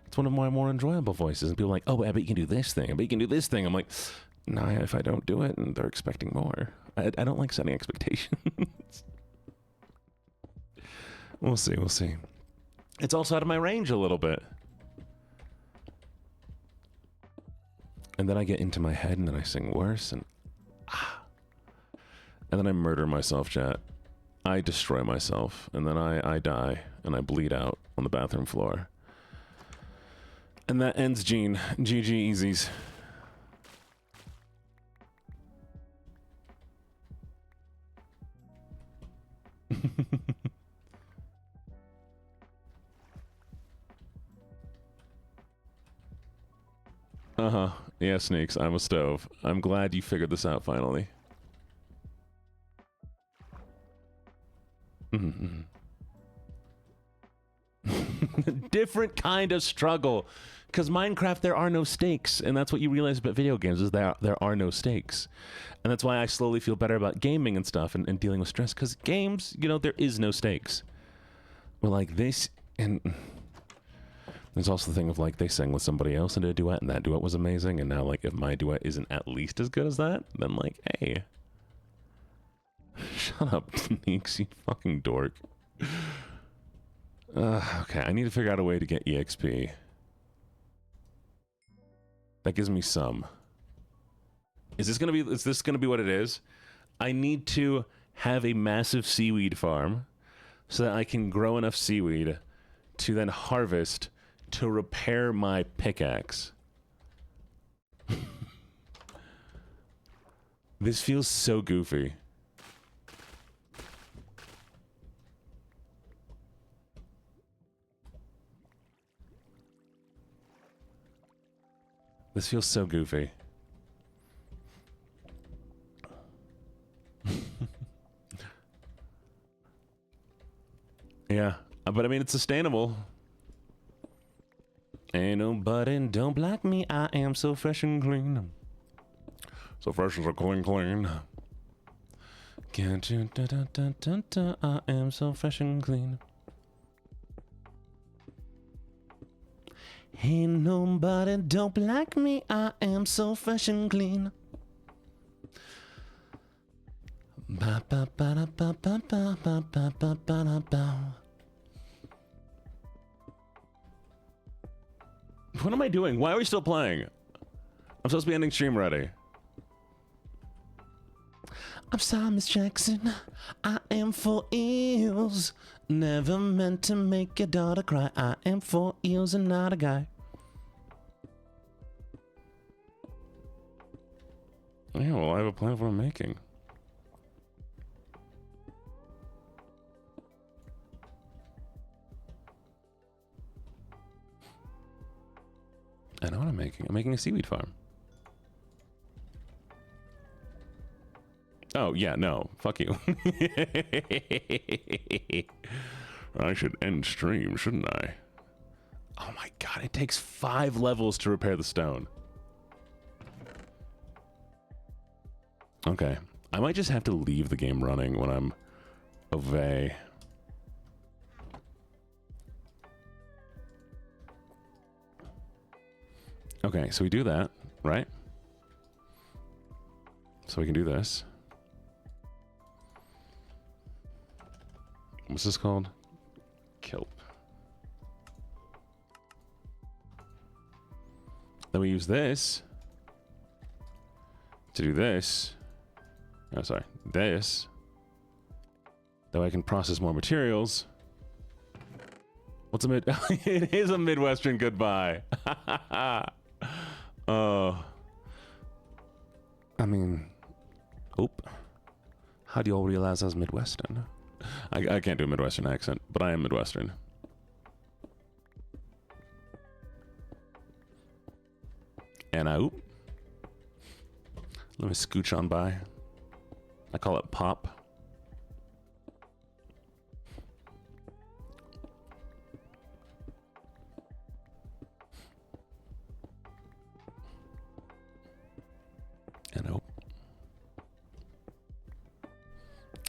It's one of my more enjoyable voices. And people are like, oh, I bet you can do this thing. I bet you can do this thing. I'm like, nah, if I don't do it, and they're expecting more. I don't like setting expectations. We'll see. It's also out of my range a little bit. And then I get into my head and then I sing worse and and then I murder myself, chat. I destroy myself and then I die and I bleed out on the bathroom floor. And that ends Gene. GG easies. Uh-huh. Yeah, Snakes, I'm a stove. I'm glad you figured this out finally. Different kind of struggle. Because Minecraft, there are no stakes. And that's what you realize about video games, is there are no stakes. And that's why I slowly feel better about gaming and stuff and dealing with stress. Because games, you know, there is no stakes. But like this, and there's also the thing of like they sang with somebody else and did a duet, and that duet was amazing. And now like if my duet isn't at least as good as that, then like, hey. Shut up, Neeks, you fucking dork. Okay, I need to figure out a way to get EXP. That gives me some. Is this gonna be what it is? I need to have a massive seaweed farm so that I can grow enough seaweed to then harvest to repair my pickaxe. This feels so goofy. This feels so goofy. Yeah, but I mean, it's sustainable. Ain't nobody don't block me. I am so fresh and clean. So fresh and so clean, clean. Can't you? Da, da, da, da, da, I am so fresh and clean. Ain't nobody don't like me. I am so fresh and clean. Ba ba ba da ba ba ba ba ba ba ba da ba. What am I doing? Why are we still playing? I'm supposed to be ending stream already. I'm sorry, Miss Jackson. I am for eels. Never meant to make your daughter cry. I am for eels and not a guy. Yeah, well, I have a plan of what I'm making. I know what I'm making. I'm making a seaweed farm. Oh, yeah, no. Fuck you. I should end stream, shouldn't I? Oh my god, it takes 5 levels to repair the stone. Okay. I might just have to leave the game running when I'm away. Okay, so we do that, right? So we can do this. What's this called? Kelp. Then we use this to do this. Oh, sorry. This. That way I can process more materials. What's a mid... It is a Midwestern goodbye. Oh. I mean... Oop. How do you all realize I was Midwestern? I can't do a Midwestern accent, but I am Midwestern. And I... Oop. Let me scooch on by. I call it pop. And oh.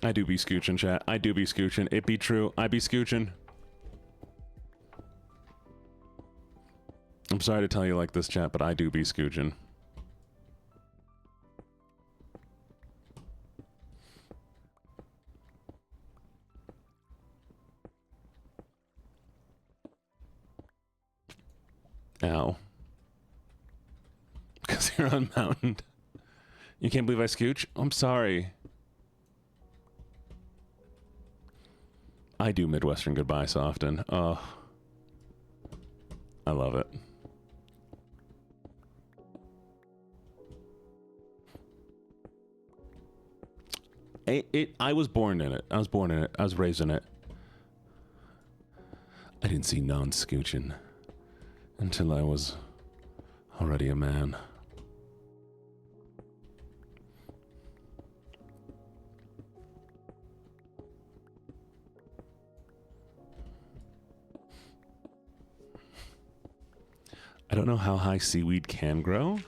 I do be scooching, chat. I do be scooching. It be true. I be scooching. I'm sorry to tell you like this, chat, but I do be scooching. Ow. Because You're unmountained. You can't believe I scooch? I'm sorry. I do Midwestern goodbye so often. Oh. I love it. I was born in it. I was born in it. I was raised in it. I didn't see non-scooching until I was already a man. I don't know how high seaweed can grow,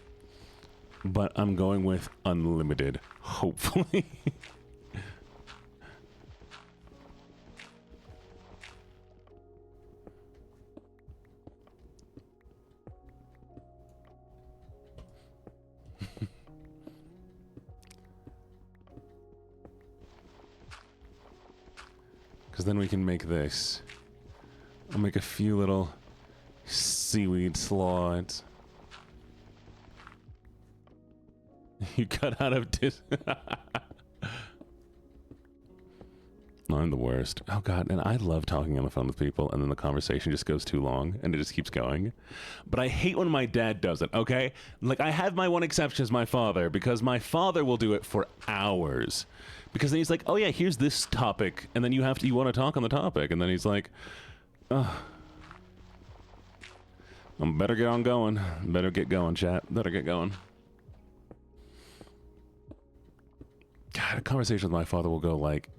but I'm going with unlimited, hopefully. Because then we can make this. I'll make a few little seaweed slides. You cut out of dis. I'm the worst. Oh god, and I love talking on the phone with people and then the conversation just goes too long and it just keeps going. But I hate when my dad does it, okay? Like, I have my one exception is my father, because my father will do it for hours. Because then he's like, oh yeah, here's this topic, and then you want to talk on the topic, and then he's like, ugh. Better get on going. Better get going, chat. Better get going. God, a conversation with my father will go like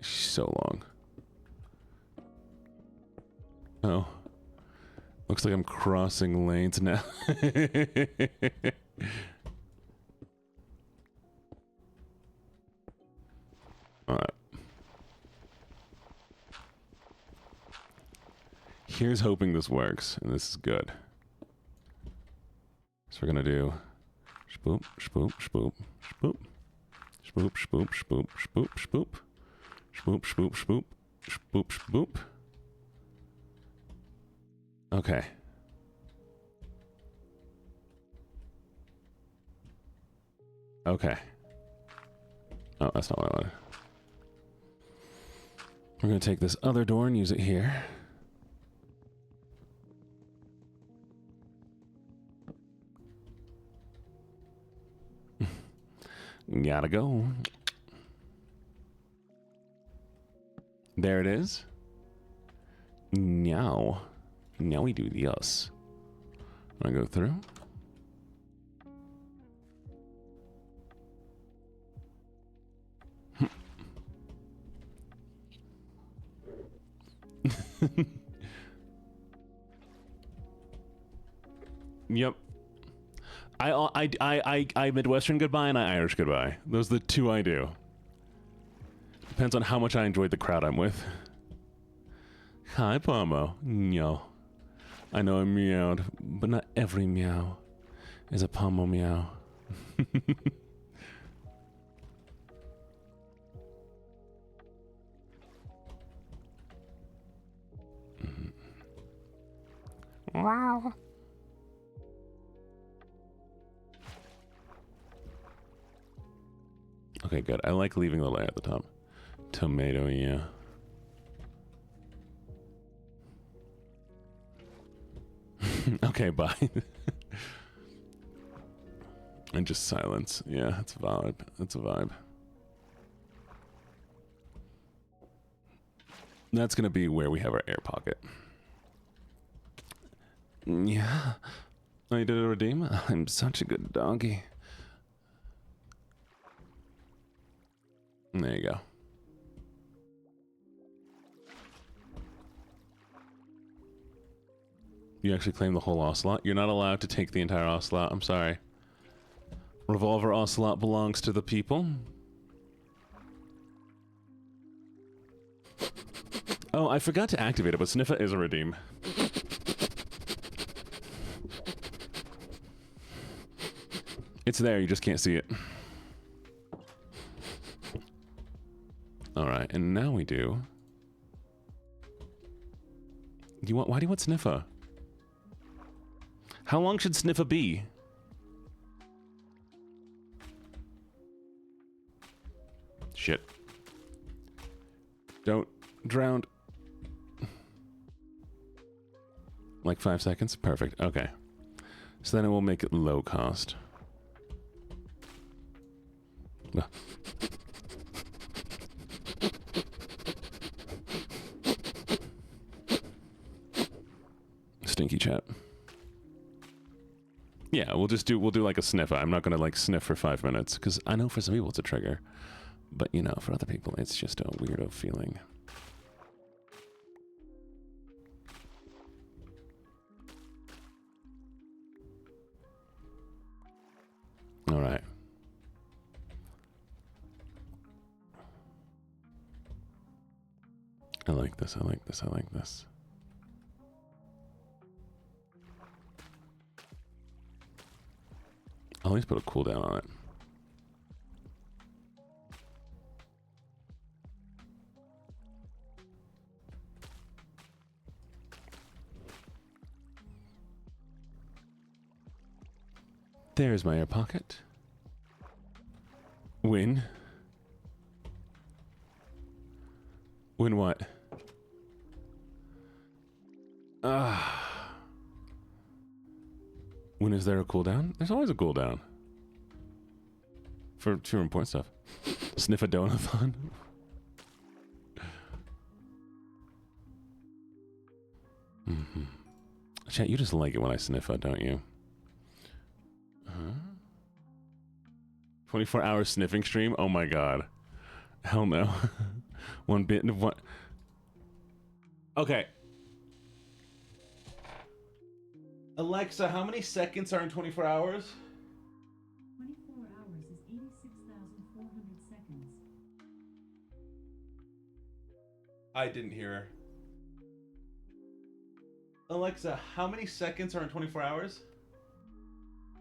so long. Oh. Looks like I'm crossing lanes now. Alright. Here's hoping this works, and this is good. So we're gonna do spoop, spoop, spoop, spoop, spoop, spoop, spoop, spoop, spoop, spoop, spoop, spoop, spoop, spoop. Okay. Okay. Oh, that's not what I wanted. We're gonna take this other door and use it here. Gotta go. There it is. Now we do this. I'm gonna go through. Yep. I Midwestern goodbye and I Irish goodbye. Those are the two I do. Depends on how much I enjoyed the crowd I'm with. Hi, Pomo. No. I know I meowed, but not every meow is a Pomo meow. Wow. Okay, good. I like leaving the layer at the top. Tomato, yeah. Okay, bye. And just silence. Yeah, it's a vibe. It's a vibe. That's gonna be where we have our air pocket. Yeah. Oh, you did a redeem? I'm such a good doggy. There you go. You actually claim the whole ocelot? You're not allowed to take the entire ocelot. I'm sorry. Revolver ocelot belongs to the people. Oh, I forgot to activate it, but Sniffa is a redeem. It's there, you just can't see it. Alright, and now we do... Why do you want Sniffa? How long should Sniffa be? Shit. Don't drown. Like 5 seconds? Perfect. Okay. So then it will make it low cost. Stinky chat. Yeah, we'll do like a sniff. I'm not gonna like sniff for 5 minutes because I know for some people it's a trigger, but you know, for other people it's just a weirdo feeling. All right. I like this. I like this. I like this. I'll at least put a cooldown on it. There's my air pocket. Win. Win what? When is there a cooldown? There's always a cooldown. For important stuff. Sniff a donathon. Mm-hmm. Chat, you just like it when I sniff it, don't you? 24-hour sniffing stream? Oh my god. Hell no. One bit of what? Okay. Alexa, how many seconds are in 24 hours? 24 hours is 86,400 seconds. I didn't hear her. Alexa, how many seconds are in 24 hours?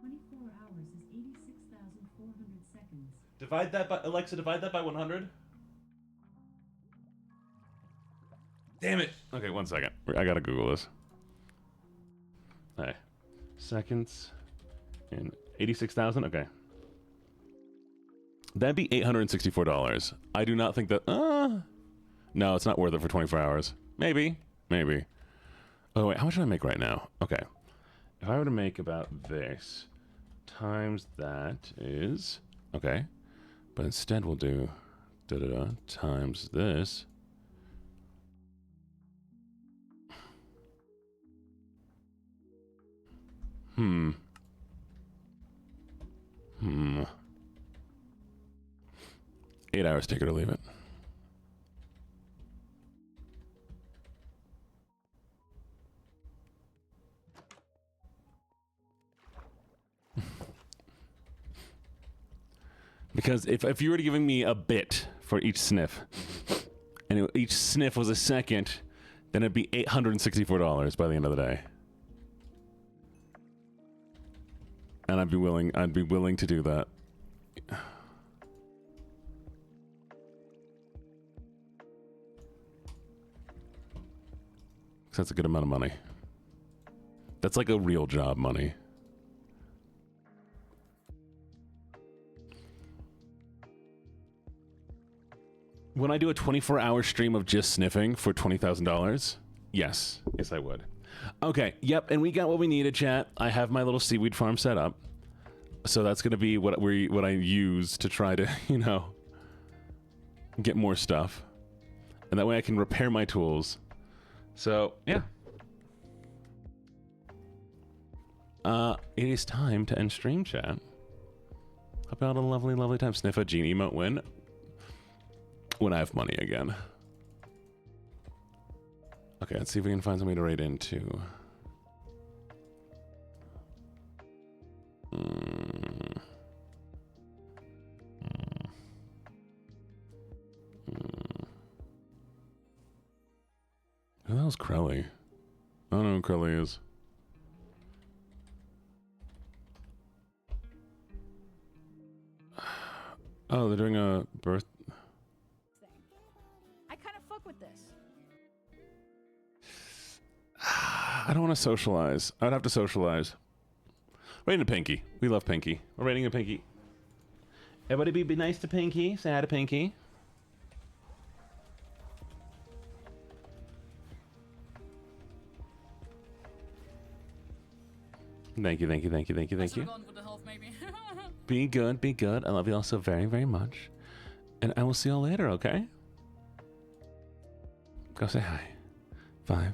24 hours is 86,400 seconds. Divide that by, Alexa, divide that by 100. Damn it. Okay, 1 second. I gotta Google this. Hey. Seconds in 86,000? Okay. That'd be $864. I do not think that... no, it's not worth it for 24 hours. Maybe. Maybe. Oh, wait. How much do I make right now? Okay. If I were to make about this, times that is... Okay. But instead we'll do... Da-da-da, times this... Hmm. 8 hours, take it or leave it. Because if you were to giving me a bit for each sniff, and each sniff was a second, then it'd be $864 by the end of the day. And I'd be willing to do that. That's a good amount of money. That's like a real job money. When I do a 24-hour stream of just sniffing for $20,000, yes. Yes, I would. Okay, yep, and we got what we needed, chat. I have my little seaweed farm set up. So that's going to be what I use to try to, you know, get more stuff. And that way I can repair my tools. So, yeah. It is time to end stream, chat. About a lovely, lovely time. Sniff a gene emote win. When I have money again. Okay, let's see if we can find somebody to raid into. Who the hell's Crowley? I don't know who Crowley is. Oh, they're doing a birth... I kind of fuck with this. I don't want to socialize. I'd have to socialize. Rating a Pinky. We love Pinky. We're rating a Pinky. Everybody be nice to Pinky. Say hi to Pinky. Thank you, thank you, thank you, thank you, thank you. With the health, maybe. Be good, be good. I love you all so very, very much. And I will see you all later, okay? Go say hi. 5,